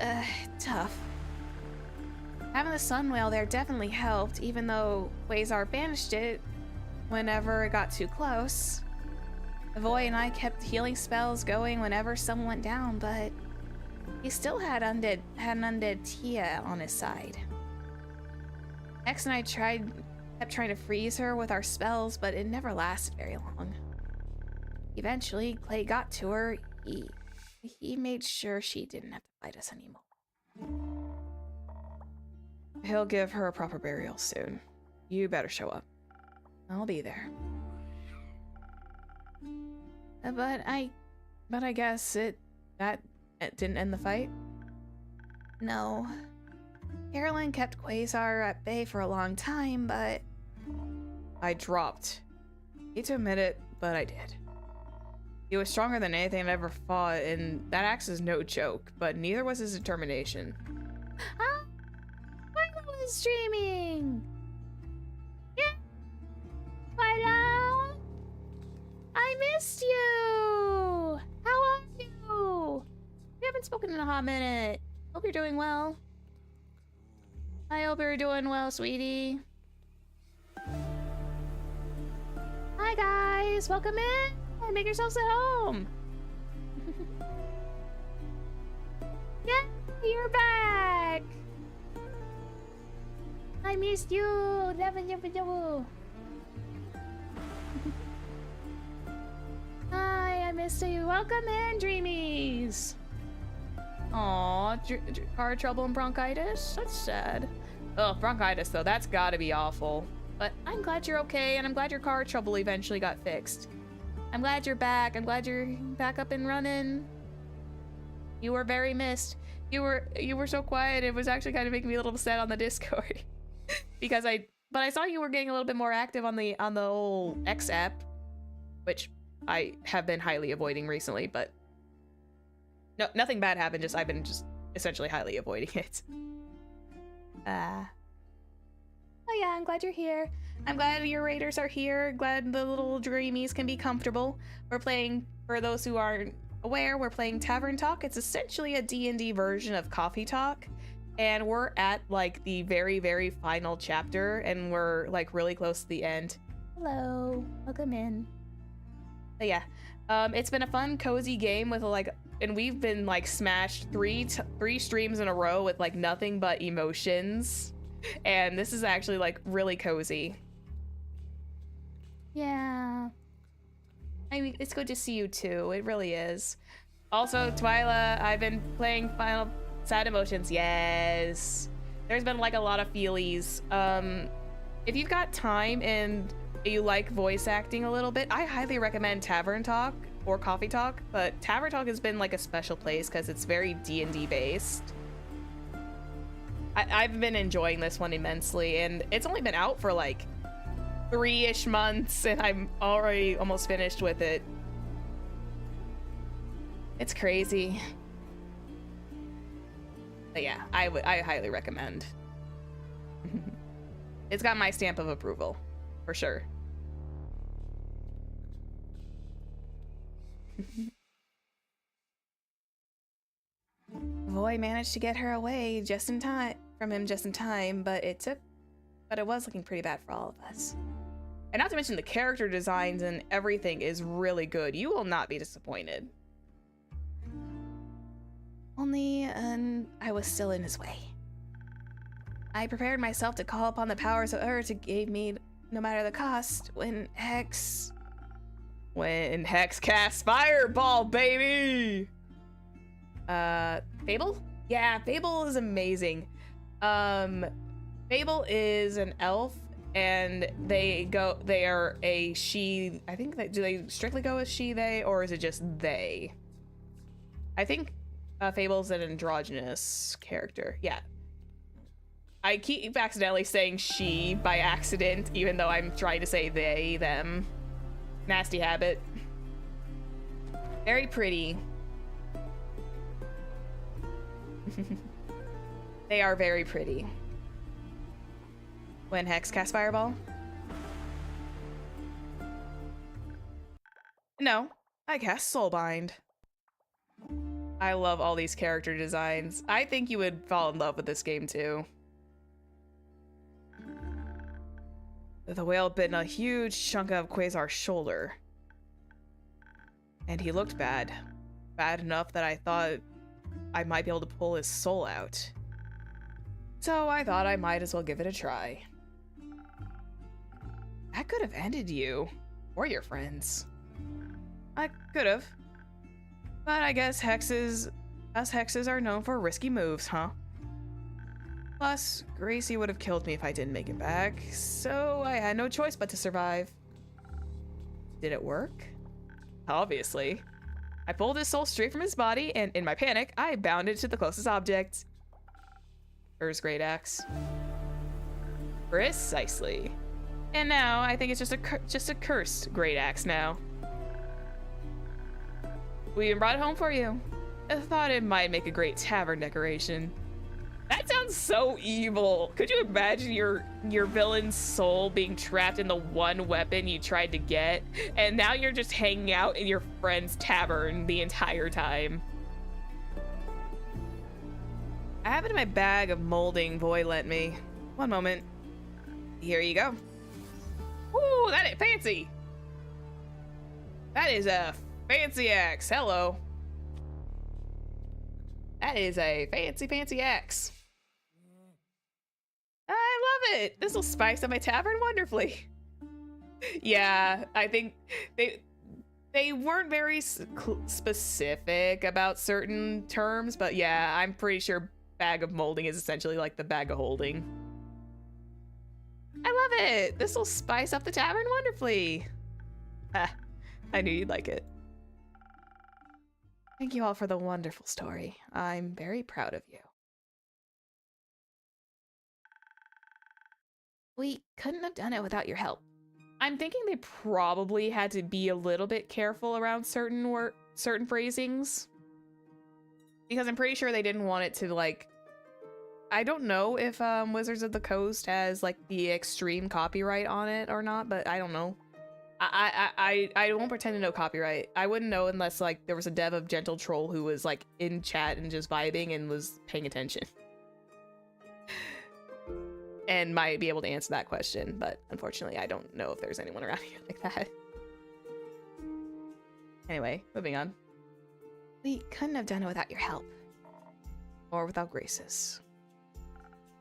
tough. Having the sun whale there definitely helped, even though Quasar banished it whenever it got too close. Avoy and I kept healing spells going whenever someone went down, but he still had an undead Tia on his side. X and I kept trying to freeze her with our spells, but it never lasted very long. Eventually, Clay got to her. He made sure she didn't have to fight us anymore. He'll give her a proper burial soon. You better show up. I'll be there. But I guess it didn't end the fight? No. Carolyn kept Quasar at bay for a long time, but I dropped. Hate to admit it, but I did. He was stronger than anything I'd ever fought, and that axe is no joke, but neither was his determination. Huh? Milo is streaming! Yeah! Milo! I missed you! How are you? We haven't spoken in a hot minute. Hope you're doing well. I hope you're doing well, sweetie. Hi guys, welcome in! Make yourselves at home! Yeah, you're back! I missed you! Hi, I missed you. Welcome in, Dreamies! Aw, car trouble and bronchitis? That's sad. Ugh, bronchitis though, that's gotta be awful. But I'm glad you're okay, and I'm glad your car trouble eventually got fixed. I'm glad you're back. I'm glad you're back up and running. You were very missed. You were so quiet. It was actually kind of making me a little sad on the Discord. Because I saw you were getting a little bit more active on the old X app, which I have been highly avoiding recently, but no, nothing bad happened. I've been essentially highly avoiding it. Oh yeah, I'm glad you're here. I'm glad your raiders are here. Glad the little dreamies can be comfortable. We're playing, for those who aren't aware, we're playing Tavern Talk. It's essentially a D&D version of Coffee Talk. And we're at like the very, very final chapter, and we're like really close to the end. Hello, welcome in. But yeah, it's been a fun, cozy game with and we've been like smashed three streams in a row with like nothing but emotions. And this is actually like really cozy. Yeah. I mean, it's good to see you too. It really is. Also, Twyla, I've been playing Final Sad Emotions. Yes. There's been like a lot of feelies. If you've got time and you like voice acting a little bit, I highly recommend Tavern Talk or Coffee Talk, but Tavern Talk has been like a special place because it's very D&D based. I've been enjoying this one immensely, and it's only been out for like 3-ish months, and I'm already almost finished with it. It's crazy. But yeah, I highly recommend. It's got my stamp of approval, for sure. Voy managed to get her away just in time from him just in time, but it was looking pretty bad for all of us. And not to mention the character designs and everything is really good. You will not be disappointed. Only I was still in his way. I prepared myself to call upon the powers of Earth to give me no matter the cost when Hex casts Fireball, baby! Fable? Yeah, Fable is amazing. Fable is an elf, and they are a she. I think do they strictly go as she, they, or is it just they? I think Fable's an androgynous character. Yeah. I keep accidentally saying she by accident, even though I'm trying to say they, them. Nasty habit. Very pretty. They are very pretty. When Hex casts Fireball? No, I cast Soulbind. I love all these character designs. I think you would fall in love with this game too. The whale bit a huge chunk of Quasar's shoulder. And he looked bad. Bad enough that I thought I might be able to pull his soul out. So I thought I might as well give it a try. That could have ended you. Or your friends. I could have. But I guess us hexes are known for risky moves, huh? Plus, Gracie would have killed me if I didn't make it back, so I had no choice but to survive. Did it work? Obviously. I pulled his soul straight from his body, and in my panic, I bounded to the closest object. Ur's great axe. Precisely. And now, I think it's just a cursed great axe now. We even brought it home for you. I thought it might make a great tavern decoration. That sounds so evil. Could you imagine your villain's soul being trapped in the one weapon you tried to get, and now you're just hanging out in your friend's tavern the entire time? I have it in my bag of molding Voy lent me. One moment. Here you go. Ooh, that is fancy. That is a fancy axe. Hello. That is a fancy, fancy axe. I love it. This will spice up my tavern wonderfully. Yeah, I think they They weren't very specific about certain terms, but yeah, I'm pretty sure bag of molding is essentially like the bag of holding. I love it. This will spice up the tavern wonderfully. Ah, I knew you'd like it. Thank you all for the wonderful story. I'm very proud of you. We couldn't have done it without your help. I'm thinking they probably had to be a little bit careful around certain phrasings. Because I'm pretty sure they didn't want it to, like... I don't know if Wizards of the Coast has, like, the extreme copyright on it or not, but I don't know. I won't pretend to know copyright. I wouldn't know unless, like, there was a dev of Gentle Troll who was, like, in chat and just vibing and was paying attention. And might be able to answer that question, but unfortunately I don't know if there's anyone around here like that. Anyway, moving on. We couldn't have done it without your help. Or without Grace's.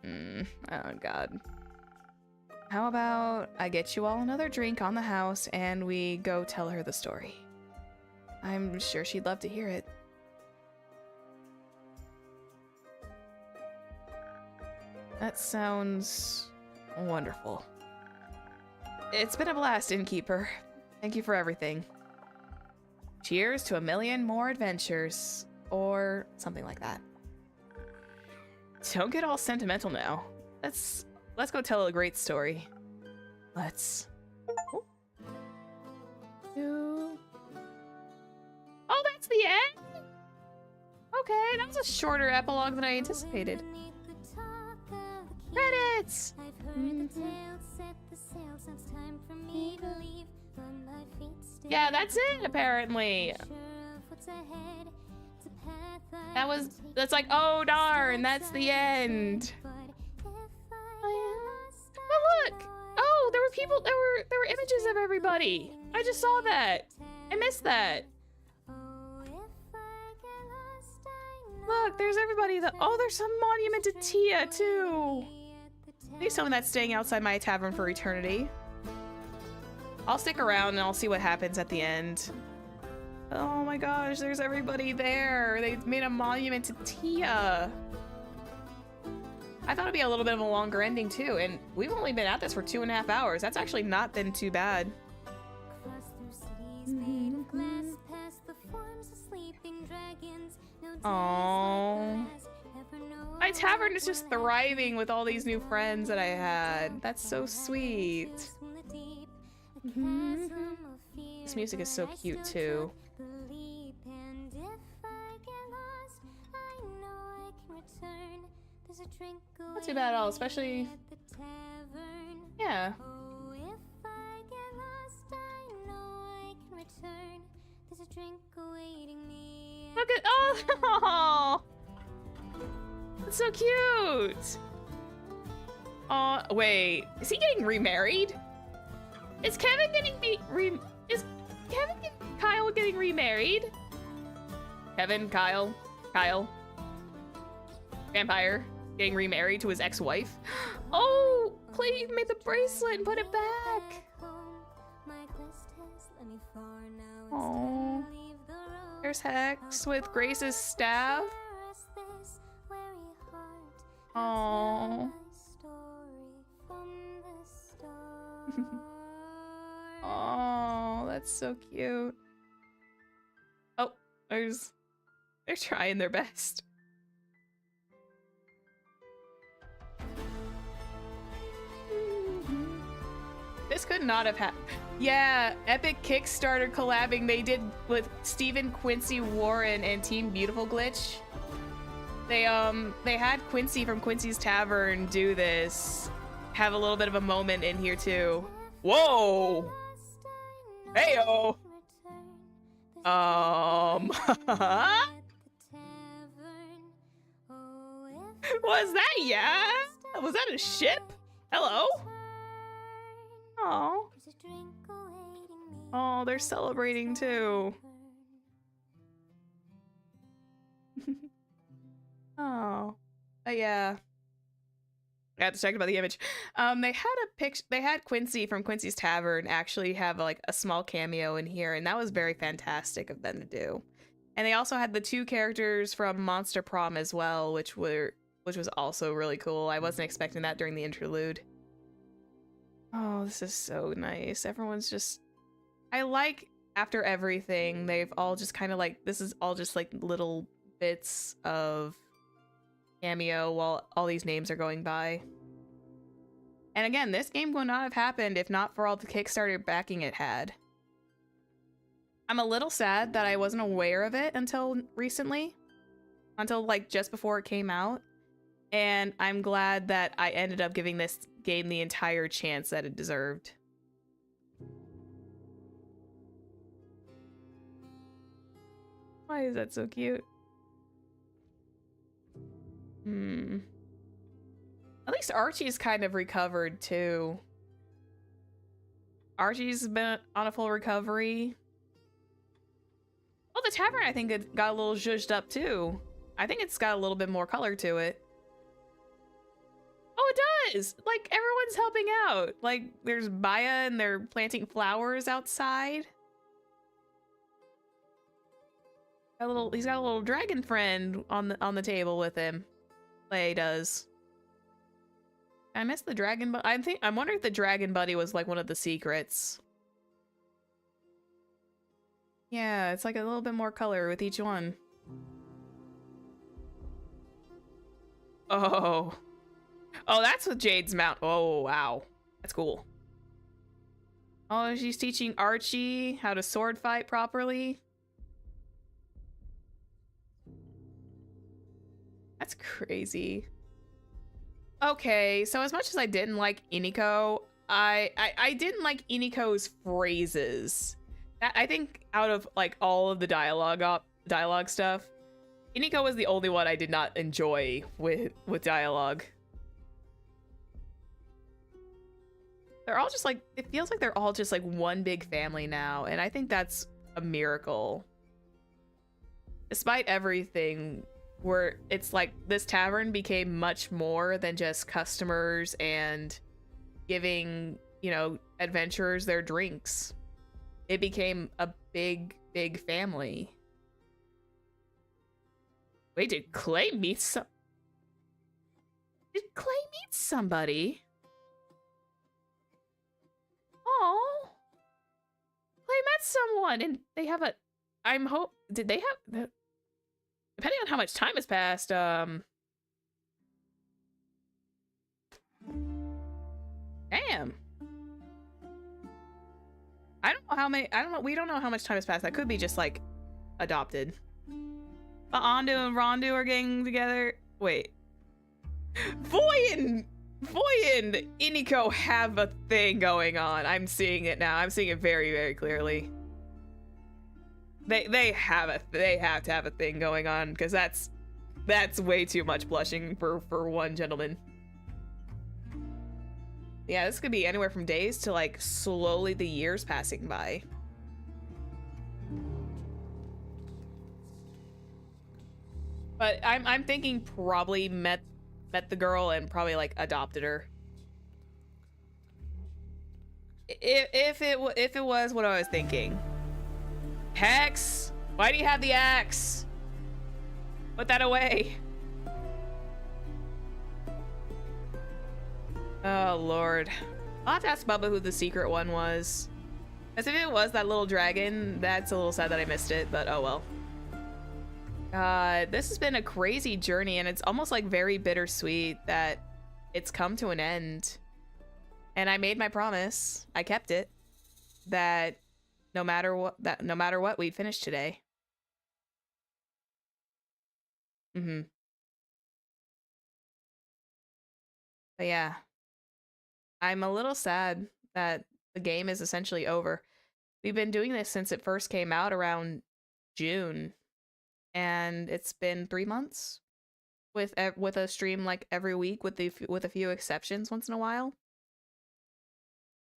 Oh god. How about I get you all another drink on the house and we go tell her the story. I'm sure she'd love to hear it. That sounds wonderful. It's been a blast, Innkeeper. Thank you for everything. Cheers to a million more adventures. Or something like that. Don't get all sentimental now. Let's go tell a great story. Let's... Oh, that's the end? Okay, that was a shorter epilogue than I anticipated. Credits! Yeah, that's it, apparently. That's like, oh darn, that's the end. Oh look! Oh, there were people, there were images of everybody. I just saw that. I missed that. Look, there's everybody. Oh, there's some monument to Tia too. Maybe someone that's staying outside my tavern for eternity. I'll stick around and I'll see what happens at the end. Oh my gosh, there's everybody there. They made a monument to Tia. I thought it'd be a little bit of a longer ending too, and we've only been at this for 2.5 hours. That's actually not been too bad. Aww. My tavern is just thriving with all these new friends that I had. That's so sweet. This music is so cute too. Not too bad at all, especially... Yeah. Look at... Oh! That's so cute! Wait. Is he getting remarried? Is Kevin getting Kyle getting remarried? Kevin, Kyle, Vampire getting remarried to his ex-wife. Oh, Clay made the bracelet and put it back. Oh, there's Hex with Grace's staff. Oh. Oh, that's so cute. Oh, they're trying their best. This could not have happened. Yeah, epic Kickstarter collabing they did with Stephen Quincy Warren and Team Beautiful Glitch. They had Quincy from Quincy's Tavern do this. Have a little bit of a moment in here too. Whoa! Heyo! Was that, yeah? Was that a ship? Hello? Oh. Oh, they're celebrating too. Oh. Yeah. I got distracted by the image. They had a picture. They had Quincy from Quincy's Tavern actually have like a small cameo in here, and that was very fantastic of them to do. And they also had the two characters from Monster Prom as well, which was also really cool. I wasn't expecting that during the interlude. Oh, this is so nice. Everyone's just, I like after everything, they've all just kind of like, this is all just like little bits of cameo while all these names are going by. And again, this game would not have happened if not for all the Kickstarter backing it had. I'm a little sad that I wasn't aware of it until recently, until like just before it came out. And I'm glad that I ended up giving this game the entire chance that it deserved. Why is that so cute? At least Archie's kind of recovered too. Archie's been on a full recovery. Well, the tavern, I think it got a little zhuzhed up too. I think it's got a little bit more color to it. Oh, it does! Like, everyone's helping out. Like, there's Maya and they're planting flowers outside. He's got a little dragon friend on the table with him. Play does. I missed the dragon, but I'm wondering if the dragon buddy was like one of the secrets. Yeah, it's like a little bit more color with each one. Oh. Oh, that's with Jade's mount. Oh, wow. That's cool. Oh, she's teaching Archie how to sword fight properly. That's crazy. Okay, so as much as I didn't like Iniko, I didn't like Iniko's phrases. I think out of like all of the dialogue stuff, Iniko was the only one I did not enjoy with dialogue. They're all just like, it feels like they're all just like one big family now, and I think that's a miracle. Despite everything, where it's like this tavern became much more than just customers and giving, you know, adventurers their drinks. It became a big family. Wait, did Clay meet somebody? Oh, Clay met someone, and they have a. Did they have? Depending on how much time has passed, damn. I don't know how many. I don't know. We don't know how much time has passed. That could be just like adopted. But Andu and Rondu are getting together. Wait. Voy and Iniko have a thing going on. I'm seeing it now. I'm seeing it very clearly. They have to have a thing going on, because that's way too much blushing for one gentleman. Yeah, this could be anywhere from days to like slowly the years passing by. But I'm thinking probably met the girl and probably like adopted her. If it was what I was thinking. Hex, why do you have the axe? Put that away. Oh Lord, I'll have to ask Bubba who the secret one was. As if it was that little dragon, that's a little sad that I missed it, but oh well. God, this has been a crazy journey, and it's almost like very bittersweet that it's come to an end. And I made my promise. I kept it. That no matter what, we'd finish today. But yeah. I'm a little sad that the game is essentially over. We've been doing this since it first came out around June. And it's been 3 months with a stream like every week with a few exceptions once in a while.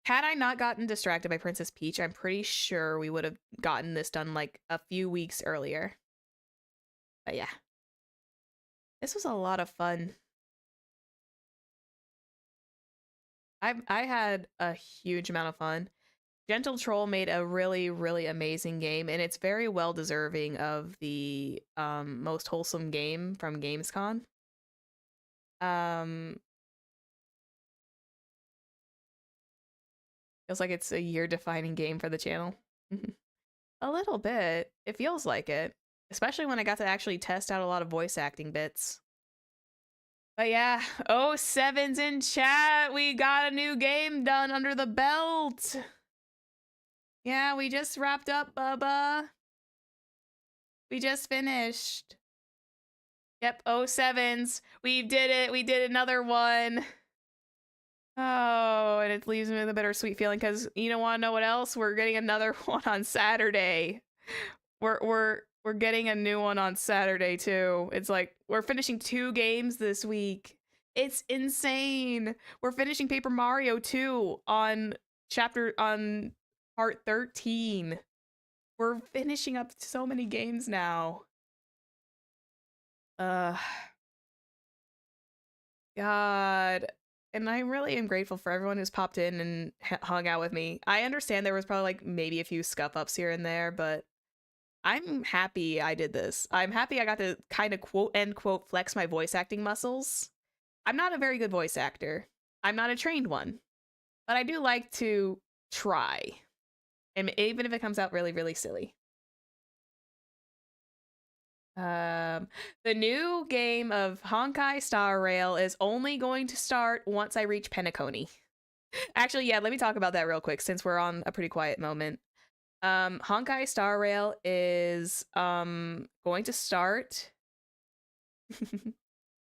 Had I not gotten distracted by Princess Peach, I'm pretty sure we would have gotten this done like a few weeks earlier. But yeah. This was a lot of fun. I had a huge amount of fun. Gentle Troll made a really, really amazing game, and it's very well deserving of the most wholesome game from Gamescom. Um, feels like it's a year-defining game for the channel. A little bit. It feels like it, especially when I got to actually test out a lot of voice acting bits. But yeah, oh, Seven's in chat. We got a new game done under the belt. Yeah, we just wrapped up, Bubba. We just finished. Yep, oh, Sevens. We did it. We did another one. Oh, and it leaves me with a bittersweet feeling because you don't want to know what else? We're getting another one on Saturday. We're getting a new one on Saturday too. It's like we're finishing 2 games this week. It's insane. We're finishing Paper Mario 2 on part 13. We're finishing up so many games now. God. And I really am grateful for everyone who's popped in and hung out with me. I understand there was probably like maybe a few scuff ups here and there, but I'm happy I did this. I'm happy I got to kind of quote end quote flex my voice acting muscles. I'm not a very good voice actor. I'm not a trained one, but I do like to try. And even if it comes out really, really silly. The new game of Honkai Star Rail is only going to start once I reach Penacony. Actually, yeah, let me talk about that real quick since we're on a pretty quiet moment. Honkai Star Rail is going to start.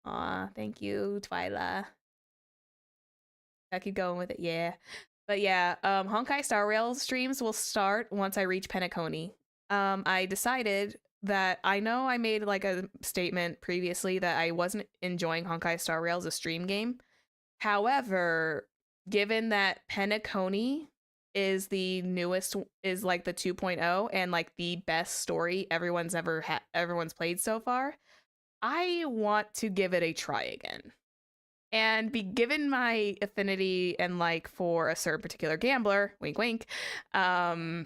Aw, thank you, Twyla. I keep going with it, yeah. But yeah, Honkai Star Rail streams will start once I reach Penacony. I decided that I know I made like a statement previously that I wasn't enjoying Honkai Star Rail as a stream game. However, given that Penacony is the newest, is like the 2.0 and like the best story everyone's played so far, I want to give it a try again. And be given my affinity and like for a certain particular gambler, wink wink, I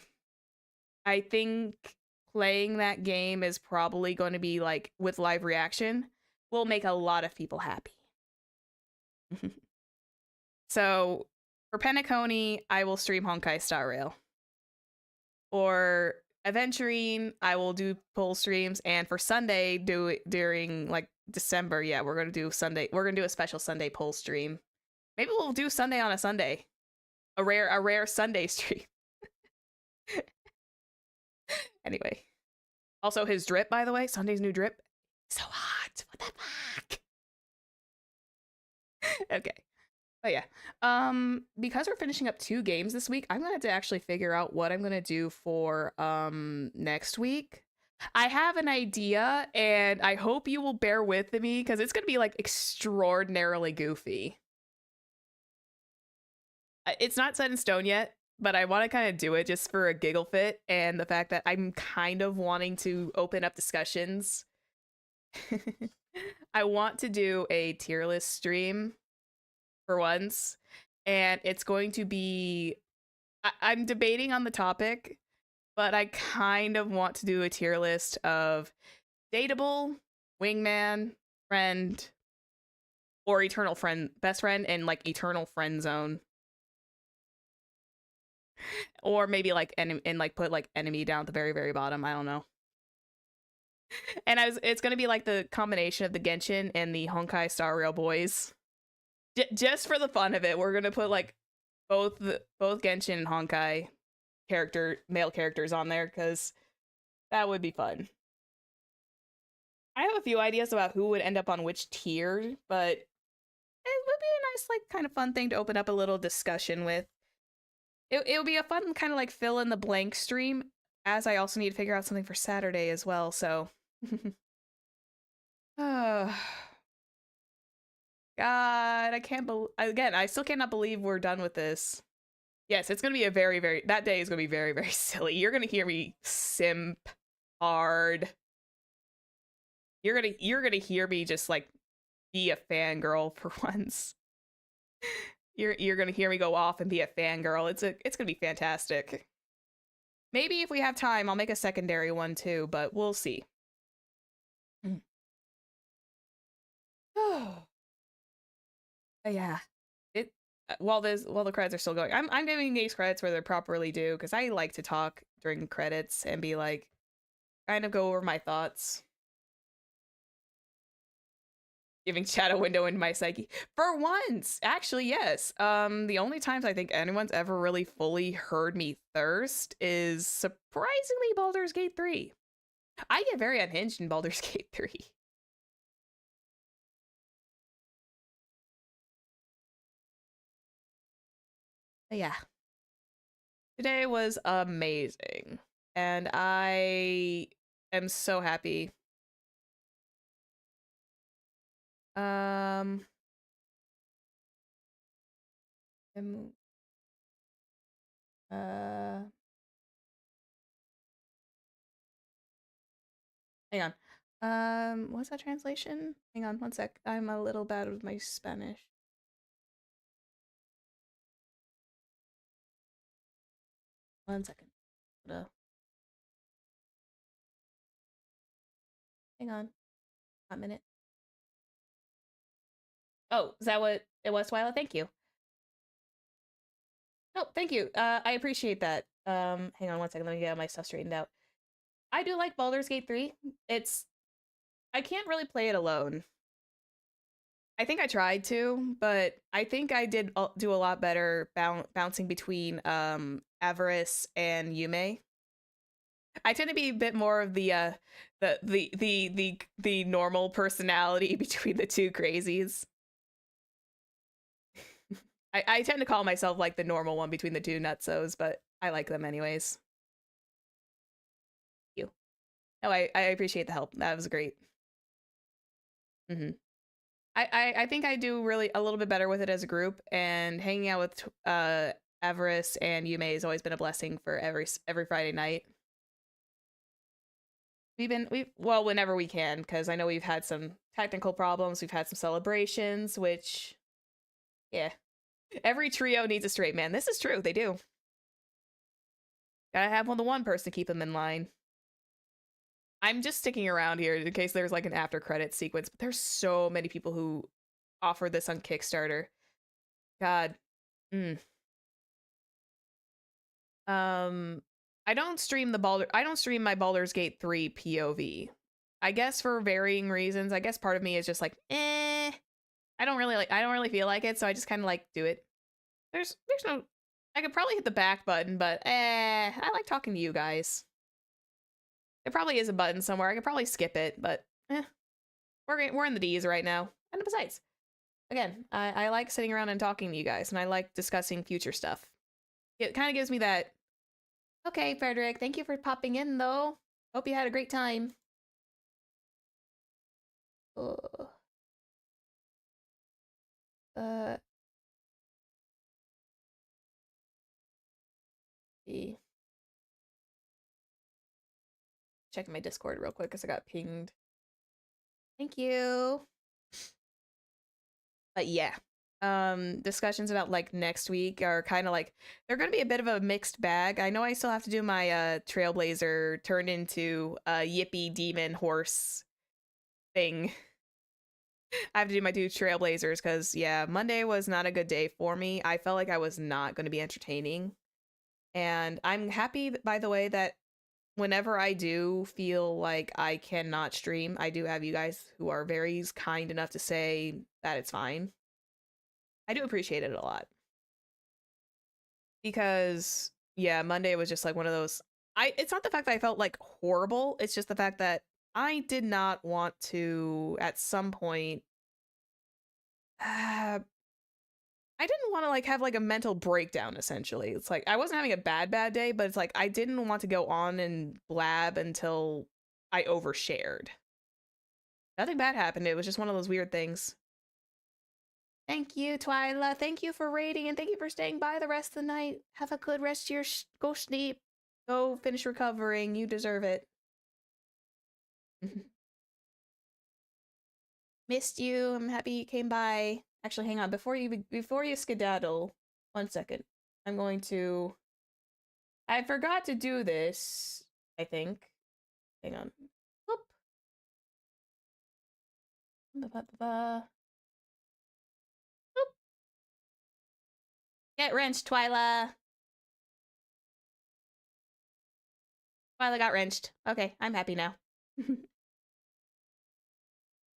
think playing that game is probably going to be like with live reaction will make a lot of people happy. So for Penacony, I will stream Honkai Star Rail. Or Aventurine, I will do pull streams, and for Sunday, do it during like December. Yeah, we're gonna do Sunday. We're gonna do a special Sunday pull stream. Maybe we'll do Sunday on a Sunday, a rare Sunday stream. Anyway, also his drip, by the way, Sunday's new drip, so hot. What the fuck? Okay. But yeah, because we're finishing up 2 games this week, I'm gonna have to actually figure out what I'm gonna do for next week. I have an idea, and I hope you will bear with me because it's gonna be like extraordinarily goofy. It's not set in stone yet, but I want to kind of do it just for a giggle fit, and the fact that I'm kind of wanting to open up discussions. I want to do a tier list stream for once, and it's going to be I'm debating on the topic, but I kind of want to do a tier list of dateable, wingman, friend, or eternal friend, best friend, and like eternal friend zone, or maybe like and like put like enemy down at the very very bottom. I don't know. And it's gonna be like the combination of the Genshin and the Honkai Star Rail boys. Just for the fun of it, we're gonna put like both Genshin and Honkai male characters on there because that would be fun. I have a few ideas about who would end up on which tier, but it would be a nice like kind of fun thing to open up a little discussion with. It would be a fun kind of like fill in the blank stream, as I also need to figure out something for Saturday as well. So, God, I can't believe again. I still cannot believe we're done with this. Yes, it's gonna be a very that day is gonna be very silly. You're gonna hear me simp hard. You're gonna hear me just like be a fangirl for once. you're gonna hear me go off and be a fangirl. It's gonna be fantastic. Maybe if we have time, I'll make a secondary one too, but we'll see. Oh, yeah. It while the credits are still going, I'm giving these credits where they're properly due because I like to talk during credits and be like, kind of go over my thoughts. Giving chat a window into my psyche. For once, actually, yes. The only times I think anyone's ever really fully heard me thirst is surprisingly Baldur's Gate 3. I get very unhinged in Baldur's Gate 3. But yeah. Today was amazing. And I am so happy. Um em- uh hang on. What's that translation? Hang on one sec. I'm a little bad with my Spanish. One second. Hang on. A minute. Oh, is that what it was, Twyla? Thank you. Oh, thank you. I appreciate that. Hang on one second. Let me get my stuff straightened out. I do like Baldur's Gate 3. I can't really play it alone. I think I tried to, but I think I did do a lot better bouncing between Avarice and Yume. I tend to be a bit more of the normal personality between the two crazies. I tend to call myself like the normal one between the two nutsos, but I like them anyways. Thank you. No, I appreciate the help. That was great. I think I do really a little bit better with it as a group, and hanging out with Avarice and Yume has always been a blessing for every Friday night. Well, whenever we can, because I know we've had some technical problems, we've had some celebrations, which, yeah, every trio needs a straight man. This is true, they do. Gotta have the one person to keep them in line. I'm just sticking around here in case there's like an after credit sequence, but there's so many people who offer this on Kickstarter. God. I don't stream my Baldur's Gate 3 POV. I guess for varying reasons. I guess part of me is just like, I don't really feel like it, so I just kind of like do it. There's no I could probably hit the back button, but I like talking to you guys. There probably is a button somewhere. I could probably skip it, but we're in the D's right now. And besides, again, I like sitting around and talking to you guys, and I like discussing future stuff. It kind of gives me that. Okay, Frederick, thank you for popping in, though. Hope you had a great time. Ugh. Checking my Discord real quick because I got pinged. Thank you. But yeah, discussions about like next week are kind of like they're gonna be a bit of a mixed bag. I know I still have to do my Trailblazer turned into a yippee demon horse thing. I have to do my two Trailblazers because yeah, Monday was not a good day for me. I felt like I was not going to be entertaining, and I'm happy by the way that whenever I do feel like I cannot stream, I do have you guys who are very kind enough to say that it's fine. I do appreciate it a lot. Because yeah, Monday was just like one of those it's not the fact that I felt like horrible, it's just the fact that I did not want to at some point I didn't want to like have like a mental breakdown essentially. It's like I wasn't having a bad day, but it's like I didn't want to go on and blab until I overshared. Nothing bad happened. It was just one of those weird things. Thank you, Twyla. Thank you for raiding and thank you for staying by the rest of the night. Have a good rest of your go sleep. Go finish recovering. You deserve it. Missed you. I'm happy you came by. Actually, hang on. Before you skedaddle, 1 second. I'm going to. I forgot to do this. I think. Hang on. Whoop. Ba-ba-ba-ba. Get wrenched, Twyla. Twyla got wrenched. Okay, I'm happy now.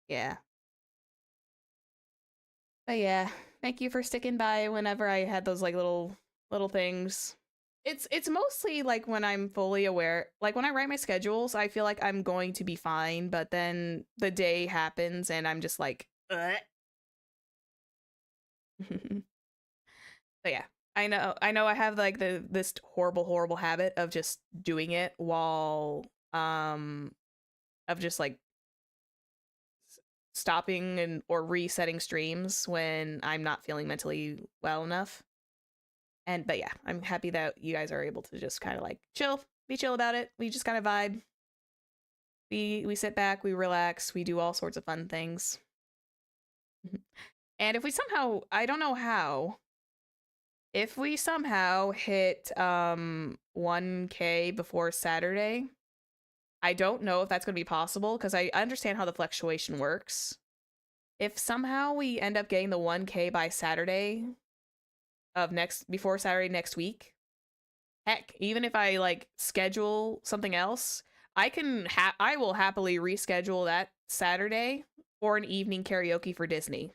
Yeah. But yeah, thank you for sticking by whenever I had those like little things. It's mostly like when I'm fully aware, like when I write my schedules, I feel like I'm going to be fine, but then the day happens and I'm just like, ugh. But yeah, I know I have like this horrible habit of just doing it while of just like stopping and or resetting streams when I'm not feeling mentally well enough. And but yeah, I'm happy that you guys are able to just kind of like be chill about it. We just kind of vibe. We sit back, we relax, we do all sorts of fun things. And if we somehow, I don't know how, if we somehow hit 1K before Saturday, I don't know if that's going to be possible because I understand how the fluctuation works. If somehow we end up getting the 1K by Saturday before Saturday next week, heck, even if I like schedule something else, I will happily reschedule that Saturday for an evening karaoke for Disney.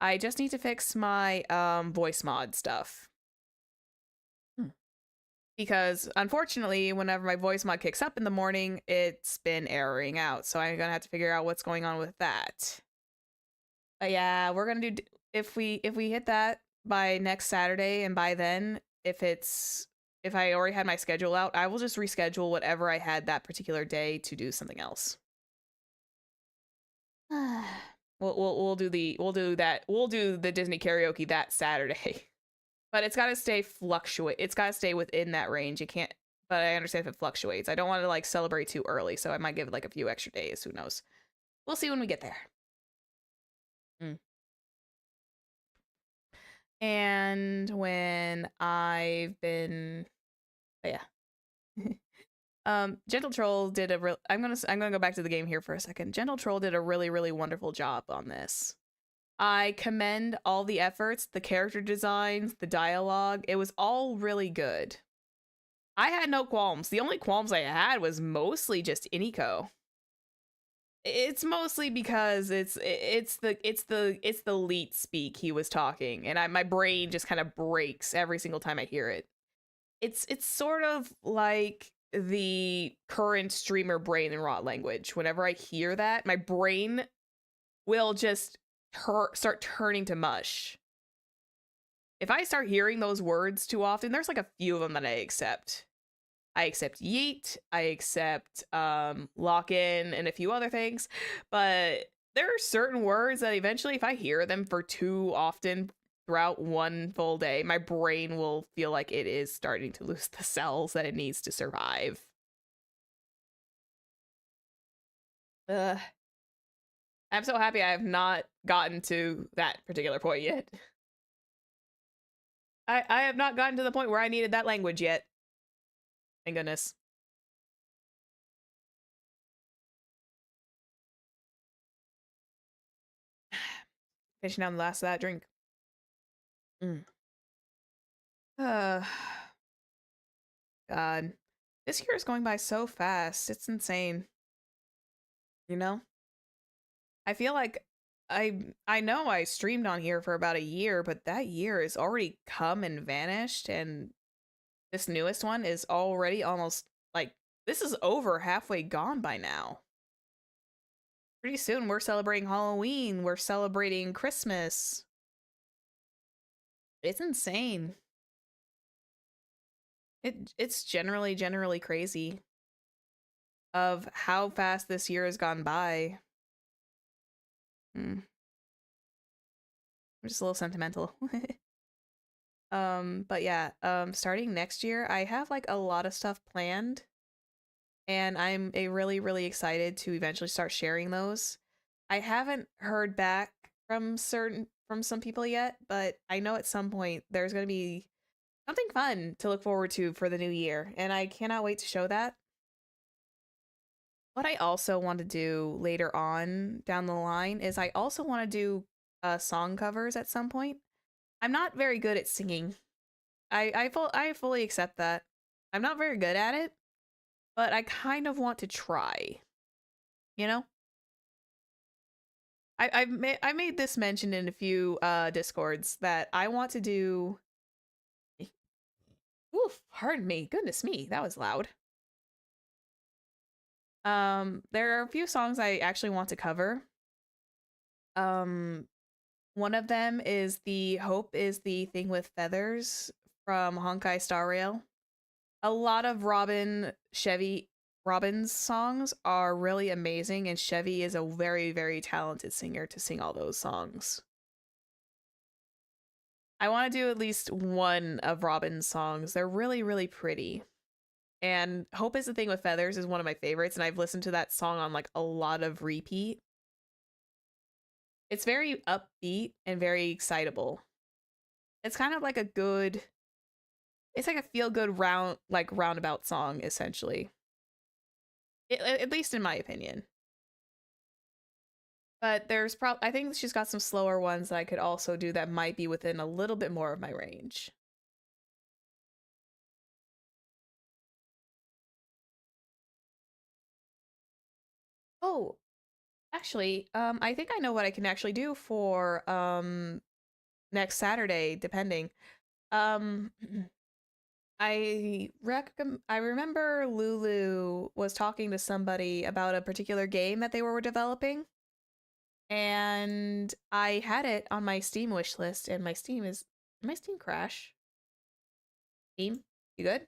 I just need to fix my voice mod stuff. Because unfortunately, whenever my voice mod kicks up in the morning, it's been erroring out. So I'm gonna have to figure out what's going on with that. But yeah, we're gonna do if we hit that by next Saturday, and by then, if I already had my schedule out, I will just reschedule whatever I had that particular day to do something else. We'll do the Disney karaoke that Saturday. But it's got to fluctuate. It's got to stay within that range. It can't, but I understand if it fluctuates. I don't want to like celebrate too early, so I might give it like a few extra days. Who knows? We'll see when we get there. And when I've been, oh, yeah. Gentle Troll did a real. I'm gonna go back to the game here for a second. Gentle Troll did a really wonderful job on this. I commend all the efforts, the character designs, the dialogue. It was all really good. I had no qualms. The only qualms I had was mostly just Iniko. It's mostly because it's the leet speak he was talking, and my brain just kind of breaks every single time I hear it. It's sort of like the current streamer brain in rot language. Whenever I hear that, my brain will just start turning to mush. If I start hearing those words too often, there's like a few of them that I accept. I accept yeet, I accept lock in, and a few other things. But there are certain words that eventually, if I hear them for too often throughout one full day, my brain will feel like it is starting to lose the cells that it needs to survive. I'm so happy I have not gotten to that particular point yet. I have not gotten to the point where I needed that language yet. Thank goodness. Finishing down the last of that drink. God. This year is going by so fast. It's insane. You know? I feel like I know I streamed on here for about a year, but that year has already come and vanished, and this newest one is already almost like this is over halfway gone by now. Pretty soon we're celebrating Halloween, we're celebrating Christmas. It's insane. It's generally crazy of how fast this year has gone by. I'm just a little sentimental. But yeah, starting next year, I have like a lot of stuff planned, and I'm really excited to eventually start sharing those. I haven't heard back from some people yet, but I know at some point there's going to be something fun to look forward to for the new year, and I cannot wait to show that. What I also want to do later on down the line is I also want to do song covers at some point. I'm not very good at singing. I fully accept that. I'm not very good at it, but I kind of want to try. You know? I made this mention in a few discords that I want to do. Oof, pardon me. Goodness me, that was loud. There are a few songs I actually want to cover. One of them is the Hope is the Thing with Feathers from Honkai Star Rail. A lot of Robin's songs are really amazing, and Chevy is a very, very talented singer to sing all those songs. I want to do at least one of Robin's songs. They're really, really pretty. And Hope is the Thing with Feathers is one of my favorites, and I've listened to that song on like a lot of repeat. It's very upbeat and very excitable. It's kind of like it's like a feel-good roundabout song, essentially. At least in my opinion. But I think she's got some slower ones that I could also do that might be within a little bit more of my range. Oh, actually, I think I know what I can actually do for next Saturday, depending. Um I remember Lulu was talking to somebody about a particular game that they were developing, and I had it on my Steam wish list, and my Steam crash? Steam, you good?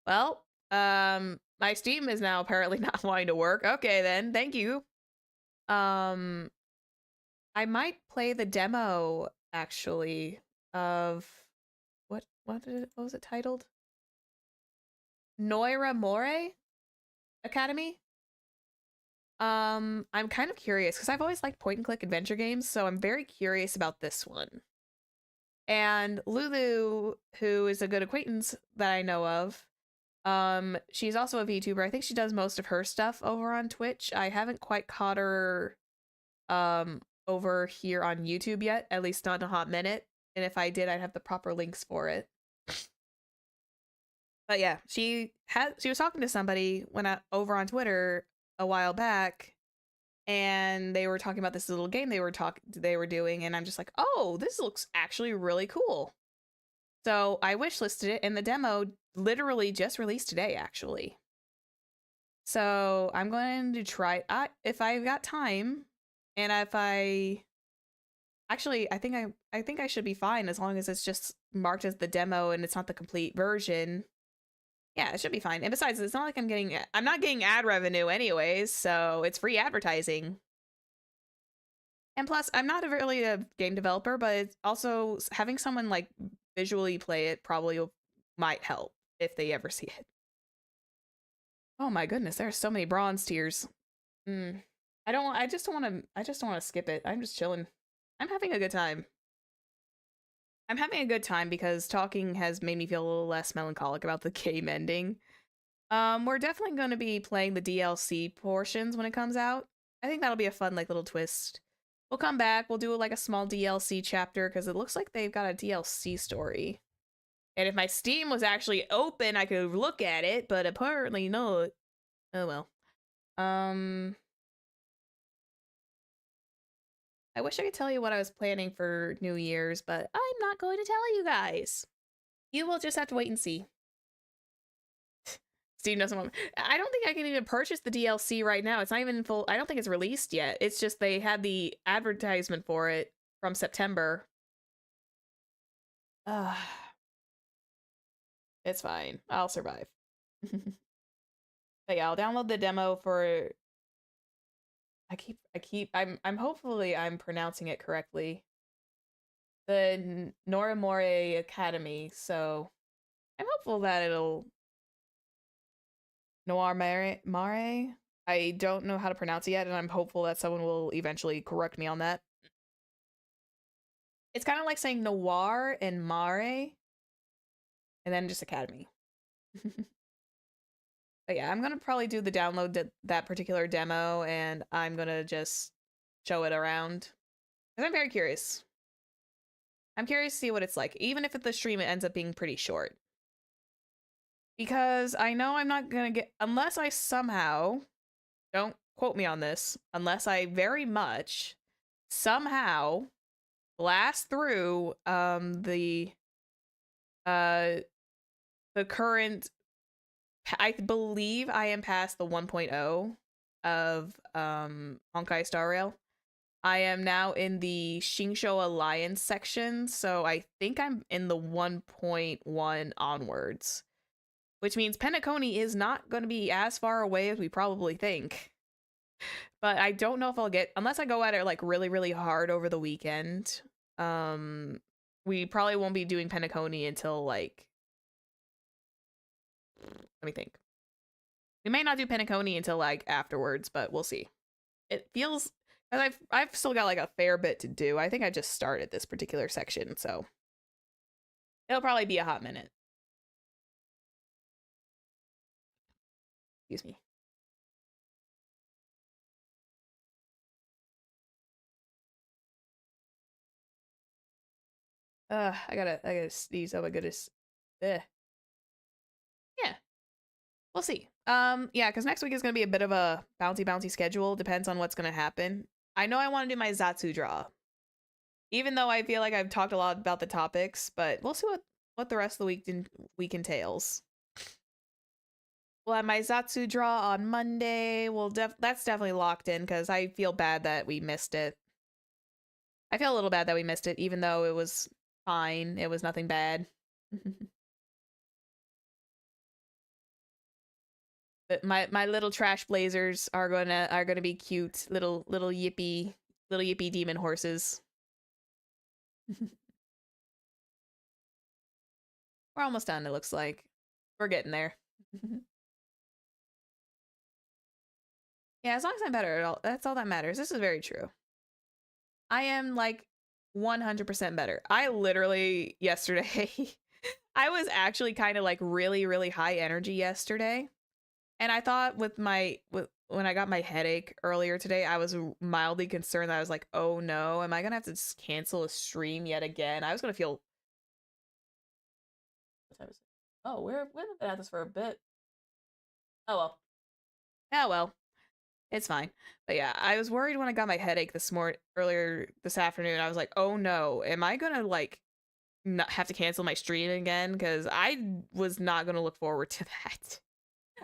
Well, my Steam is now apparently not wanting to work. Okay then, thank you. Um, I might play the demo actually of what was it titled? Noira More Academy? I'm kind of curious because I've always liked point and click adventure games, so I'm very curious about this one. And Lulu, who is a good acquaintance that I know of, she's also a VTuber. I think she does most of her stuff over on Twitch. I haven't quite caught her over here on YouTube yet, at least not in a hot minute. And if I did, I'd have the proper links for it. But yeah, she was talking to somebody over on Twitter a while back, and they were talking about this little game they were doing, and I'm just like, oh, this looks actually really cool. So I wishlisted it, and the demo literally just released today, actually. So I'm going to try if I've got time, and if I actually, I think I should be fine as long as it's just marked as the demo and it's not the complete version. Yeah, it should be fine. And besides, it's not like I'm not getting ad revenue anyways, so it's free advertising. And plus, I'm not really a game developer, but it's also having someone like visually play it probably might help if they ever see it. Oh my goodness, there's so many bronze tiers. I just don't want to skip it. I'm just chilling. I'm having a good time. I'm having a good time because talking has made me feel a little less melancholic about the game ending. We're definitely going to be playing the DLC portions when it comes out. I think that'll be a fun, like, little twist. We'll come back, we'll do, like, a small DLC chapter, because it looks like they've got a DLC story. And if my Steam was actually open, I could look at it, but apparently not. Oh, well. I wish I could tell you what I was planning for New Year's, but I'm not going to tell you guys. You will just have to wait and see. Steam doesn't want me. I don't think I can even purchase the DLC right now. It's not even full. I don't think it's released yet. It's just they had the advertisement for it from September. It's fine. I'll survive. But yeah, I'll download the demo for I'm hopefully I'm pronouncing it correctly. The Norimore Academy, so I'm hopeful that it'll Noir Mare? I don't know how to pronounce it yet, and I'm hopeful that someone will eventually correct me on that. It's kind of like saying noir and mare, and then just academy. But yeah, I'm gonna probably do the download that particular demo, and I'm gonna just show it around. Because I'm very curious. I'm curious to see what it's like, even if the stream ends up being pretty short. Because I know I'm not gonna get, unless I somehow, don't quote me on this, unless I very much somehow blast through uh the current, I believe I am past the 1.0 of Honkai Star Rail. I am now in the Shinsho Alliance section, so I think I'm in the 1.1 onwards, which means Penacony is not going to be as far away as we probably think. But I don't know if I'll get, unless I go at it like really, really hard over the weekend. We probably won't be doing Penacony until like, let me think. We may not do Penacony until like afterwards, but we'll see. It feels, because I've still got like a fair bit to do. I think I just started this particular section, so it'll probably be a hot minute. Excuse me. I gotta sneeze. Oh my goodness. Ugh. Yeah, we'll see. Yeah, because next week is gonna be a bit of a bouncy schedule. Depends on what's gonna happen. I know I want to do my Zatsu draw, even though I feel like I've talked a lot about the topics, but we'll see what the rest of the week entails. We'll have my Zatsu draw on Monday. That's definitely locked in because I feel bad that we missed it. I feel a little bad that we missed it, even though it was fine. It was nothing bad. But my little trash blazers are gonna be cute little yippy demon horses. We're almost done. It looks like we're getting there. Yeah, as long as I'm better at all, that's all that matters. This is very true. I am like 100% better. I literally yesterday, I was actually kind of like really high energy yesterday. And I thought when I got my headache earlier today, I was mildly concerned that I was like, oh no, am I gonna have to just cancel a stream yet again? I was gonna feel. Oh, we've been at this for a bit. Oh well. Oh well. It's fine. But yeah, I was worried when I got my headache earlier this afternoon. I was like, oh no, am I gonna like not have to cancel my stream again? Because I was not gonna look forward to that.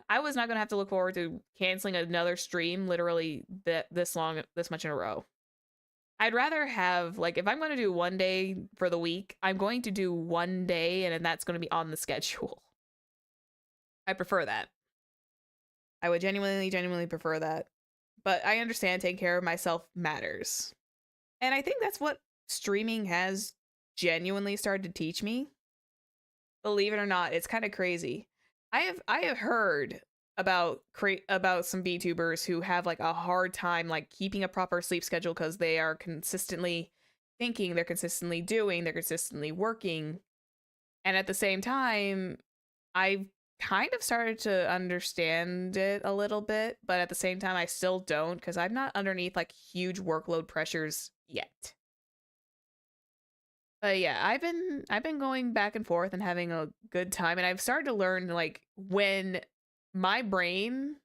I was not gonna have to look forward to canceling another stream literally this much in a row. I'd rather have like if I'm gonna do one day for the week, I'm going to do one day and then that's gonna be on the schedule. I prefer that. I would genuinely prefer that. But I understand taking care of myself matters. And I think that's what streaming has genuinely started to teach me. Believe it or not, it's kind of crazy. I have heard about some VTubers who have like a hard time like keeping a proper sleep schedule because they are consistently thinking, they're consistently doing, they're consistently working. And at the same time, I've kind of started to understand it a little bit, but at the same time I still don't because I'm not underneath like huge workload pressures yet. But yeah, I've been going back and forth and having a good time, and I've started to learn like when my brain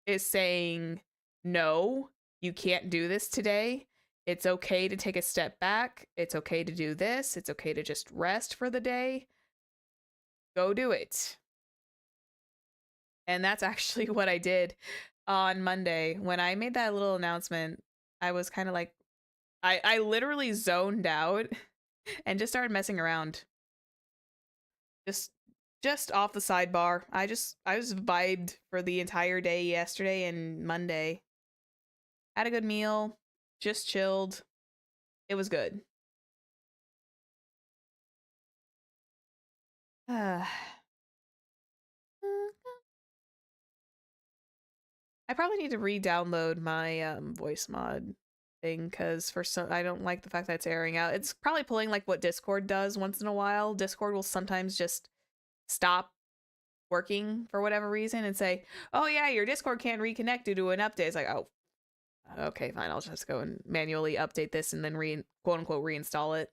is saying no, you can't do this today. It's okay to take a step back. It's okay to do this. It's okay to just rest for the day. Go do it. And that's actually what I did on Monday when I made that little announcement. I was kind of like I literally zoned out and just started messing around. Just off the sidebar. I was vibed for the entire day yesterday and Monday. Had a good meal, just chilled. It was good. I probably need to re-download my voice mod thing because for some I don't like the fact that it's airing out. It's probably pulling like what Discord does once in a while. Discord will sometimes just stop working for whatever reason and say, "Oh yeah, your Discord can't reconnect due to an update." It's like, "Oh, okay, fine. I'll just go and manually update this and then quote unquote reinstall it."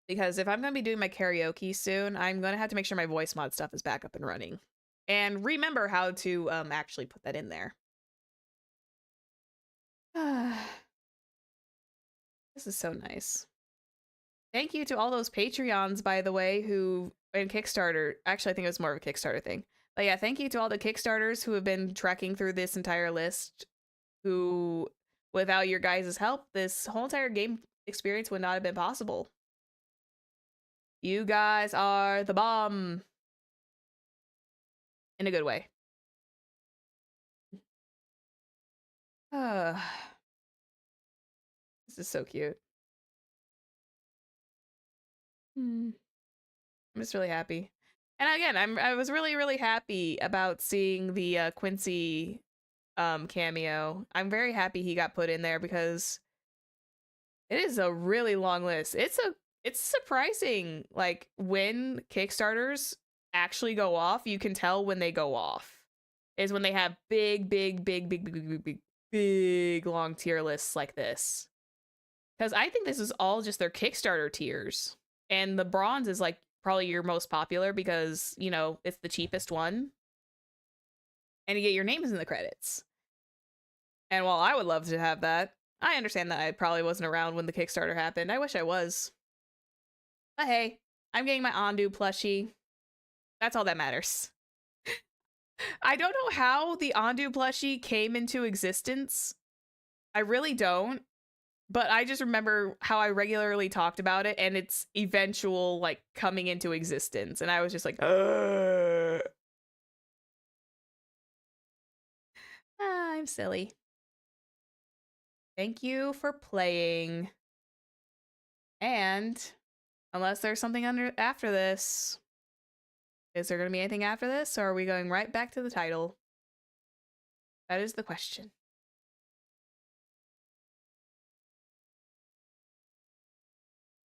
Because if I'm going to be doing my karaoke soon, I'm going to have to make sure my voice mod stuff is back up and running. And remember how to actually put that in there. This is so nice. Thank you to all those Patreons, by the way, who and Kickstarter. Actually, I think it was more of a Kickstarter thing. But yeah, thank you to all the Kickstarters who have been tracking through this entire list. Who, without your guys' help, this whole entire game experience would not have been possible. You guys are the bomb. In a good way. This is so cute. I'm just really happy. And again, I was really happy about seeing the Quincy cameo. I'm very happy he got put in there because it is a really long list. It's surprising like when Kickstarters actually go off, you can tell when they go off. Is when they have big long tier lists like this. Because I think this is all just their Kickstarter tiers. And the bronze is like probably your most popular because, you know, it's the cheapest one. And you get your names in the credits. And while I would love to have that, I understand that I probably wasn't around when the Kickstarter happened. I wish I was. But hey, I'm getting my Ondu plushie. That's all that matters. I don't know how the Ondu plushie came into existence. I really don't. But I just remember how I regularly talked about it and its eventual like coming into existence. And I was just like, I'm silly. Thank you for playing. And unless there's something after this, is there going to be anything after this, or are we going right back to the title? That is the question.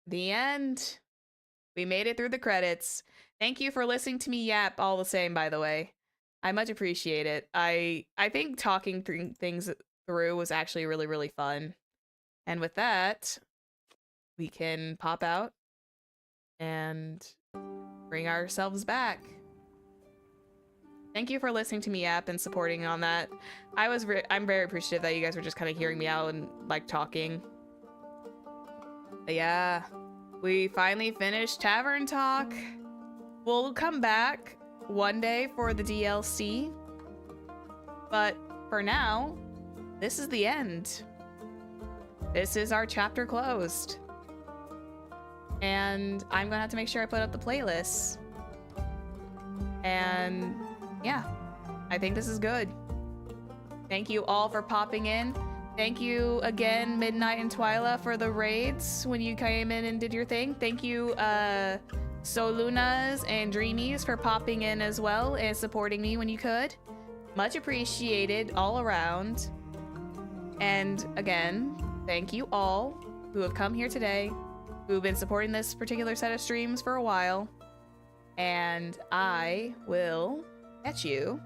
The end. We made it through the credits. Thank you for listening to me yap all the same, by the way. I much appreciate it. I think talking things through was actually really fun. And with that, we can pop out and bring ourselves back. Thank you for listening to me yap and supporting on that. I'm very appreciative that you guys were just kind of hearing me out and like talking. But yeah, we finally finished Tavern Talk. We'll come back one day for the DLC. But for now, this is the end. This is our chapter closed. And I'm gonna have to make sure I put up the playlists. And yeah, I think this is good. Thank you all for popping in. Thank you again, Midnight and Twyla, for the raids when you came in and did your thing. Thank you, Solunas and Dreamies for popping in as well and supporting me when you could. Much appreciated all around. And again, thank you all who have come here today, who have been supporting this particular set of streams for a while. And I will catch you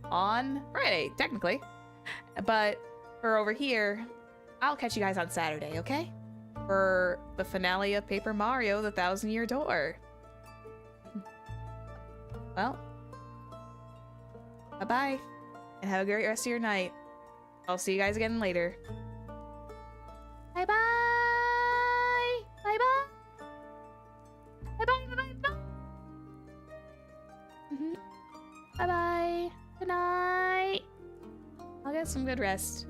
on Friday, technically. But for over here, I'll catch you guys on Saturday, okay? For the finale of Paper Mario: The 1,000-Year Door. Well, bye-bye, and have a great rest of your night. I'll see you guys again later. Bye-bye! Bye-bye! Bye-bye, bye-bye, bye! Bye-bye. Good night. I'll get some good rest.